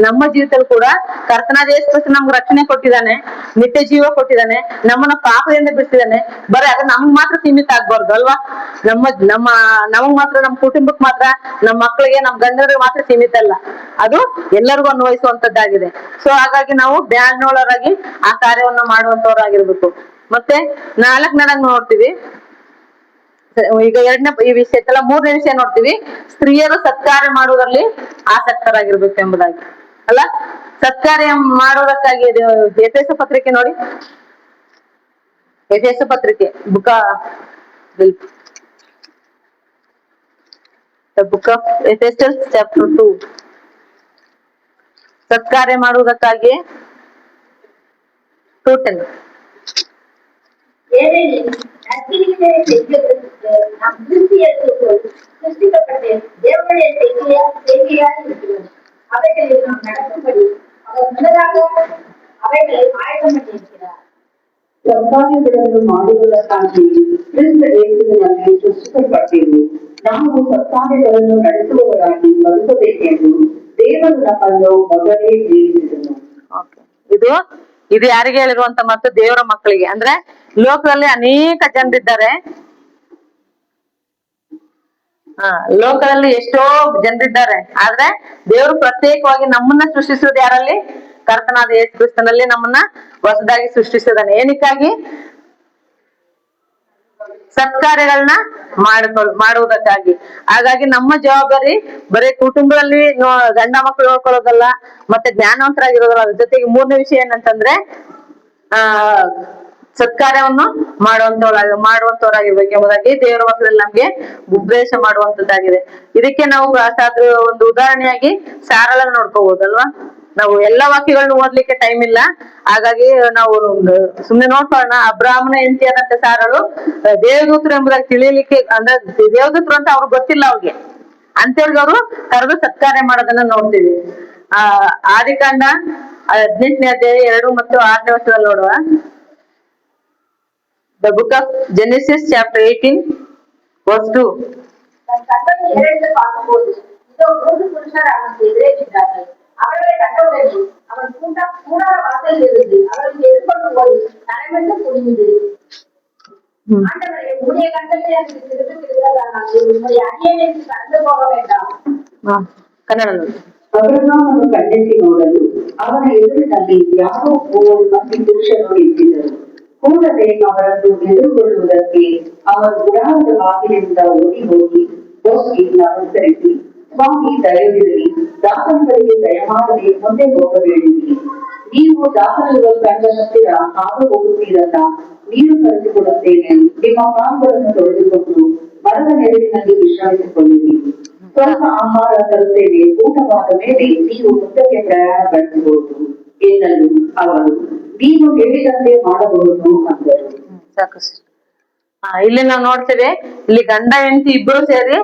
ನಮ್ಮ ಜೀವಿತದಲ್ಲಿ ಕೂಡ ಕರ್ತನಾದ ಯೇಸು ಕ್ರಿಸ್ತ ನಮ್ಗೆ ರಕ್ಷಣೆ ಕೊಟ್ಟಿದ್ದಾನೆ, ನಿತ್ಯ ಜೀವ ಕೊಟ್ಟಿದ್ದಾನೆ, ನಮ್ಮನ್ನ ಪಾಪದಿಂದ ಬಿಡಿಸಿದ್ದಾನೆ. ಬರೀ ಅದು ನಮ್ಗ್ ಮಾತ್ರ ಸೀಮಿತ ಆಗ್ಬಾರ್ದು ಅಲ್ವಾ. ನಮಗ್ ಮಾತ್ರ, ನಮ್ಮ ಕುಟುಂಬಕ್ ಮಾತ್ರ, ನಮ್ಮ ಮಕ್ಕಳಿಗೆ, ನಮ್ಮ ಗಂಡರಿಗೆ ಮಾತ್ರ ಸೀಮಿತ ಅಲ್ಲ, ಅದು ಎಲ್ಲರಿಗೂ ಅನ್ವಯಿಸುವಂತದ್ದಾಗಿದೆ. ಸೊ ಹಾಗಾಗಿ ನಾವು ಬ್ಯಾಡ್ನೋಳರಾಗಿ ಆ ಕಾರ್ಯವನ್ನು ಮಾಡುವಂತವರಾಗಿರ್ಬೇಕು. ಮತ್ತೆ 4ನೇದಾಗ್ ನೋಡ್ತೀವಿ, ಈಗ ಈ ವಿಷಯ ಐತಲ್ಲ, 3ನೇ ವಿಷಯ ನೋಡ್ತೀವಿ, ಸ್ತ್ರೀಯರು ಸತ್ಕಾರ್ಯ ಮಾಡುವುದರಲ್ಲಿ ಆಸಕ್ತರಾಗಿರ್ಬೇಕು ಎಂಬುದಾಗಿ ಅಲ್ಲ. ಸತ್ಕಾರ್ಯ ಮಾಡುವುದಕ್ಕಾಗಿ ಎಫೆಸ ಪತ್ರಿಕೆ ನೋಡಿ, ಎಫೆಸ ಪತ್ರಿಕೆ ಬುಕ್ ಆಫ್ ಎಫೆಸಸ್ ಚಾಪ್ಟರ್ 2. ಸತ್ಕಾರ್ಯ ಮಾಡುವುದಕ್ಕಾಗಿ 2:10. சிருஷ்டிக்கப்பட்டு தேவனுடைய செய்தியாக இருக்கிறது. அவைகளை நாம் நடக்கும்படி அவர் முன்னதாக அவைகளை ஆயத்தம் பண்ணியிருக்கிறார். ಸತ್ಕಾರ್ಯಗಳನ್ನು ಮಾಡುವುದಕ್ಕಾಗಿ ಕ್ರಿಸ್ತ ಯೇಸುವಿನಲ್ಲಿ ಸೃಷ್ಟಿಸಲ್ಪಟ್ಟಿರು. ನಾವು ಸತ್ಕಾರ್ಯಗಳನ್ನು ನಡೆಸುವವರಾಗಿ ಬದುಕಬೇಕೆಂದು ದೇವರು ನಮ್ಮನ್ನು ಮೊದಲೇ ಪ್ರೇರಿಸಿದನು. ಇದು ಯಾರಿಗೆ ಹೇಳಿರುವಂತ ಮತ್ತು ದೇವರ ಮಕ್ಕಳಿಗೆ. ಅಂದ್ರೆ ಲೋಕದಲ್ಲಿ ಅನೇಕ ಜನರಿದ್ದಾರೆ, ಲೋಕದಲ್ಲಿ ಎಷ್ಟೋ ಜನರಿದ್ದಾರೆ. ಆದ್ರೆ ದೇವರು ಪ್ರತ್ಯೇಕವಾಗಿ ನಮ್ಮನ್ನ ಸೃಷ್ಟಿಸೋದು ಯಾರಲ್ಲಿ? ಕರ್ತನಾದ ಯೇಸು ಕ್ರಿಸ್ತನಲ್ಲಿ ನಮ್ಮನ್ನ ಹೊಸದಾಗಿ ಸೃಷ್ಟಿಸಿದಾನೆ. ಏನಕ್ಕಾಗಿ? ಸತ್ಕಾರ್ಯಗಳನ್ನ ಮಾಡುವುದಕ್ಕಾಗಿ. ಹಾಗಾಗಿ ನಮ್ಮ ಜವಾಬ್ದಾರಿ ಬರೀ ಕುಟುಂಬದಲ್ಲಿ ಗಂಡ ಮಕ್ಕಳು ನೋಡ್ಕೊಳ್ಳೋದಲ್ಲ, ಮತ್ತೆ ಜ್ಞಾನವಂತರಾಗಿರೋದಲ್ಲ. ಅದ್ರ ಜೊತೆಗೆ 3ನೇ ವಿಷಯ ಏನಂತಂದ್ರೆ ಸತ್ಕಾರ್ಯವನ್ನು ಮಾಡುವಂತವರಾಗಿರ್ಬೇಕು ಎಂಬುದಾಗಿ ದೇವರ ಮಕ್ಕಳಲ್ಲಿ ನಮ್ಗೆ ಉಪದೇಶ ಮಾಡುವಂತದ್ದಾಗಿದೆ. ಇದಕ್ಕೆ ನಾವು ಒಂದು ಉದಾಹರಣೆಯಾಗಿ ಸಾರಳನ್ನ ನೋಡ್ಕೋಬಹುದಲ್ವಾ. ನಾವು ಎಲ್ಲಾ ವಾಕ್ಯಗಳನ್ನ ಓದ್ಲಿಕ್ಕೆ ಟೈಮ್ ಇಲ್ಲ, ಹಾಗಾಗಿ ನಾವು ಸುಮ್ನೆ ನೋಡ್ಕೊಳ್ಳೋಣ. ಅಬ್ರಾಹ್ಮನ ಹೆಂಡತಿಯಾದಂತ ಸಾರಳು ದೇವದೂತರು ಎಂಬುದಾಗಿ ತಿಳಿಯಲಿಕ್ಕೆ, ಅಂದ್ರೆ ದೇವದೂತರು ಅಂತ ಅವ್ರಿಗೆ ಗೊತ್ತಿಲ್ಲ ಅವ್ರಿಗೆ, ಅಂತೇಳಿ ಅವರು ಕರೆದು ಸತ್ಕಾರ್ಯ ಮಾಡೋದನ್ನ ನೋಡ್ತೀವಿ. ಆದಿಕಾಂಡ 18ನೇ ಅಧ್ಯಾಯ 2 ಮತ್ತು 6ನೇ ವರ್ಷದಲ್ಲಿ ನೋಡುವ. The book of Genesis chapter 18 verse 2. பார்க்கும்போது இதோ 3 புருஷர் அவனுக்கு எதிரே நின்றார்கள். அவர்களை கண்டவுடனே அவன் கூடார வாசலில் இருந்து அவர்களுக்கு எதிர்கொண்டு போய் தலைமைந்து குனிந்து, ஆண்டவரே, உடைய கண்களில் எனக்கு திரும்ப திருந்தால் உங்களுடைய அடியேனுக்கு கடந்து போக வேண்டாம். ಅಬ್ರಹಾಮನು ಕಣ್ಣೆತ್ತಿ ನೋಡಲು ಅವನ ಎದುರಿನಲ್ಲಿ ಯಾರೋ ಮಂದಿ ಪುರುಷರು ನಿಂತಿದ್ದರು. ಕೂಡಲೇ ಅವರನ್ನು ಎದುರುಗೊಳ್ಳುವುದಕ್ಕೆ ಅವನು ಗುಡಾರದ ಬಾಗಿಲಿನಿಂದ ಓಡಿ ಹೋಗಿ ಹೋಗಿ ನಮಸ್ಕರಿಸಿ, ಸ್ವಾಮಿ ದಯವಿರಲಿ, ದಾಸರುಗಳಿಗೆ ದಯಮಾಡದೆ ಮುಂದೆ ಹೋಗಬೇಡಿರಿ. ನೀವು ದಾಸರುಗಳ ತಂಡ ಹತ್ತಿರ ಹಾದು ಹೋಗುತ್ತೀರಲ್ಲ, ನೀರು ತರಿಸಿಕೊಡುತ್ತೇನೆ. ನಿಮ್ಮ ಕಾಲುಗಳನ್ನು ತೊಳೆದುಕೊಂಡು ಮರದ ನೆರಳಿನಲ್ಲಿ ವಿಶ್ರಮಿಸಿಕೊಳ್ಳಿರಿ. ಸ್ವಲ್ಪ ಆಹಾರ ತರುತ್ತೇನೆ, ಊಟವಾದ ಮೇಲೆ ನೀವು ಮುಂದಕ್ಕೆ ಪ್ರಯಾಣ ಬೆಳೆಸಬಹುದು ಎನ್ನಲು ಅವರು ನೀವು ಹೇಳಿದಂತೆ ಮಾಡಬಹುದು ಅಂದರು. ಸಾಕು ಸರ್. ಇಲ್ಲಿ ನಾವು ನೋಡ್ತೇವೆ, ಇಲ್ಲಿ ಗಂಡ ಹೆಂಡತಿ ಇಬ್ಬರು ಸೇರಿ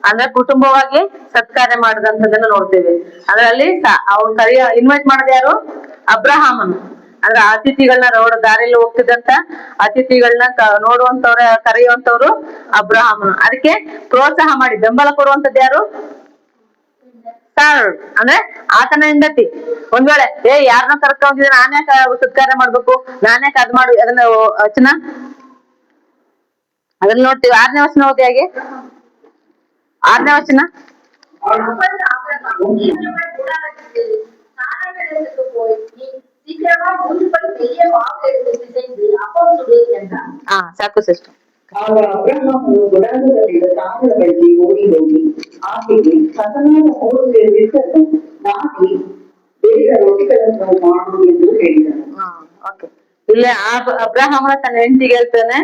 ಅಂದ್ರೆ ಕುಟುಂಬವಾಗಿ ಸತ್ಕಾರ್ಯ ಮಾಡಿದಂಥದ್ದನ್ನ ನೋಡ್ತೇವೆ. ಅದರಲ್ಲಿ ಅವ್ರು ಇನ್ವೈಟ್ ಮಾಡೋದು ಯಾರು? ಅಬ್ರಹಾಮನು. ಅಂದ್ರೆ ಅತಿಥಿಗಳನ್ನ ದಾರಿಯಲ್ಲಿ ಹೋಗ್ತಿದ್ದಂತ ಅತಿಥಿಗಳನ್ನ ನೋಡುವಂತವ್ರ ಕರೆಯುವಂತವ್ರು ಅಬ್ರಹಾಮನು. ಅದಕ್ಕೆ ಪ್ರೋತ್ಸಾಹ ಮಾಡಿ ಬೆಂಬಲ ಕೊಡುವಂತದ್ದು ಯಾರು? ಸಾರ್ ಅಂದ್ರೆ ಆತನ ಹೆಂಡತಿ. ಒಂದ್ ವೇಳೆ ಯಾರನ್ನ ಕರ್ಕೊಂಡಿದ್ರೆ ನಾನೇ ಸತ್ಕಾರ್ಯ ಮಾಡ್ಬೇಕು, ನಾನೇ ಅದ್ ಮಾಡು, ಅದನ್ನ ವಚನ ಅದನ್ನ ನೋಡ್ತೀವಿ. 6ನೇ ವಚನ ಓದಿ ಹಾಗೆ. 6ನೇ ವಚನ. ಸಾಕು ಸಿಸ್ಟರ್. ಆಗ ಅಬ್ರಹಾಮನು ಗುಡಾರದಲ್ಲಿದ್ದ ತಾಮ್ರದ ಬಳಿಗೆ ಓಡಿ ಹೋಗಿ ಆಕೆಗೆ ಹಸನಾದ 3 ಬಿಟ್ಟನ್ನು ನಾಟಿ ಬೇಗ ರೊಟ್ಟಿಗಳನ್ನು ಮಾಡು ಎಂದು ಹೇಳಿದನು. ಇಲ್ಲಿ ಅಬ್ರಹಾಮನ ತನ್ನ ಹೆಂಡತಿಗೆ ಹೇಳ್ತಾನೆ,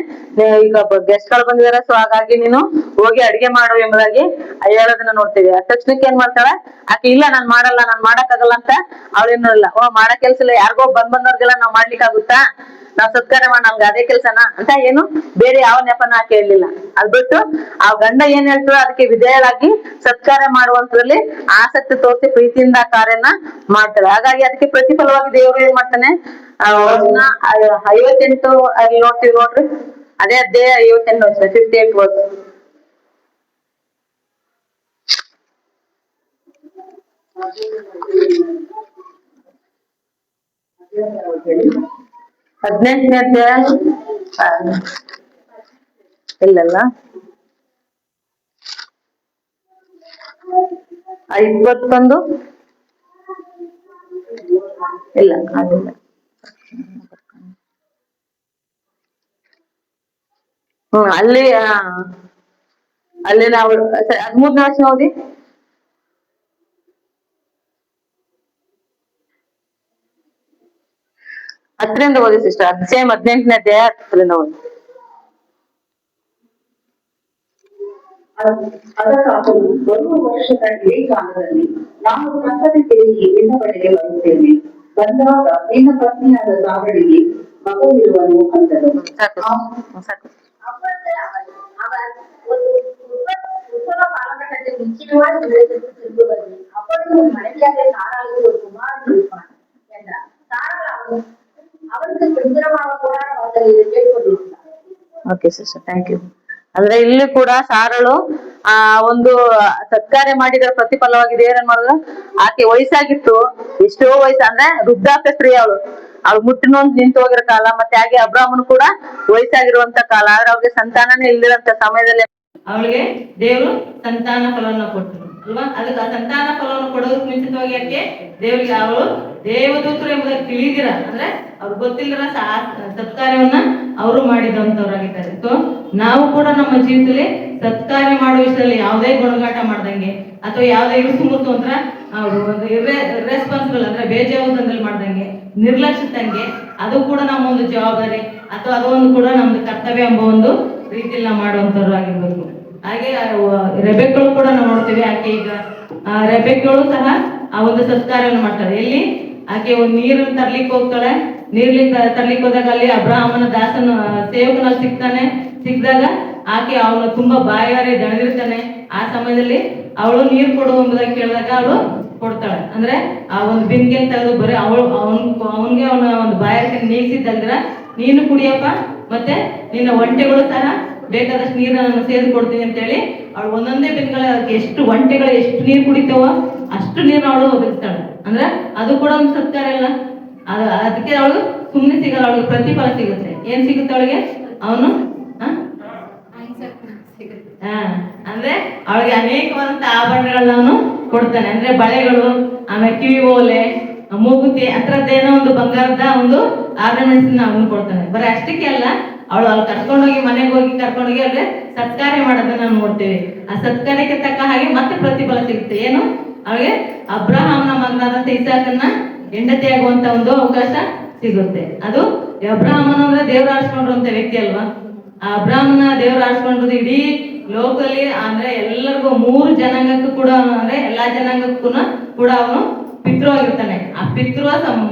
ಈಗ ಗೆಸ್ಟ್ ಗಳು ಬಂದಿದಾರೆ, ಸೊ ಹಾಗಾಗಿ ನೀನು ಹೋಗಿ ಅಡಿಗೆ ಮಾಡು ಎಂಬುದಾಗಿ ಹೇಳೋದನ್ನ ನೋಡ್ತೀವಿ. ಆ ತಕ್ಷಣಕ್ಕೆ ಏನ್ ಮಾಡ್ತಾಳೆ ಆಕೆ? ಇಲ್ಲ, ನಾನ್ ಮಾಡಲ್ಲ, ನಾನ್ ಮಾಡಕ್ಕಾಗಲ್ಲ ಅಂತ ಅವಳೇನು ಇಲ್ಲ. ಮಾಡಕ್ ಕೆಲ್ಸ ಇಲ್ಲ, ಯಾರಿಗೋ ಬಂದವ್ರಿಗೆಲ್ಲ ನಾವ್ ಮಾಡ್ಲಿಕ್ಕೆ ಆಗುತ್ತಾ? ನಾವ್ ಸತ್ಕಾರ ಮಾಡಿ ನಮ್ಗೆ ಅದೇ ಕೆಲ್ಸನ ಅಂತ ಏನು ಬೇರೆ ಯಾವ ನೆಪನ ಆಕೆ ಹೇಳಲಿಲ್ಲ. ಅದ್ ಬಿಟ್ಟು ಆ ಗಂಡ ಏನ್ ಹೇಳ್ತಾರೋ ಅದಕ್ಕೆ ವಿಧೇಯರಾಗಿ ಸತ್ಕಾರ ಮಾಡುವಂತದ್ರಲ್ಲಿ ಆಸಕ್ತಿ ತೋರಿಸಿ ಪ್ರೀತಿಯಿಂದ ಆ ಕಾರ್ಯನ ಮಾಡ್ತಾರೆ. ಹಾಗಾಗಿ ಅದಕ್ಕೆ ಪ್ರತಿಫಲವಾಗಿ ದೇವರು ಏನ್ ಮಾಡ್ತಾನೆ? 58 ಅಲ್ಲಿ ನೋಡ್ತೀವಿ ನೋಡ್ರಿ, ಅದೇ ಅಧ್ಯಾಯ 58 ವರ್ಷ 58 ವರ್ಷ. ಹದಿನೆಂಟನೇ ಅಧ್ಯಾಯ ಇಲ್ಲಲ್ಲ, 21 ಇಲ್ಲ ಅದಿಲ್ಲ. ಅಲ್ಲಿ ನಾವು 13ನೇ ವರ್ಷ ಓದಿ. ಹತ್ತರಿಂದ ಓದಿ ಸಿಸ್ಟರ್. ಸೇಮ್ 18ನೇ ಅಧ್ಯಾಯ 10ರಿಂದ ಓದಿ. ಅದಕ್ಕಾದರೂ ಬರುವ ವರ್ಷದ ಇದೇ ಕಾಲದಲ್ಲಿ ನಾನು ಸಂತತಿ ತೆರಿಗೆ ನಿನ್ನ ಬಳಿಗೆ ಬರುತ್ತೇನೆ. ಬಂದಾಗ ನಿನ್ನ ಪತ್ನಿಯಾದ ಸಾರಳಿಗೆ ಮಗನಿರುವನು ಅಂದನು. உத்தர காலகட்டத்தில் நிச்சயமாய் திரும்புவது, அப்பொழுது உன் மனைவியாக சாராளுக்கு ஒரு குமாரன் இருப்பான் என்றார். சாராள் அவருக்கு சுந்தரமாக கூட அவர்கள் இதை கேட்டுக்கொண்டிருந்தார். Okay sister, thank you. ಅಂದ್ರೆ ಇಲ್ಲಿ ಕೂಡ ಸಾರಳು ಒಂದು ಸತ್ಕಾರ್ಯ ಮಾಡಿದ್ರ ಪ್ರತಿಫಲವಾಗಿದೆ. ಏನೇನ್ ಮಾಡಿದ್ರು? ಆಕೆ ವಯಸ್ಸಾಗಿತ್ತು, ಎಷ್ಟೋ ವಯಸ್ಸು ಅಂದ್ರೆ ವೃದ್ಧಾಪ್ಯ ಸ್ತ್ರೀ ಅವಳು ಮುಟ್ಟಿನೊಂದು ನಿಂತು ಹೋಗಿರೋ ಕಾಲ. ಮತ್ತೆ ಹಾಗೆ ಅಬ್ರಾಹ್ಮನು ಕೂಡ ವಯಸ್ಸಾಗಿರುವಂತ ಕಾಲ. ಆದ್ರೆ ಅವ್ರಿಗೆ ಸಂತಾನನೇ ಇಲ್ದಿರಂತ ಸಮಯದಲ್ಲಿ ಅವಳಿಗೆ ದೇವರು ಸಂತಾನ ಫಲವನ್ನು ಕೊಟ್ಟರು ಅಲ್ವಾ? ಅದಕ್ಕೆ ಆ ಸಂತಾನ ಫಲವನ್ನು ಕೊಡೋದಕ್ಕೆ ಮುಂಚಿತವಾಗಿ ಯಾಕೆ ದೇವರಿಗೆ ಅವಳು ದೇವದೂತರು ಎಂಬುದಕ್ಕೆ ತಿಳಿದಿರ, ಅಂದ್ರೆ ಅವ್ರು ಗೊತ್ತಿಲ್ಲರ ಸತ್ಕಾರ್ಯವನ್ನ ಅವರು ಮಾಡಿದಂತವ್ರಾಗಿದ್ದಾರೆ. ಸೊ ನಾವು ಕೂಡ ನಮ್ಮ ಜೀವಿತದಲ್ಲಿ ಸತ್ಕಾರ್ಯ ಮಾಡುವ ವಿಷಯದಲ್ಲಿ ಯಾವುದೇ ಗುಣಗಾಟ ಮಾಡ್ದಂಗೆ ಅಥವಾ ಯಾವುದೇ ಇರುಸುಮುತ್ತು ಅಂದ್ರೆ ಅವರು ಒಂದು ಇರ್ರೆಸ್ಪಾನ್ಸಿಬಲ್ ಅಂದ್ರೆ ಬೇಜವಾಬ್ದಾರಿಯಲ್ಲಿ ಮಾಡ್ದಂಗೆ, ನಿರ್ಲಕ್ಷಿತಂಗೆ, ಅದು ಕೂಡ ನಮ್ಮ ಒಂದು ಜವಾಬ್ದಾರಿ ಅಥವಾ ಅದೊಂದು ಕೂಡ ನಮ್ದು ಕರ್ತವ್ಯ ಎಂಬ ಒಂದು ರೀತಿಯಲ್ಲಿ ನಾವು ಮಾಡುವಂತವ್ರು ಆಗಿರ್ಬೇಕು. ಹಾಗೆ ರೆಬೆಕ್ಕಳು ಕೂಡ ನಾವು ನೋಡ್ತೀವಿ. ಆಕೆ ಈಗ ರೆಬೆಕ್ಕಳು ಸಹ ಆ ಒಂದು ಸತ್ಕಾರ್ಯವನ್ನು ಮಾಡ್ತಾಳೆ. ಎಲ್ಲಿ ಆಕೆ ಒಂದು ನೀರನ್ನು ತರ್ಲಿಕ್ಕೆ ಹೋಗ್ತಾಳೆ. ನೀರ್ಲಿಕ್ಕೆ ತರ್ಲಿಕ್ಕೆ ಹೋದಾಗ ಅಲ್ಲಿ ಅಬ್ರಹಾಮನ ದಾಸನ ಸೇವಕನಲ್ಲಿ ಸಿಕ್ಕಿದಾಗ ಆಕೆ ಅವನು ತುಂಬಾ ಬಾಯಾರಿ ದಣಿದಿರ್ತಾನೆ. ಆ ಸಮಯದಲ್ಲಿ ಅವಳು ನೀರು ಕೊಡು ಎಂಬುದಾಗಿ ಕೇಳಿದಾಗ ಅವಳು ಕೊಡ್ತಾಳೆ. ಅಂದ್ರೆ ಆ ಒಂದು ಬಿಂದಿಗೆ ತೆಗೆದು ಬರೀ ಅವನಿಗೆ ಅವನ ಒಂದು ಬಾಯಾರಿಕೆ ನೀಗಿಸಿದ್ದಲ್ದ್ರ ನೀನು ಕುಡಿಯಪ್ಪ, ಮತ್ತೆ ನಿನ್ನ ಒಂಟೆಗಳು ಸಹ ಬೇಕಾದಷ್ಟು ನೀರನ್ನು ಸೇರಿಸಿ ಕೊಡ್ತೀನಿ ಅಂತ ಹೇಳಿ ಅವಳು ಒಂದೊಂದೇ ಬಿಂದಿಗಳ ಎಷ್ಟು ಒಂಟೆಗಳು ಎಷ್ಟು ನೀರು ಕುಡಿತಾವೋ ಅಷ್ಟು ನೀರು ಅವಳು ಒದಗಿಸ್ತಾಳೆ. ಅಂದ್ರೆ ಅದು ಕೂಡ ಒಂದು ಸತ್ಕಾರ ಇಲ್ಲ. ಅದಕ್ಕೆ ಅವಳು ಸುಮ್ಮನೆ ಸಿಗಲ್ಲ, ಅವಳಿಗೆ ಪ್ರತಿಫಲ ಸಿಗುತ್ತೆ. ಏನ್ ಸಿಗುತ್ತೆ ಅವಳಿಗೆ? ಅವನು ಅಂದ್ರೆ ಅವಳಿಗೆ ಅನೇಕವಾದಂತ ಆಭರಣಗಳನ್ನ ಅವನು ಕೊಡ್ತಾನೆ. ಅಂದ್ರೆ ಬಳೆಗಳು, ಆಮೇಲೆ ಕಿವಿ ಓಲೆ, ಮೂಗುತಿ ಅದ್ರದ್ದೇನೋ ಒಂದು ಬಂಗಾರದ ಒಂದು ಆರ್ನಮೆಂಟ್ಸ್ ಅವನು ಕೊಡ್ತಾನೆ. ಬರೀ ಅಷ್ಟಕ್ಕೆ ಅಲ್ಲ, ಅವಳು ಅಲ್ಲಿ ಕರ್ಕೊಂಡೋಗಿ ಕರ್ಕೊಂಡೋಗಿ ಅಲ್ಲಿ ಸತ್ಕಾರ್ಯ ಮಾಡೋದನ್ನ ನಾವು ನೋಡ್ತೇವೆ. ಆ ಸತ್ಕಾರ್ಯಕ್ಕೆ ತಕ್ಕ ಹಾಗೆ ಮತ್ತೆ ಪ್ರತಿಫಲ ಸಿಗುತ್ತೆ. ಏನು, ಅವಳಿಗೆ ಅಬ್ರಹಾಮನ ಮಗನಾದಂತ ಇಸಾಕನ್ನ ಹೆಂಡತಿ ಆಗುವಂತ ಒಂದು ಅವಕಾಶ ಸಿಗುತ್ತೆ. ಅದು ಅಬ್ರಹಾಮನ ಅಂದ್ರೆ ದೇವ್ರು ಆರಿಸ್ಕೊಂಡಿರುವಂತ ವ್ಯಕ್ತಿ ಅಲ್ವಾ. ಆ ಅಬ್ರಹಾಮನ ದೇವ್ರು ಆರಿಸ್ಕೊಂಡಿರೋದು ಇಡೀ ಲೋಕದಲ್ಲಿ ಅಂದ್ರೆ ಎಲ್ಲರಿಗೂ 3 ಜನಾಂಗಕ್ಕೂ ಕೂಡ, ಅಂದ್ರೆ ಎಲ್ಲಾ ಜನಾಂಗಕ್ಕೂ ಕೂಡ ಅವನು ಪಿತೃ ಆಗಿರ್ತಾನೆ. ಆ ಪಿತೃ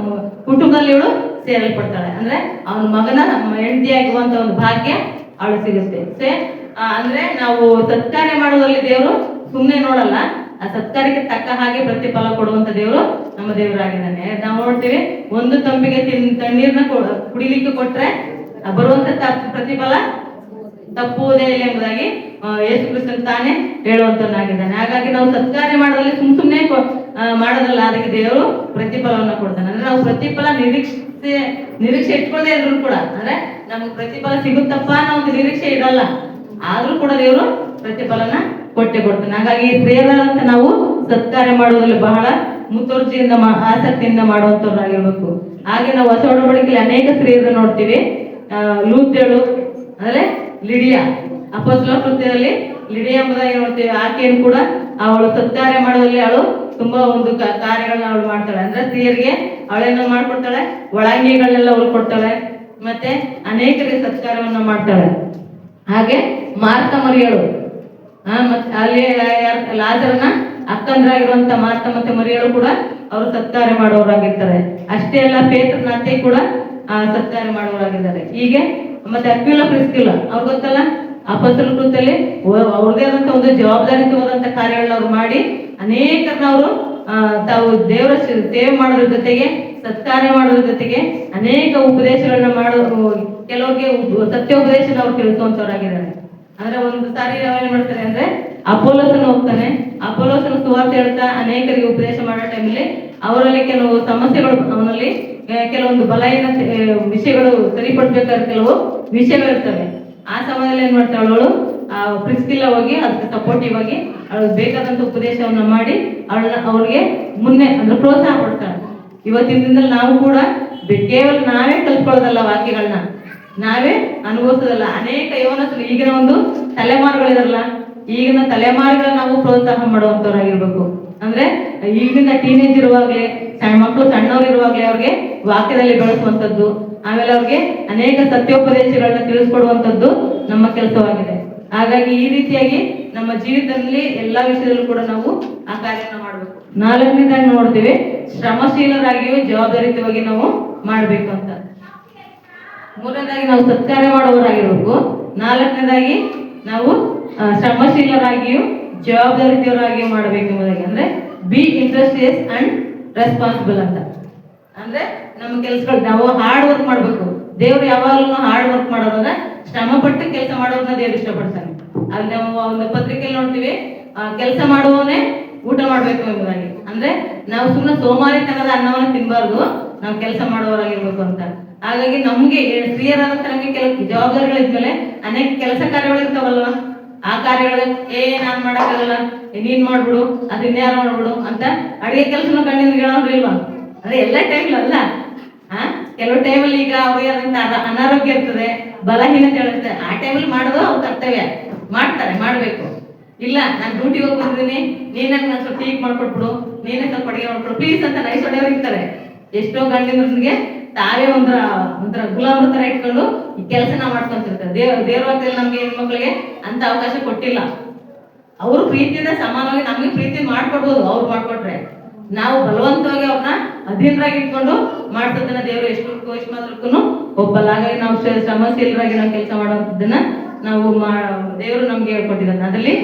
ಕುಟುಂಬದಲ್ಲಿ ಇವಳು ಸೇರಲ್ಪಡ್ತಾಳೆ. ಅಂದ್ರೆ ಅವನ ಮಗನ ಹೆಂಡತಿ ಆಗುವಂತ ಒಂದು ಭಾಗ್ಯ ಅವಳು ಸಿಗುತ್ತೆ. ಅಂದ್ರೆ ನಾವು ಸತ್ಕಾರ್ಯ ಮಾಡೋದ್ರಲ್ಲಿ ದೇವರು ಸುಮ್ಮನೆ ನೋಡಲ್ಲ, ಆ ಸತ್ಕಾರ್ಯಕ್ಕೆ ತಕ್ಕ ಹಾಗೆ ಪ್ರತಿಫಲ ಕೊಡುವಂತ ದೇವರು ನಮ್ಮ ದೇವರಾಗಿದ್ದಾನೆ. ನಾವು ನೋಡ್ತೀವಿ, ಒಂದು ತಂಬಿಗೆ ತಣ್ಣೀರ್ನ ಕುಡಿಲಿಕ್ಕೆ ಕೊಟ್ರೆ ಬರುವಂತ ಪ್ರತಿಫಲ ತಪ್ಪುವುದೇ ಇಲ್ಲ ಎಂಬುದಾಗಿ ಯೇಸು ಕ್ರಿಸ್ತನ್ ತಾನೇ ಹೇಳುವಂತನಾಗಿದ್ದಾನೆ. ಹಾಗಾಗಿ ನಾವು ಸತ್ಕಾರ್ಯ ಮಾಡೋದ್ರಲ್ಲಿ ಸುಮ್ಮನೆ ಮಾಡೋದಲ್ಲ, ಅದಕ್ಕೆ ದೇವರು ಪ್ರತಿಫಲವನ್ನ ಕೊಡ್ತಾನೆ. ಅಂದ್ರೆ ನಾವು ಪ್ರತಿಫಲ ನಿರೀಕ್ಷೆ ಇಟ್ಕೊಳ್ಳದೆ ಇದ್ರು ಕೂಡ, ಅಂದ್ರೆ ನಮ್ಗೆ ಪ್ರತಿಫಲ ಸಿಗುತ್ತಪ್ಪ ಅನ್ನೋ ಒಂದು ನಿರೀಕ್ಷೆ ಇಡಲ್ಲ, ಆದ್ರೂ ಕೂಡ ದೇವರು ಪ್ರತಿಫಲನ ಕೊಟ್ಟೆ ಕೊಡ್ತಾನೆ. ಹಾಗಾಗಿ ಪ್ರೇರಣಂತ ನಾವು ಸತ್ಕಾರ್ಯ ಮಾಡೋದ್ರಲ್ಲಿ ಬಹಳ ಮುತುರ್ಜಿಯಿಂದ ಆಸಕ್ತಿಯಿಂದ ಮಾಡುವಂತವ್ರಾಗಿರ್ಬೇಕು. ಹಾಗೆ ನಾವು ಹೊಸ ಒಡಂಬಡಿಕೆಯಲ್ಲಿ ಅನೇಕ ಸ್ತ್ರೀಯರನ್ನು ನೋಡ್ತೀವಿ. ಲೂತ್ಯಳು, ಅಂದ್ರೆ ಲಿಡಿಯಾ, ಅಪೊಸ್ತಲರ ಕೃತ್ಯದಲ್ಲಿ ಲಿಡಿಯಾ ಎಂಬುದಾಗಿ ನೋಡ್ತೀವಿ. ಆಕೆಯನ್ನು ಕೂಡ ಅವಳು ಸತ್ಕಾರ್ಯ ಮಾಡೋದ್ರಲ್ಲಿ ಅವಳು ತುಂಬಾ ಒಂದು ಕಾರ್ಯಗಳನ್ನ ಅವಳು ಮಾಡ್ತಾಳೆ. ಅಂದ್ರೆ ಸ್ತ್ರೀಯರಿಗೆ ಅವಳೇನೋ ಮಾಡ್ಕೊಡ್ತಾಳೆ, ಒಳಂಗಿಗಳನ್ನೆಲ್ಲ ಅವಳು ಕೊಡ್ತಾಳೆ, ಮತ್ತೆ ಅನೇಕರಿಗೆ ಸತ್ಕಾರ್ಯವನ್ನ ಮಾಡ್ತಾಳೆ. ಹಾಗೆ ಮಾರ್ತ ಮರಿಯಳು, ಮತ್ತೆ ಅಲ್ಲಿ ಲಾಜರನ ಅಕ್ಕಂದ್ರಾಗಿರುವಂತ ಮಾರ್ತ ಮತ್ತೆ ಮರಿಯಳು ಕೂಡ ಅವರು ಸತ್ಕಾರ್ಯ ಮಾಡುವವರಾಗಿರ್ತಾರೆ. ಅಷ್ಟೇ ಅಲ್ಲ, ಪೇತ್ರನ ಅತ್ತೆ ಕೂಡ ಸತ್ಕಾರ್ಯ ಮಾಡುವವರಾಗಿದ್ದಾರೆ. ಹೀಗೆ ಮತ್ತೆ ಅಕ್ವಿಲ ಪ್ರಿಸ್ಕಿಲ ಅವ್ರು ಗೊತ್ತಲ್ಲ, ಅಪೊಸ್ತಲರ ಕೃತ್ಯದಲ್ಲಿ ಅವ್ರದೇ ಆದಂತ ಒಂದು ಜವಾಬ್ದಾರಿಯುತವಾದಂತ ಕಾರ್ಯಗಳನ್ನ ಅವ್ರು ಮಾಡಿ ಅನೇಕರನ್ನ ಅವರು ತಾವು ದೇವರ ಸೇವೆ ಮಾಡೋದ್ರ ಜೊತೆಗೆ ಸತ್ಕಾರ್ಯ ಮಾಡೋದ್ರ ಜೊತೆಗೆ ಅನೇಕ ಉಪದೇಶಗಳನ್ನ ಕೆಲವ್ರಿಗೆ ಸತ್ಯೋಪದೇಶನ ಅವ್ರು ತಿಳಿಸುವಂತವ್ರಾಗಿದ್ದಾರೆ. ಅಂದ್ರೆ ಒಂದು ಸಾರಿ ಏನ್ ಮಾಡ್ತಾರೆ ಅಂದ್ರೆ ಅಪೋಲೋಸನ ಹೋಗ್ತಾನೆ, ಅಪೋಲೋಸನ ಸುವಾರ್ತೆ ಹೇಳ್ತಾ ಅನೇಕರಿಗೆ ಉಪದೇಶ ಮಾಡೋ ಟೈಮಲ್ಲಿ ಅವರಲ್ಲಿ ಕೆಲವು ಸಮಸ್ಯೆಗಳು, ಅವನಲ್ಲಿ ಕೆಲವೊಂದು ಬಲಹೀನ ವಿಷಯಗಳು ಸರಿಪಡಿಸಬೇಕಾದ ಕೆಲವು ವಿಷಯಗಳಿರ್ತವೆ. ಆ ಸಮಯದಲ್ಲಿ ಏನ್ ಮಾಡ್ತಾಳೆ ಅವಳು, ಆ ಪ್ರಿಸ್ಕಿಲ್ಲ ಹೋಗಿ ಅದಕ್ಕೆ ಸಪೋರ್ಟಿವ್ ಆಗಿ ಅವಳು ಬೇಕಾದಂತ ಉಪದೇಶವನ್ನ ಮಾಡಿ ಅವ್ರಿಗೆ ಮುನ್ನೆ ಅಂದ್ರೆ ಪ್ರೋತ್ಸಾಹ ಪಡ್ತಾಳೆ. ಇವತ್ತಿನ ದಿನದಲ್ಲಿ ನಾವು ಕೂಡ ಕೇವಲ ನಾವೇ ಕಲ್ತ್ಕೊಳ್ಳೋದಲ್ಲ, ವಾಕ್ಯಗಳನ್ನ ನಾವೇ ಅನುಭವಿಸೋದಲ್ಲ, ಅನೇಕ ಯವನಸ್ಥರು ಈಗಿನ ಒಂದು ತಲೆಮಾರುಗಳಿರಲ್ಲ, ಈಗಿನ ತಲೆಮಾರುಗಳನ್ನ ನಾವು ಪ್ರೋತ್ಸಾಹ ಮಾಡುವಂತವ್ರಾಗಿರ್ಬೇಕು. ಅಂದ್ರೆ ಈಗಿನ ಟೀನೇಜ್ ಇರುವಾಗ್ಲೇ, ಮಕ್ಕಳು ಸಣ್ಣವ್ರು ಇರುವಾಗ್ಲೇ ಅವ್ರಿಗೆ ವಾಕ್ಯದಲ್ಲಿ ಬೆಳೆಸುವಂತದ್ದು, ಆಮೇಲೆ ಅವ್ರಿಗೆ ಅನೇಕ ಸತ್ಯೋಪದೇಶಗಳನ್ನ ತಿಳಿಸ್ಕೊಡುವಂತದ್ದು ನಮ್ಮ ಕೆಲಸವಾಗಿದೆ. ಹಾಗಾಗಿ ಈ ರೀತಿಯಾಗಿ ನಮ್ಮ ಜೀವಿತದಲ್ಲಿ ಎಲ್ಲಾ ವಿಷಯದಲ್ಲೂ ಕೂಡ ನಾವು ಆ ಕಾರ್ಯನ ಮಾಡ್ಬೇಕು. 4ನೇದಾಗಿ ನೋಡ್ತೀವಿ, ಶ್ರಮಶೀಲರಾಗಿಯೂ ಜವಾಬ್ದಾರಿಯುತವಾಗಿ ನಾವು ಮಾಡ್ಬೇಕು ಅಂತ. 3ನೇದಾಗಿ ನಾವು ಸತ್ಕಾರ್ಯ ಮಾಡುವವರಾಗಿರ್ಬೇಕು. 4ನೇದಾಗಿ ನಾವು ಶ್ರಮಶೀಲರಾಗಿಯೂ ಜವಾಬ್ದಾರಿಯುತರಾಗಿಯೂ ಮಾಡಬೇಕು ಎಂಬುದಾಗಿ. ಅಂದ್ರೆ ಬಿ ಇಂಟ್ರೆಸ್ಟಿಯಸ್ ಅಂಡ್ ರೆಸ್ಪಾನ್ಸಿಬಲ್ ಅಂತ. ಅಂದ್ರೆ ನಮ್ಮ ಕೆಲಸಗಳು ನಾವು ಹಾರ್ಡ್ ವರ್ಕ್ ಮಾಡ್ಬೇಕು. ದೇವ್ರು ಯಾವಾಗಲೂ ಹಾರ್ಡ್ ವರ್ಕ್ ಮಾಡೋದ್ರ, ಶ್ರಮ ಪಟ್ಟು ಕೆಲಸ ಮಾಡೋದನ್ನ ದೇವ್ರು ಇಷ್ಟಪಡ್ತಾನೆ. ಅಲ್ಲಿ ನಾವು ಒಂದು ಪತ್ರಿಕೆಯಲ್ಲಿ ನೋಡ್ತೀವಿ, ಕೆಲಸ ಮಾಡುವವನೇ ಊಟ ಮಾಡ್ಬೇಕು ಎಂಬುದಾಗಿ. ಅಂದ್ರೆ ನಾವು ಸುಮ್ಮನೆ ಸೋಮಾರಿತನದ ಅನ್ನವನ್ನು ತಿನ್ಬಾರ್ದು, ನಾವು ಕೆಲಸ ಮಾಡುವವರಾಗಿರ್ಬೇಕು ಅಂತ. ಹಾಗಾಗಿ ನಮ್ಗೆ ಸ್ತ್ರೀಯರಾದಂತ ನಮ್ಗೆ ಕೆಲವು ಜವಾಬ್ದಾರಿಗಳಿದ್ಮೇಲೆ ಅನೇಕ ಕೆಲಸ ಕಾರ್ಯಗಳು ಇರ್ತಾವಲ್ವಾ, ಆ ಕಾರ್ಯಗಳು ನಾನ್ ಮಾಡಕ್ಕಾಗಲ್ಲ, ನೀನ್ ಮಾಡ್ಬಿಡು, ಅದನ್ಯಾರು ಮಾಡ್ಬಿಡು ಅಂತ ಅಡಿಗೆ ಕೆಲಸನ ಕಣ್ಣಿನ ಹೇಳೋರು ಇಲ್ವಾ? ಅಂದ್ರೆ ಎಲ್ಲ ಟೈಮ್ ಅಲ್ಲ, ಕೆಲವು ಟೈಮಲ್ಲಿ ಈಗ ಅವ್ರಿಗೆ ಅನಾರೋಗ್ಯ ಇರ್ತದೆ, ಬಲಹೀನತೆ ಇರುತ್ತೆ, ಆ ಟೈಮಲ್ಲಿ ಮಾಡೋದು ಅವ್ರ ಕರ್ತವ್ಯ, ಮಾಡ್ತಾರೆ, ಮಾಡ್ಬೇಕು. ಇಲ್ಲ ನಾನು ಡ್ಯೂಟಿಗೆ ಹೋಗಿ ಬಂದಿದ್ದೀನಿ, ನೀನ್ ಸ್ವಲ್ಪ ಟೀ ಮಾಡ್ಕೊಟ್ಬಿಡು, ನೀನೇ ಸ್ವಲ್ಪ ಅಡಿಗೆ ಮಾಡ್ಕೊಡು ಪ್ಲೀಸ್ ಅಂತ ನೈಸ್ ಹೊಡೆಯವ್ರು ಇರ್ತಾರೆ. ಎಷ್ಟೋ ಗಂಡಿನರಿಗೆ ತಾವೇ ಒಂಥರ ಗುಲಾಮರ ತರ ಇಟ್ಕೊಂಡು ಈ ಕೆಲಸನ ಮಾಡ್ಕೊಂತಿರ್ತಾರೆ. ದೇವರಲ್ಲಿ ನಮ್ಗೆ ಹೆಣ್ಮಕ್ಳಿಗೆ ಅಂತ ಅವಕಾಶ ಕೊಟ್ಟಿಲ್ಲ. ಅವರು ಪ್ರೀತಿಯಿಂದ ಸಮಾನವಾಗಿ ನಮ್ಗೆ ಪ್ರೀತಿ ಮಾಡ್ಕೊಡ್ಬೋದು, ಅವ್ರು ಮಾಡ್ಕೊಟ್ರೆ. ನಾವು ಬಲವಂತವಾಗಿ ಅವ್ರನ್ನ ಅಧೀನರಾಗಿ ಇಟ್ಕೊಂಡು ಮಾಡ್ಸೋದನ್ನ ದೇವರು ಎಷ್ಟು ಮಾತ್ರಕ್ಕೂ ಒಪ್ಪಲ್ಲ. ಹಾಗಾಗಿ ನಾವು ಶ್ರಮಶೀಲರಾಗಿ ನಾವು ಕೆಲಸ ಮಾಡುವಂಥದ್ದನ್ನ ನಾವು ದೇವರು ನಮ್ಗೆ ಹೇಳ್ಕೊಟ್ಟಿದ್ದಾನೆ. ಅದರಲ್ಲಿ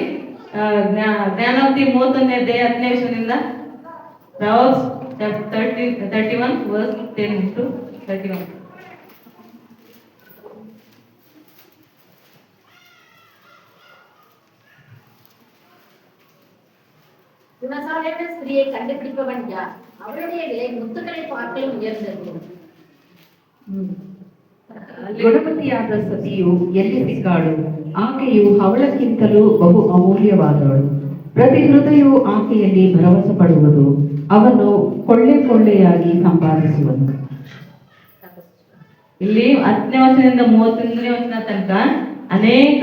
ಜ್ಞಾನೋಕ್ತಿ 31ನೇ ಅಧ್ಯಾಯ 10ನೇ ವಿಷಯದಿಂದ Proverbs 31 verse 10-31. குணசாலியான ஸ்திரியை கண்டுபிடிப்பவன் யார்? அவருடைய விலை முத்துக்களை பார்க்கலும் உயர்ந்தது. ಗುಣವತಿಯಾದ ಸತಿಯು ಎಲ್ಲಿ ಸಿಕ್ಕಾಳು? ಆಕೆಯು ಹವಳಕ್ಕಿಂತಲೂ ಬಹು ಅಮೂಲ್ಯವಾದವಳು. ಪ್ರತಿ ಹೃದಯವು ಆಕೆಯಲ್ಲಿ ಭರವಸೆ ಪಡುವುದು, ಅವನು ಕೊಳ್ಳೆಯಾಗಿ ಸಂಪಾದಿಸುವನು. ಇಲ್ಲಿ 10ನೇ ವಚನದಿಂದ 31ನೇ ವಚನ ತನಕ ಅನೇಕ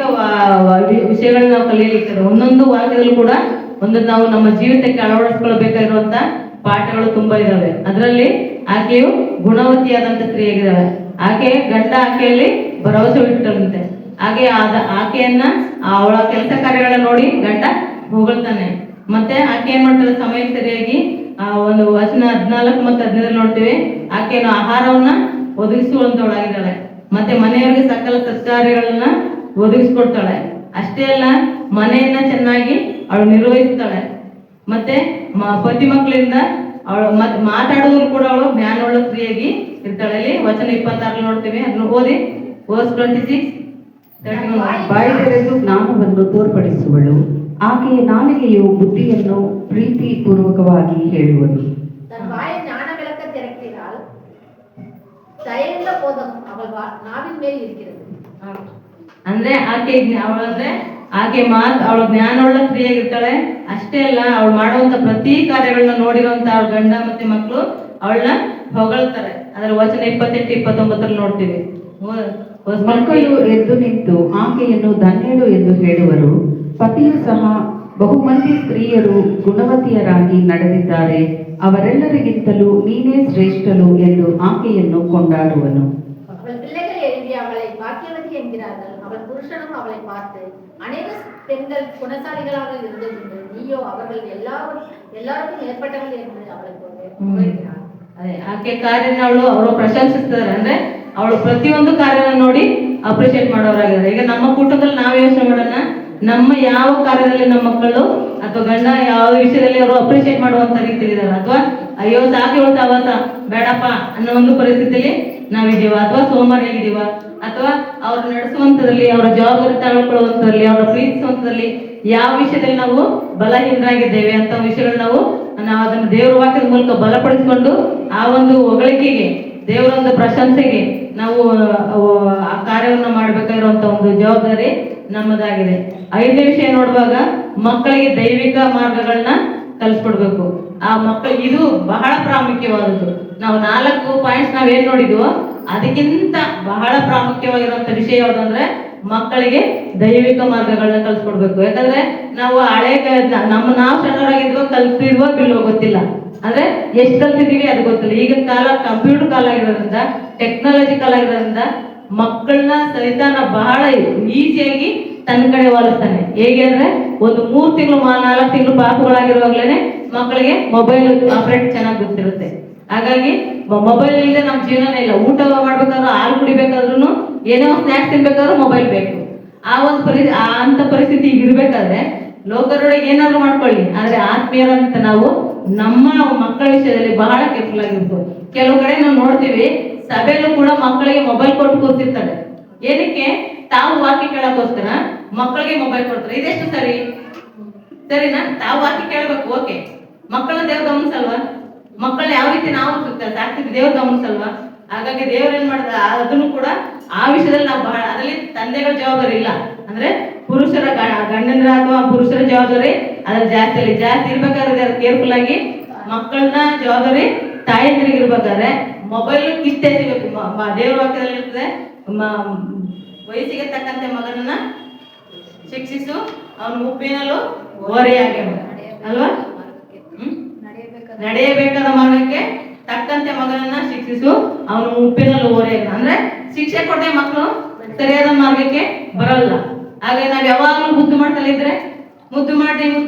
ವಿಷಯಗಳನ್ನ ನಾವು ಕಲಿಯಲಿಕ್ಕೆ ಒಂದೊಂದು ವಾಕ್ಯದಲ್ಲೂ ಕೂಡ ನಾವು ನಮ್ಮ ಜೀವಿತಕ್ಕೆ ಅಳವಡಿಸ್ಕೊಳ್ಬೇಕಾಗಿರುವಂತ ಪಾಠಗಳು ತುಂಬಾ ಇದಾವೆ. ಅದರಲ್ಲಿ ಆಕೆಯು ಗುಣವತಿಯಾದಂತ ಸ್ತ್ರೀಯಾಗಿದ್ದಾಳೆ. ಆಕೆ ಗಂಡ ಆಕೆಯಲ್ಲಿ ಭರವಸೆ ಇಟ್ಟಂತೆ. ಆಕೆಯನ್ನ ಅವಳ ಕೆಲಸ ಕಾರ್ಯಗಳನ್ನ ನೋಡಿ ಗಂಡ ಹೊಗಳ್ತಾನೆ. ಮತ್ತೆ ಆಕೆ ಏನ್ ಮಾಡ್ತಾಳೆ, ಸಮಯಕ್ಕೆ ಸರಿಯಾಗಿ ಒಂದು ವಚನ 14 ಮತ್ತು 15 ನೋಡ್ತೀವಿ, ಆಕೆಯನ್ನು ಆಹಾರವನ್ನ ಒದಗಿಸುವಂತವಳಾಗಿದ್ದಾಳೆ. ಮತ್ತೆ ಮನೆಯವರಿಗೆ ಸಕಲ ಸತ್ಕಾರ್ಯಗಳನ್ನ ಒದಗಿಸ್ಕೊಡ್ತಾಳೆ. ಅಷ್ಟೇ ಅಲ್ಲ, ಮನೆಯನ್ನ ಚೆನ್ನಾಗಿ ಅವಳು ನಿರ್ವಹಿಸ್ತಾಳೆ. ಮತ್ತೆ ಪತಿ ಮಕ್ಕಳಿಂದ ಅವಳು ಮತ್ತೆ ಮಾತಾಡೋದ್ರು ಕೂಡ ಅವಳು ಜ್ಞಾನವುಳ್ಳ ಸ್ತ್ರೀಯಾಗಿ ಇರ್ತಾಳೆ. ಇಲ್ಲಿ ವಚನ 26 ನೋಡ್ತೀವಿ, ಅದನ್ನು ಓದಿ. ವರ್ಸ್ 26 ಬಾಯಿ ತೆರೆದು ಜ್ಞಾನವನ್ನು ತೋರ್ಪಡಿಸುವಳು, ಆಕೆಯ ನಾಲಿಗೆಯು ಬುದ್ಧಿಯನ್ನು ಪ್ರೀತಿ ಪೂರ್ವಕವಾಗಿ ಹೇಳುವುದು. தன் வாயை ஞான விளக்க திறக்கிறாள், தயந்த போதும் அவள் நாவின் மேல் இருக்கிறது. ಅಂದ್ರೆ ಅವಳ ಜ್ಞಾನವುಳ್ಳ ಸ್ತ್ರೀಯಾಗಿರ್ತಾಳೆ. ಅಷ್ಟೇ ಅಲ್ಲ, ಅವಳು ಮಾಡುವಂತ ಪ್ರತಿ ಕಾರ್ಯಗಳನ್ನ ನೋಡಿರುವಂತ ಅವಳ ಗಂಡ ಮತ್ತೆ ಮಕ್ಕಳು ಅವಳನ್ನ ಹೊಗಳ್ತಾರೆ. ಅದರ ವಚನ 28, 29 ನೋಡ್ತೀವಿ. ಮಕ್ಕಳು ಎದ್ದು ನಿಂತು ಆಕೆಯನ್ನು ಧನ್ಯಳು ಎಂದು ಹೇಳುವರು. ಪತಿಯು ಸಹ ಬಹುಮಂದಿ ಸ್ತ್ರೀಯರು ಗುಣವತಿಯರಾಗಿ ನಡೆದಿದ್ದಾರೆ, ಅವರೆಲ್ಲರಿಗಿಂತಲೂ ನೀನೇ ಶ್ರೇಷ್ಠಳು ಎಂದು ಆಕೆಯನ್ನು ಕೊಂಡಾಡುವನು. அவள் பிள்ளைகள் எழுதி அவளை பாக்கியவதி என்கிறார்கள். அவள் புருஷனும் அவளை பார்த்து, அநேக பெண்கள் குணசாலிகளாக இருந்ததுண்டு, நீயோ அவர்கள் எல்லாருக்கும் ஏற்பட்டவள் என்று அவளை புகழ்கிறாள். ಆಕೆ ಕಾರ್ಯನ ಅವರು ಪ್ರಶಂಸಿಸ್ತಾರೆ. ಅಂದ್ರೆ ಅವಳು ಪ್ರತಿಯೊಂದು ಕಾರ್ಯನ ನೋಡಿ ಅಪ್ರಿಶಿಯೇಟ್ ಮಾಡೋರಾಗಿದ್ದಾರೆ. ಈಗ ನಮ್ಮ ಕುಟುಂಬದಲ್ಲಿ ನಾವು ಯೋಚನೆ ಮಾಡೋಣ, ನಮ್ಮ ಯಾವ ಕಾರ್ಯದಲ್ಲಿ ನಮ್ಮ ಮಕ್ಕಳು ಅಥವಾ ಗಂಡ ಯಾವ ವಿಷಯದಲ್ಲಿ ಅವರು ಅಪ್ರಿಶಿಯೇಟ್ ಮಾಡುವಂತ ರೀತಿಯಿದ್ದಾರೆ, ಅಥವಾ ಅಯ್ಯೋ ಸಾಕು ಇವತ್ತು ಅವತ್ತ ಬೇಡಪ್ಪ ಅನ್ನೋ ಒಂದು ಪರಿಸ್ಥಿತಿಯಲ್ಲಿ ನಾವಿದ್ದೀವ, ಅಥವಾ ಸೋಮಾರಿಯಾಗಿದ್ದೀವ, ಅಥವಾ ಅವ್ರ ನಡೆಸುವಂಥದ್ರಲ್ಲಿ, ಅವರ ಜವಾಬ್ದಾರಿ ತಗೊಳ್ಕೊಳ್ಳುವಂಥದ್ರಲ್ಲಿ, ಅವರ ಪ್ರೀತಿಸುವಂಥದ್ರಲ್ಲಿ ಯಾವ ವಿಷಯದಲ್ಲಿ ನಾವು ಬಲಹೀನರಾಗಿದ್ದೇವೆ ಅಂತ ವಿಷಯಗಳು ನಾವು ಅದನ್ನು ದೇವರ ವಾಕ್ಯದ ಮೂಲಕ ಬಲಪಡಿಸಿಕೊಂಡು ಆ ಒಂದು ಹೊಗಳಿಕೆಗೆ, ದೇವರೊಂದು ಪ್ರಶಂಸೆಗೆ ನಾವು ಆ ಕಾರ್ಯವನ್ನು ಮಾಡಬೇಕಾಗಿರುವಂತ ಒಂದು ಜವಾಬ್ದಾರಿ ನಮ್ಮದಾಗಿದೆ. 5ನೇ ವಿಷಯ ನೋಡುವಾಗ ಮಕ್ಕಳಿಗೆ ದೈವಿಕ ಮಾರ್ಗಗಳನ್ನ ಕಲಿಸ್ಕೊಡ್ಬೇಕು. ಆ ಮಕ್ಕಳಿಗೆ ಇದು ಬಹಳ ಪ್ರಾಮುಖ್ಯವಾದದ್ದು. ನಾವು 4 ಪಾಯಿಂಟ್ಸ್ ನಾವೇನ್ ನೋಡಿದ್ವೋ ಅದಕ್ಕಿಂತ ಬಹಳ ಪ್ರಾಮುಖ್ಯವಾಗಿರುವಂತ ವಿಷಯ ಯಾವುದಂದ್ರೆ ಮಕ್ಕಳಿಗೆ ದೈವಿಕ ಮಾರ್ಗಗಳನ್ನ ಕಲಿಸ್ಕೊಡ್ಬೇಕು. ಯಾಕಂದ್ರೆ ನಾವು ನಾವು ಸಣ್ಣವರಾಗಿದ್ವೋ ಕಲ್ತಿದ್ವೋ ಬಿಲ್ಲೋ ಗೊತ್ತಿಲ್ಲ, ಅಂದ್ರೆ ಎಷ್ಟು ಕಲ್ತಿದೀವಿ ಅದು ಗೊತ್ತಿಲ್ಲ. ಈಗಿನ ಕಾಲ ಕಂಪ್ಯೂಟರ್ ಕಾಲ ಆಗಿರೋದ್ರಿಂದ, ಟೆಕ್ನಾಲಜಿ ಕಾಲ ಆಗಿರೋದ್ರಿಂದ ಮಕ್ಕಳನ್ನ ಸೈತಾನ ಬಹಳ ಈಸಿಯಾಗಿ ತನ್ನ ಕಡೆ ವಾಲಿಸ್ತಾನೆ. ಹೇಗೆ ಅಂದ್ರೆ ಒಂದು 3 ತಿಂಗಳು 4 ತಿಂಗಳು ಪಾಪುಗಳಾಗಿರುವಾಗ್ಲೇನೆ ಮಕ್ಕಳಿಗೆ ಮೊಬೈಲ್ ಆಪರೇಟ್ ಚೆನ್ನಾಗಿ ಗೊತ್ತಿರುತ್ತೆ. ಹಾಗಾಗಿ ಮೊಬೈಲ್ ಇಲ್ಲದೆ ನಮ್ಮ ಜೀವನ ಇಲ್ಲ. ಊಟ ಮಾಡ್ಬೇಕಾದ್ರೂ, ಹಾಲು ಕುಡಿಬೇಕಾದ್ರೂ, ಏನೋ ಸ್ನ್ಯಾಕ್ಸ್ ತಿನ್ಬೇಕಾದ್ರೂ ಮೊಬೈಲ್ ಬೇಕು. ಅಂತ ಪರಿಸ್ಥಿತಿ ಈಗ ಇರ್ಬೇಕಾದ್ರೆ ಲೋಕರೊಳಗೆ ಏನಾದ್ರು ಮಾಡ್ಕೊಳ್ಳಿ, ಆದ್ರೆ ಆತ್ಮೀಯರಂತ ನಾವು ನಮ್ಮ ಮಕ್ಕಳ ವಿಷಯದಲ್ಲಿ ಬಹಳ ಕೇರ್ಫುಲ್ ಆಗಿರ್ಬೇಕು. ಕೆಲವು ಕಡೆ ನಾವು ನೋಡ್ತೀವಿ, ಸಭೆಯಲ್ಲೂ ಕೂಡ ಮಕ್ಕಳಿಗೆ ಮೊಬೈಲ್ ಕೊಟ್ಟು ಕೂತಿರ್ತಾರೆ. ಏನಕ್ಕೆ? ತಾವು ವಾಕ್ಯ ಕೇಳಕ್ಕೋಸ್ಕರ ಮಕ್ಕಳಿಗೆ ಮೊಬೈಲ್ ಕೊಡ್ತಾರೆ. ಇದೆಷ್ಟು ಸರಿನಾ? ತಾವು ವಾಕ್ಯ ಕೇಳಬೇಕು, ಓಕೆ. ಮಕ್ಕಳನ್ನ ದೇವ್ರ ಗಮನಿಸಲ್ವಾ? ಮಕ್ಕಳನ್ನ ಯಾವ ರೀತಿ ನಾವು ಸಾಕ್ತಿದ್ವಿ, ದೇವ್ರ ಗಮನಿಸಲ್ವಾ? ಹಾಗಾಗಿ ದೇವ್ರ ಏನ್ ಮಾಡಿದ ಅದನ್ನು ಕೂಡ ಆ ವಿಷಯದಲ್ಲಿ ನಾವು ಬಹಳ, ಅದರಲ್ಲಿ ತಂದೆಗಳ ಜವಾಬ್ದಾರಿ ಇಲ್ಲ. ಅಂದ್ರೆ ಪುರುಷರ ಗಂಡಂದ್ರ ಅಥವಾ ಪುರುಷರ ಜವಾಬ್ದಾರಿ ಅದ್ರ ಜಾಸ್ತಿ ಇರ್ಬೇಕಾದ್ರೆ ಕೇರ್ಫುಲ್ ಆಗಿ ಮಕ್ಕಳನ್ನ ಜವಾಬ್ದಾರಿ ತಾಯಂದಿರಿಗಿರ್ಬೇಕಾದ್ರೆ ಮೊಬೈಲ್ ಕಿತ್ತೆಸಿಬೇಕು. ದೇವ್ರ ವಾಕ್ಯದಲ್ಲಿ ಇರ್ತದೆ, ವಯಸ್ಸಿಗೆ ತಕ್ಕಂತೆ ಮಗನನ್ನ ಶಿಕ್ಷಿಸು, ಅವನು ಉಪ್ಪಿನಲ್ಲೂ ಓರೆಯಾಗಿ ಅಲ್ವಾ? ನಡೆಯಬೇಕಾದ ಮಾರ್ಗಕ್ಕೆ ತಕ್ಕಂತೆ ಮಗನನ್ನ ಶಿಕ್ಷಿಸು, ಅವನು ಉಪ್ಪಿನಲ್ಲೂ ಓರೆಯಾಗಿ. ಅಂದ್ರೆ ಶಿಕ್ಷೆ ಕೊಟ್ಟೆ ಮಕ್ಕಳು ಸರಿಯಾದ ಮಾರ್ಗಕ್ಕೆ ಬರಲ್ಲ. ಹಾಗೆ ನಾವ್ ಯಾವಾಗಲೂ ಮುದ್ದು ಮಾಡ್ತಲೇ ಇದ್ರೆ ಮುದ್ದು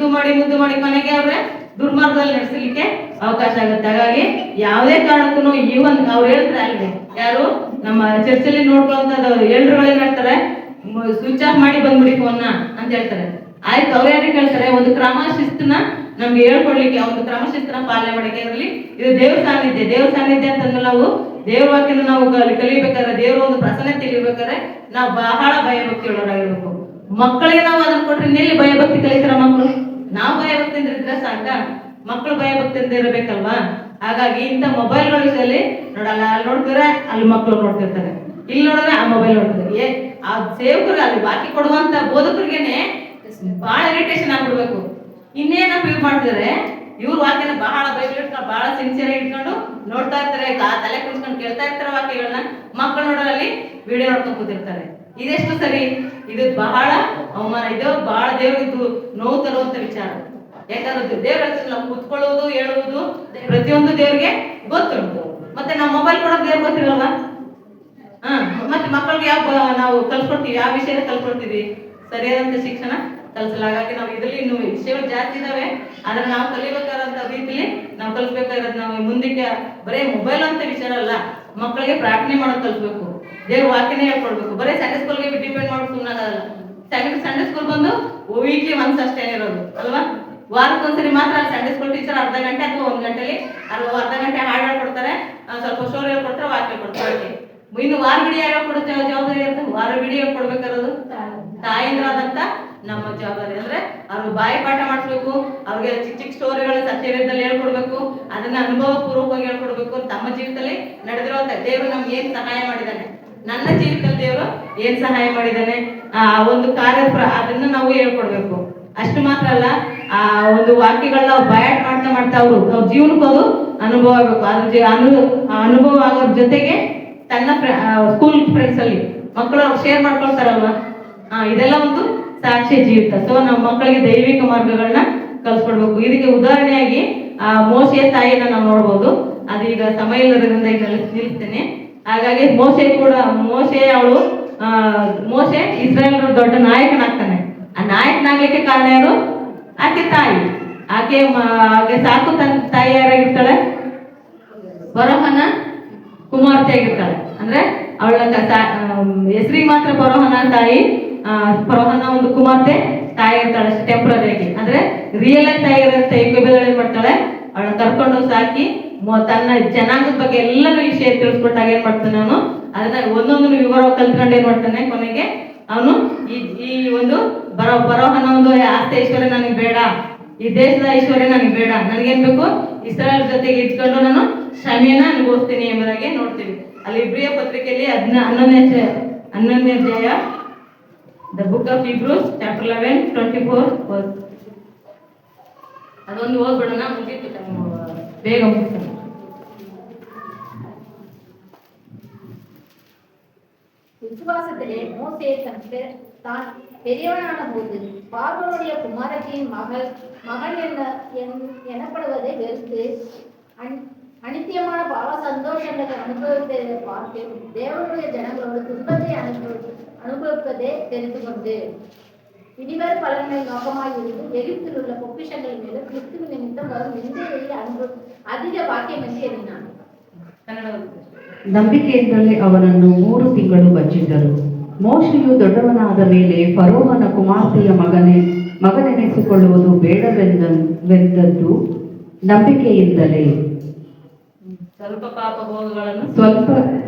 ಮಾಡಿ ಕೊನೆಗೆ ಅವ್ರೆ ದುರ್ಮಾರ್ಗದಲ್ಲಿ ನಡೆಸಲಿಕ್ಕೆ ಅವಕಾಶ ಆಗುತ್ತೆ. ಹಾಗಾಗಿ ಯಾವುದೇ ಕಾರಣಕ್ಕೂ ಈವನ್ ಅವ್ರು ಹೇಳ್ತಾರೆ ಅಲ್ರಿ, ಯಾರು ನಮ್ಮ ಚರ್ಚಲ್ಲಿ ನೋಡ್ಕೊಳ್ಳುವಂತದ್ದು ಎಲ್ರುಗಳೇನ್ ಹೇಳ್ತಾರೆ, ಸ್ವಿಚ್ ಆಫ್ ಮಾಡಿ ಬಂದ್ಬಿಡಿ ಫೋನ್ನ ಅಂತ ಹೇಳ್ತಾರೆ. ಆಯ್ತು, ಅವ್ರು ಯಾರಿಗೆ ಹೇಳ್ತಾರೆ, ಒಂದು ಕ್ರಮಶಿಸ್ತನ ನಮ್ಗೆ ಹೇಳ್ಕೊಡ್ಲಿಕ್ಕೆ, ಒಂದು ಕ್ರಮಶಿಸ್ತನ ಪಾಲನೆ ಮಾಡಕ್ಕೆ. ಅದರಲ್ಲಿ ಇದು ದೇವ್ರ ಸಾನ್ನಿಧ್ಯ ಅಂತಂದ್ರೆ ನಾವು ದೇವ್ರ ವಾಕ್ಯನ ನಾವು ಕಲಿಬೇಕಾದ್ರೆ, ದೇವ್ರ ಒಂದು ಪ್ರಸನ್ನತೆ ಇರ್ಬೇಕಾದ್ರೆ ನಾವು ಬಹಳ ಭಯಭಕ್ತಿ ಉಳ್ಳವರಾಗಿರ್ಬೇಕು. ಮಕ್ಕಳಿಗೆ ನಾವು ಅದನ್ನ ಕೊಟ್ರೆ ಇನ್ನೆಲ್ಲಿ ಭಯಭಕ್ತಿ ಕಲಿತಾರ ಮಕ್ಕಳು? ನಾವು ಭಯಭಕ್ತಿಯಿಂದ ಇದ್ರೆ ಸಾಕ, ಮಕ್ಕಳು ಭಯಭಕ್ತಿಯಿಂದ ಇರಬೇಕಲ್ವಾ? ಹಾಗಾಗಿ ಇಂಥ ಮೊಬೈಲ್ಗಳ ವಿಷಯದಲ್ಲಿ ನೋಡಲ್ಲ, ಅಲ್ಲಿ ನೋಡ್ತಿದ್ರೆ ಅಲ್ಲಿ ಮಕ್ಕಳು ನೋಡ್ತಿರ್ತಾರೆ, ಇಲ್ಲಿ ನೋಡಿದ್ರೆ ಆ ಮೊಬೈಲ್ ನೋಡ್ತಾರೆ. ಆ ಸೇವಕರು ಅಲ್ಲಿ ಬಾಕಿ ಕೊಡುವಂತ ಬೋಧಕರಿಗೇನೆ ಬಹಳ ಇರಿಟೇಷನ್ ಆಗ್ಬಿಡ್ಬೇಕು. ಇನ್ನೇನಪ್ಪ ಇವ್ರು ಮಾಡ್ತಿದ್ದಾರೆ, ಇವ್ರ ವಾಕ್ಯನ ಬಹಳ ಬೈಬಲ್ ಇಟ್ಕೊಂಡು ಬಹಳ ಸಿನ್ಸಿಯರ್ ಆಗಿ ಇಟ್ಕೊಂಡು ನೋಡ್ತಾ ಇರ್ತಾರೆ, ತಲೆ ಕುಣಿಸ್ಕೊಂಡು ಕೇಳ್ತಾ ಇರ್ತಾರೆ ವಾಕ್ಯಗಳನ್ನ. ಮಕ್ಕಳು ನೋಡೋರಲ್ಲಿ ವಿಡಿಯೋ ನೋಡ್ಕೊಂಡು ಕೂತಿರ್ತಾರೆ. ಇದೆಷ್ಟು ಸರಿ? ಇದು ಬಹಳ ಅವಮಾನ, ಇದು ಬಹಳ ದೇವರಿದ್ದು ನೋವು ತರುವಂತ ವಿಚಾರ. ಯಾಕಂದ್ರೆ ದೇವರ ನಾವು ಕೂತ್ಕೊಳ್ಳುವುದು ಹೇಳುವುದು ಪ್ರತಿಯೊಂದು ದೇವ್ರಿಗೆ ಗೊತ್ತುಂಟು. ಮತ್ತೆ ನಾವು ಮೊಬೈಲ್ ಕೊಡೋದು ದೇವ್ರಿಗೆ ಗೊತ್ತಿರಲ್ವಾ? ಮತ್ತೆ ಮಕ್ಕಳಿಗೆ ಯಾವ ನಾವು ಕಲ್ಸ್ಕೊಡ್ತೀವಿ, ಯಾವ ವಿಷಯದ ಕಲ್ಸ್ಕೊಡ್ತೀವಿ? ಸರಿಯಾದಂತ ಶಿಕ್ಷಣ ಕಲ್ಸಲ್ಲ. ಹಾಗಾಗಿ ನಾವು ಇದರಲ್ಲಿ ಇನ್ನು ವಿಷಯಗಳು ಜಾಸ್ತಿ ಇದಾವೆ. ಆದ್ರೆ ನಾವು ಕಲಿಬೇಕಾದಂತ ರೀತಿಲಿ ನಾವು ಕಲಿಸ್ಬೇಕಾಗಿರೋದು ನಾವು ಮುಂದಕ್ಕೆ ಬರೇ ಮೊಬೈಲ್ ಅಂತ ವಿಚಾರ ಅಲ್ಲ, ಮಕ್ಕಳಿಗೆ ಪ್ರಾರ್ಥನೆ ಮಾಡೋದು ಕಲಿಸ್ಬೇಕು, ದೇವ್ರ ವಾಕ್ಯನೇ ಹೇಳ್ಕೊಡ್ಬೇಕು. ಬರೀ ಸಂಡೇ ಸ್ಕೂಲ್ಗೆ ಡಿಪೆಂಡ್ ಮಾಡೋದು ಸುಮ್ಮನಾಗಲ್ಲ. ಸಂಡೇ ಸ್ಕೂಲ್ ಬಂದು ವೀಕ್ಲಿ ಒನ್ಸ್ ಅಷ್ಟೇ ಇರೋದು ಅಲ್ವಾ? ವಾರಕ್ಕೊಂದ್ಸರಿ ಮಾತ್ರ ಸಂಡೇ ಸ್ಕೂಲ್ ಟೀಚರ್ ಅರ್ಧ ಗಂಟೆ ಅಥವಾ 1 ಗಂಟೆಲಿ ಅರ್ಧ ಗಂಟೆ ಹಾಡು ಹೇಳ್ಕೊಡ್ತಾರೆ, ಸ್ವಲ್ಪ ಸ್ಟೋರಿ ಹೇಳ್ಕೊಡ್ತಾರೆ, ವಾಕ್ಯ ಕೊಡ್ತಾರೆ. ಇನ್ನು ವಾರವಿಡೀ ಯಾರು ಕೊಡೋ ಜವಾಬ್ದಾರಿ ಇರುತ್ತೆ? ವಾರವಿಡೀ ಕೊಡ್ಬೇಕಾರೋದು ತಾಯಿಂದ್ರಾದಂತ ನಮ್ಮ ಜವಾಬ್ದಾರಿ. ಅಂದ್ರೆ ಅವ್ರಿಗೆ ಬಾಯಿ ಪಾಠ ಮಾಡಿಸ್ಬೇಕು, ಅವ್ರಿಗೆ ಚಿಕ್ಕ ಚಿಕ್ಕ ಸ್ಟೋರಿಗಳು ಸತ್ಯವೇದದಲ್ಲಿ ಹೇಳ್ಕೊಡ್ಬೇಕು, ಅದನ್ನ ಅನುಭವ ಪೂರ್ವಕವಾಗಿ ಹೇಳ್ಕೊಡ್ಬೇಕು. ತಮ್ಮ ಜೀವಿತದಲ್ಲಿ ನಡೆದಿರೋ ದೇವರು ನಮ್ಗೆ ಏನ್ ಸಹಾಯ ಮಾಡಿದ್ದಾನೆ, ನನ್ನ ಜೀವಿತದಲ್ಲಿ ದೇವರು ಏನ್ ಸಹಾಯ ಮಾಡಿದ್ದಾನೆ, ಆ ಒಂದು ಕಾರ್ಯ ಅದನ್ನ ನಾವು ಹೇಳ್ಕೊಡ್ಬೇಕು. ಅಷ್ಟು ಮಾತ್ರ ಅಲ್ಲ, ಆ ಒಂದು ವಾಕ್ಯಗಳನ್ನ ಬಯಾಟ್ ಮಾಡ್ತಾ ಅವರು ಜೀವನಕ್ಕೆ ಅದು ಅನುಭವ ಆಗಬೇಕು. ಅದ್ರ ಅನುಭವ ಆಗೋದ್ರ ಜೊತೆಗೆ ತನ್ನ ಸ್ಕೂಲ್ ಫ್ರೆಂಡ್ಸ್ ಅಲ್ಲಿ ಮಕ್ಕಳು ಶೇರ್ ಮಾಡ್ಕೊಳ್ತಾರಲ್ವಾ, ಇದೆಲ್ಲ ಒಂದು ಸಾಕ್ಷ್ಯ ಜೀವಿತ. ಸೊ ನಮ್ಮ ಮಕ್ಕಳಿಗೆ ದೈವಿಕ ಮಾರ್ಗಗಳನ್ನ ಕಲ್ಸ್ಕೊಡ್ಬೇಕು. ಇದಕ್ಕೆ ಉದಾಹರಣೆಯಾಗಿ ಮೋಶೆಯ ತಾಯಿನ ನಾವು ನೋಡ್ಬೋದು. ಅದೀಗ ಸಮಯ ಇಲ್ಲದ್ರಿಂದ ಈಗ ನಿಲ್ಲಿಸ್ತೇನೆ. ಹಾಗಾಗಿ ಮೋಶೆ ಇಸ್ರಾಯೇಲ್ ದೊಡ್ಡ ನಾಯಕನಾಗ್ತಾನೆ. ಆ ನಾಯಕನಾಗ್ಲಿಕ್ಕೆ ಕಾರಣ ಯಾರು? ಆಕೆ ತಾಯಿ. ಆಕೆ ಸಾಕು ತನ್ನ ತಾಯಿ ಯಾರಾಗಿರ್ತಾಳೆ? ಫರೋಹನ ಕುಮಾರ್ತೆ ಆಗಿರ್ತಾಳೆ. ಅಂದ್ರೆ ಅವಳ ಹೆಸರಿಗೆ ಮಾತ್ರ ಫರೋಹನ ತಾಯಿ, ಫರೋಹನ ಒಂದು ಕುಮಾರ್ತೆ ತಾಯಿ ಇರ್ತಾಳೆ ಟೆಂಪ್ರರಿ ಆಗಿ. ಅಂದ್ರೆ ರಿಯಲ್ ಆಗಿ ತಾಯಿ ಇರುತ್ತೆ. ಏನ್ ಮಾಡ್ತಾಳೆ? ಅವಳನ್ನ ಕರ್ಕೊಂಡು ಸಾಕಿ ತನ್ನ ಜನಾಂಗದ ಬಗ್ಗೆ ಎಲ್ಲರೂ ವಿಷಯ ತಿಳಿಸ್ಕೊಟ್ಟಾಗ ಏನ್ ಮಾಡ್ತಾನೆ ಅವನು ಅದನ್ನ ಒಂದೊಂದು ವಿವರ ಕಲ್ತ್ಕೊಂಡು ಏನ್ ಮಾಡ್ತಾನೆ, ಕೊನೆಗೆ ಅವನು ಈ ಒಂದು ಬರೋಹನ ಒಂದು ಆಸ್ತಿ ಐಶ್ವರ್ಯ ನನಗೆ ಬೇಡ, ಈ ದೇಶದ ಐಶ್ವರ್ಯ ನನಗೆ ಬೇಡ, ನನಗೇನ್ ಬೇಕು? ಇಸ್ರಾಯೇಲ್ ಜೊತೆಗೆ ಇಟ್ಕೊಂಡು ನಾನು ಶ್ರಮೆಯನ್ನ ಅನುಭವಿಸ್ತೀನಿ ಎಂಬುದಾಗಿ ನೋಡ್ತೀವಿ. ಅಲ್ಲಿ ಇಬ್ರಿಯ ಪತ್ರಿಕೆಯಲ್ಲಿ 11ನೇ ಅಧ್ಯಾಯ, ದ ಬುಕ್ ಆಫ್ ಇಬ್ರೂಸ್ ಚಾಪ್ಟರ್ 11:24 ಅದೊಂದು ಓದ್ಬಿಡೋಣ, ಮುಗಿತು ಬೇಗ ಮುಗಿತು. விசுவாசத்திலே மோசே தான் பெரியவனான போது பார்வோனுடைய குமாரத்தின் மகன் எனப்படுவதை வெறுத்து அனித்தியமான பாவ சந்தோஷங்களை அனுபவித்ததை பார்த்து தேவனுடைய ஜனங்களோடு துன்பத்தை அனுபவிப்பதை தெரிந்து கொண்டு இனிவரும் பலன்களை நோக்கமாயிருந்து எகிப்தில் உள்ள பொக்கிஷங்கள் மேலும் கிறிஸ்துவ நிமித்தம் வரும் நிந்தையை அதிக வாக்கியம் என்று எண்ணினான். ನಂಬಿಕೆಯಿಂದಲೇ ಅವನನ್ನು 3 ತಿಂಗಳು ಬಚ್ಚಿದ್ದರು. ಮೋಶೆಯು ದೊಡ್ಡವನಾದ ಮೇಲೆ ಫರೋಹನ ಕುಮಾರ್ತೆಯ ಮಗನೆನಿಸಿಕೊಳ್ಳುವುದು ಬೇಡವೆಂದದ್ದು ನಂಬಿಕೆಯಿಂದಲೇ.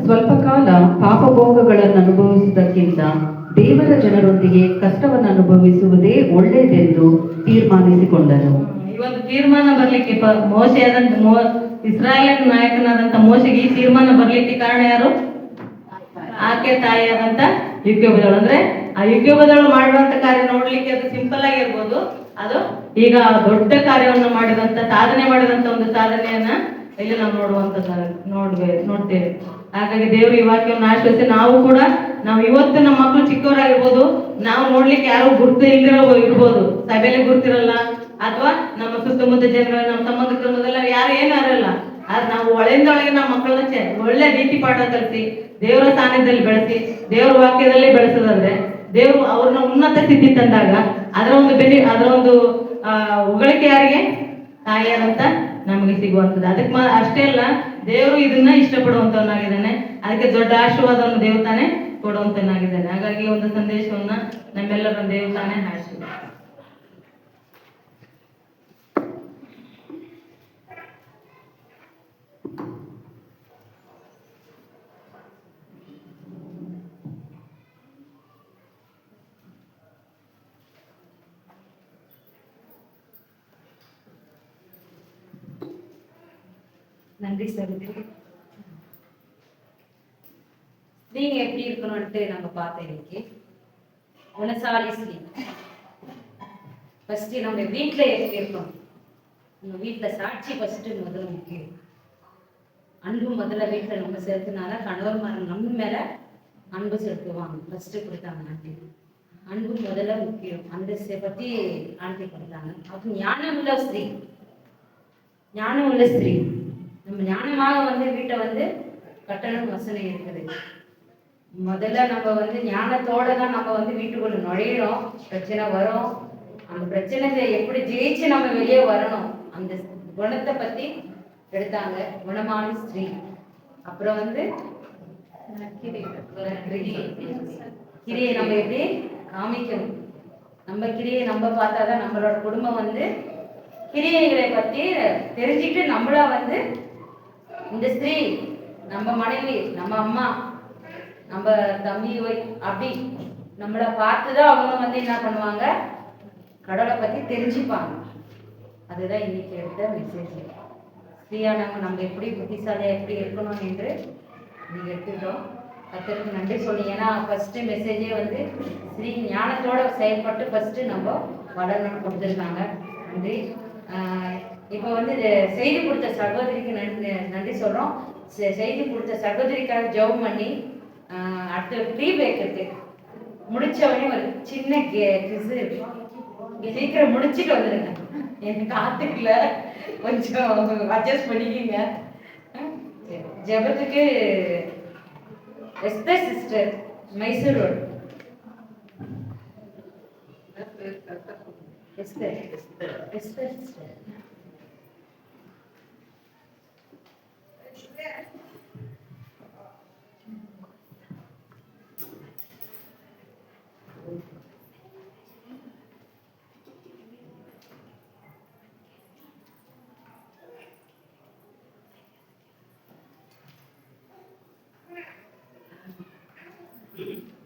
ಸ್ವಲ್ಪ ಕಾಲ ಪಾಪಭೋಗಗಳನ್ನು ಅನುಭವಿಸುವುದಕ್ಕಿಂತ ದೇವರ ಜನರೊಂದಿಗೆ ಕಷ್ಟವನ್ನು ಅನುಭವಿಸುವುದೇ ಒಳ್ಳೆಯದೆಂದು ತೀರ್ಮಾನಿಸಿಕೊಂಡನು. ಈ ಒಂದು ತೀರ್ಮಾನ ಬರ್ಲಿಕ್ಕೆ ಇಸ್ರಾಯೇಲ್ ನಾಯಕನಾದಂತ ಮೋಶೆಗೆ ಈ ತೀರ್ಮಾನ ಬರ್ಲಿಕ್ಕೆ ಕಾರಣ ಯಾರು? ಆಕೆ ತಾಯಿಯಾದಂತ ಯುಕ್ಯೋಬದಳು. ಅಂದ್ರೆ ಆ ಯುಕ್ಯೋಬದಳು ಮಾಡುವಂತ ಕಾರ್ಯ ನೋಡ್ಲಿಕ್ಕೆ ಅದು ಸಿಂಪಲ್ ಆಗಿರ್ಬೋದು, ಅದು ಈಗ ದೊಡ್ಡ ಕಾರ್ಯವನ್ನು ಸಾಧನೆ ಮಾಡಿದಂತ ಒಂದು ಸಾಧನೆಯನ್ನ ಇಲ್ಲಿ ನಾವು ನೋಡ್ತೇವೆ. ಹಾಗಾಗಿ ದೇವರು ಈ ವಾಕ್ಯವನ್ನು ಆಶ್ರಯಿಸಿ ನಾವು ಇವತ್ತು ನಮ್ಮ ಮಕ್ಕಳು ಚಿಕ್ಕವರಾಗಿರ್ಬೋದು, ನಾವು ನೋಡ್ಲಿಕ್ಕೆ ಯಾರು ಗುರ್ತು ಇರ್ಬೋದು, ಸಭೆಯಲ್ಲಿ ಗುರ್ತಿರಲ್ಲ, ಅಥವಾ ನಮ್ಮ ಸುತ್ತಮುತ್ತ ಜನಗಳು ನಮ್ಮ ಸಂಬಂಧಿಕರ ಮೊದಲ ಯಾರು ಏನೂ ಇರಲ್ಲ. ಆದ್ರೆ ನಾವು ಒಳಗೆ ನಮ್ಮ ಮಕ್ಕಳನ್ನ ಒಳ್ಳೆ ರೀತಿ ಪಾಠ ಕಲಿಸಿ ದೇವರ ಸಾನ್ನಿಧ್ಯದಲ್ಲಿ ಬೆಳೆಸಿ ದೇವರ ವಾಕ್ಯದಲ್ಲಿ ಬೆಳೆಸೋದಂದ್ರೆ ದೇವರು ಅವ್ರನ್ನ ಉನ್ನತ ಸ್ಥಿತಿ ತಂದಾಗ ಅದರ ಒಂದು ಹೊಗಳಿಕೆ ಯಾರಿಗೆ? ತಾಯಿಯಾದಂತ ನಮಗೆ ಸಿಗುವಂಥದ್ದು. ಅದಕ್ಕೆ ಅಷ್ಟೇ ಅಲ್ಲ, ದೇವರು ಇದನ್ನ ಇಷ್ಟಪಡುವಂತವನಾಗಿದ್ದಾನೆ. ಅದಕ್ಕೆ ದೊಡ್ಡ ಆಶೀರ್ವಾದವನ್ನು ದೇವತಾನೆ ಕೊಡುವಂತನಾಗಿದ್ದಾನೆ. ಹಾಗಾಗಿ ಒಂದು ಸಂದೇಶವನ್ನ ನಮ್ಮೆಲ್ಲರ ದೇವತಾನೆ ಹಾರಿಸಿದ. நன்றி சகோதரி. நீங்க எப்படி இருக்கணும்ட்டு நாங்க பார்த்தோம். இன்னைக்கு குணசாலி ஸ்ரீ ஃபஸ்ட்டு நம்ம வீட்டில் எப்படி இருக்கோம், நம்ம வீட்டில் சாட்சி ஃபஸ்ட்டு முதல்ல முக்கியம். அன்பு முதல்ல வீட்டில் நம்ம செலுத்தினால கணவன்மார்கள் நம்ம மேலே அன்பு செலுத்துவாங்க. ஃபஸ்ட்டு கொடுத்தாங்க ஆண்டி. அன்பு முதல்ல முக்கியம். அந்த பற்றி ஆண்டி கொடுத்தாங்க. அப்போ ஞானம் உள்ள ஸ்திரீ, ஞானம் உள்ள ஸ்திரீ நம்ம ஞானமாக வந்து வீட்டை வந்து கட்டணம் வசனை இருக்குது. முதல்ல நம்ம வந்து ஞானத்தோட தான் நம்ம வந்து வீட்டுக்குள்ள நுழையிறோம். பிரச்சனை வரும், அந்த பிரச்சனையை எப்படி ஜெயிச்சு நம்ம வெளியே வரணும், அந்த குணத்தை பத்தி எடுத்தாங்க. குணமான ஸ்திரீ. அப்புறம் வந்து கிரியை நம்ம எப்படி காமிக்கணும், நம்ம கிரியை நம்ம பார்த்தாதான் நம்மளோட குடும்பம் வந்து கிரியைகளை பத்தி தெரிஞ்சுட்டு நம்மளா வந்து இந்த ஸ்திரீ நம்ம மனைவி, நம்ம அம்மா, நம்ம தம்பி அப்படி நம்மளை பார்த்துதான் அவங்க வந்து என்ன பண்ணுவாங்க, கடவுளை பத்தி தெரிஞ்சுப்பாங்க. அதுதான் இன்னைக்கு எடுத்த மெசேஜ். ஸ்ரீயானவங்க நம்ம எப்படி புத்திசாலியா எப்படி இருக்கணும் என்று நீங்க எடுத்துக்கிட்டோம். கர்த்தருக்கு நன்றி சொல்லி, ஏன்னா ஃபர்ஸ்ட் மெசேஜே வந்து ஸ்ரீ ஞானத்தோட செயல்பட்டு ஃபர்ஸ்ட் நம்ம வளரணும்னு கொடுத்துருக்காங்க. நன்றி. இப்போ வந்து செய்தி கொடுத்த சகோதரிக்கு நன்றி சொல்றோம். செய்தி கொடுத்த சகோதரிக்காக ஜெபம் பண்ணி அடுத்த ப்ரீ பேக்கருக்கு முடிச்சவனே ஒரு சின்ன கிஸ் இருக்கு, சீக்கிரம் முடிச்சுட்டு வந்துடுங்க. எனக்கு காத்துக்கல, கொஞ்சம் அட்ஜஸ்ட் பண்ணிக்கிங்க. ஜெபத்துக்கு Esther sister, Mysore road. Esther sister.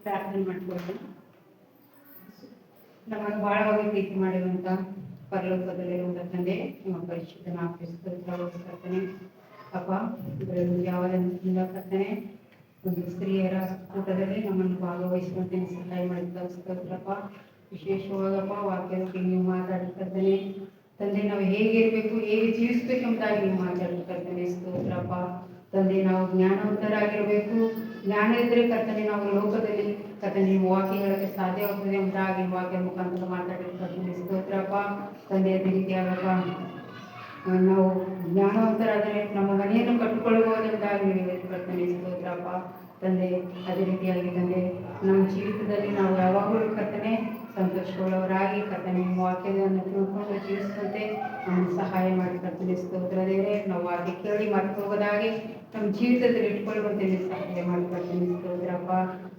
ಪ್ರಾರ್ಥನೆ ಮಾಡ್ಕೊಂಡು ನಮ್ಮನ್ನು ಬಹಳವಾಗಿ ಪ್ರೀತಿ ಮಾಡಿರುವಂತ ಪರಲೋಕದಲ್ಲಿರುವಂತ ತಂದೆ, ನಿಮ್ಮ ಪರಿಶುದ್ಧ ನಾಮಕ್ಕೆ ಅಪ್ಪ, ಯಾವ ಕರ್ತನೆ ಒಂದು ಸ್ತ್ರೀಯರ ಕೂಟದಲ್ಲಿ ನಮ್ಮನ್ನು ಭಾಗವಹಿಸುವಂತೆ ಸಹಾಯ ಮಾಡಿದ್ದಪ್ಪ. ವಿಶೇಷವಾಗಪ್ಪ ವಾಕ್ಯಕ್ಕೆ ನೀವು ಮಾತಾಡ್ತಿರ್ತಾನೆ ತಂದೆ, ನಾವು ಹೇಗೆ ಇರಬೇಕು, ಹೇಗೆ ಜೀವಿಸ್ಬೇಕೆಂಬುದಾಗಿ ನೀವು ಮಾತಾಡ್ತಿರ್ತಾನೆ. ಸ್ತೋತ್ರಪ್ಪ ತಂದೆ, ನಾವು ಜ್ಞಾನವಂತರಾಗಿರಬೇಕು. ಜ್ಞಾನ ಇದ್ದರೆ ಕರ್ತನೆ ನಾವು ಲೋಕದಲ್ಲಿ ಕರ್ತನೆ ನಿಮ್ಮ ವಾಕ್ಯ ಹೇಳಕ್ಕೆ ಸಾಧ್ಯವಾಗ್ತದೆ ಎಂಬುದಾಗಿ ವಾಕ್ಯ ಮುಖಾಂತರ ಮಾತಾಡಿರ್ತಾರೆ. ಸ್ತೋತ್ರಪ್ಪ ತಂದೆ, ಅದೇ ರೀತಿಯಾಗಪ್ಪ ನಾವು ಜ್ಞಾನವಂತರಾದರೆ ನಮ್ಮ ಮನೆಯನ್ನು ಕಟ್ಟಿಕೊಳ್ಳಬಹುದೆಂಬುದಾಗಿ ಕರ್ತನೆ. ಸ್ತೋತ್ರಪ್ಪ ತಂದೆ, ಅದೇ ರೀತಿಯಾಗಿ ತಂದೆ ನಮ್ಮ ಜೀವಿತದಲ್ಲಿ ನಾವು ಯಾವಾಗಲೂ ಕರ್ತನೆ ಸಂತೋಷಗೊಳ್ಳವರಾಗಿ ಕರ್ತನೆ ನಿಮ್ಮ ವಾಕ್ಯವನ್ನು ತಿಳ್ಕೊಂಡು ಜೀವಿಸುವಂತೆ ನಮಗೆ ಸಹಾಯ ಮಾಡಿ ಕರ್ತನೆ. ಸ್ತೋತ್ರ ದೇವರೇ, ನಾವು ವಾಕ್ಯ ಕೇಳಿ ಮರೆತು ಹೋಗೋದಾಗಿ ನಮ್ಮ ಜೀವಿತದಲ್ಲಿ ಇಟ್ಕೊಳ್ಳುವಂತೆ ನೀವು ಸಹಾಯ ಮಾಡಿ ಕರ್ತನೆ. ಸ್ತೋತ್ರಪ್ಪ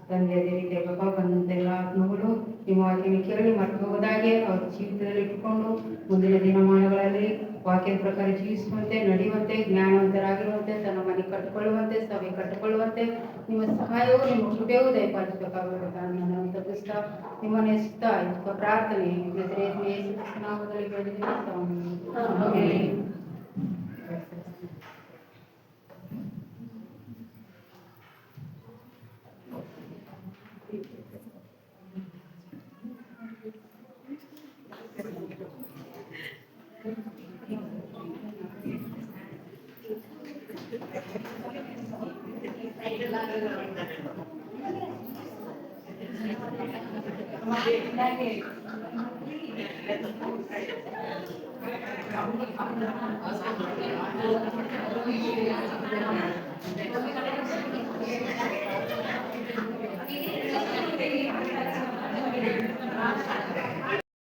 ತಂದೆ, ಅದೇ ರೀತಿಯಾಗಪ್ಪ ಬಂದಂಥ ಎಲ್ಲ ಆತ್ಮಗಳು ನಿಮ್ಮ ವಾಕ್ಯನ ಕೇಳಿ ಮರೆತು ಹೋಗೋದಾಗೆ ಅವ್ರ ಜೀವಿತದಲ್ಲಿ ಇಟ್ಕೊಂಡು ಮುಂದಿನ ದಿನಮಾನಗಳಲ್ಲಿ ವಾಕ್ಯದ ಪ್ರಕಾರ ಜೀವಿಸುವಂತೆ, ನಡೆಯುವಂತೆ, ಜ್ಞಾನವಂತರಾಗಿರುವಂತೆ, ತನ್ನ ಮನೆ ಕಟ್ಟಿಕೊಳ್ಳುವಂತೆ, ಸಭೆ ಕಟ್ಟಿಕೊಳ್ಳುವಂತೆ ನಿಮ್ಮ ಸಹಾಯವು ನಿಮ್ಮ ಕೃಪೆಯೂ ದಯಪಾಲಿಸಬೇಕಾಗುವಂತ ನಾನು ತಪ್ಪಿಸ್ತಾ ನಿಮ್ಮನ್ನು ಎಸ್ತಾ ಪ್ರಾರ್ಥನೆ ನಾಮದಲ್ಲಿ ಬೆಳೆದಿದ್ದೀವಿ.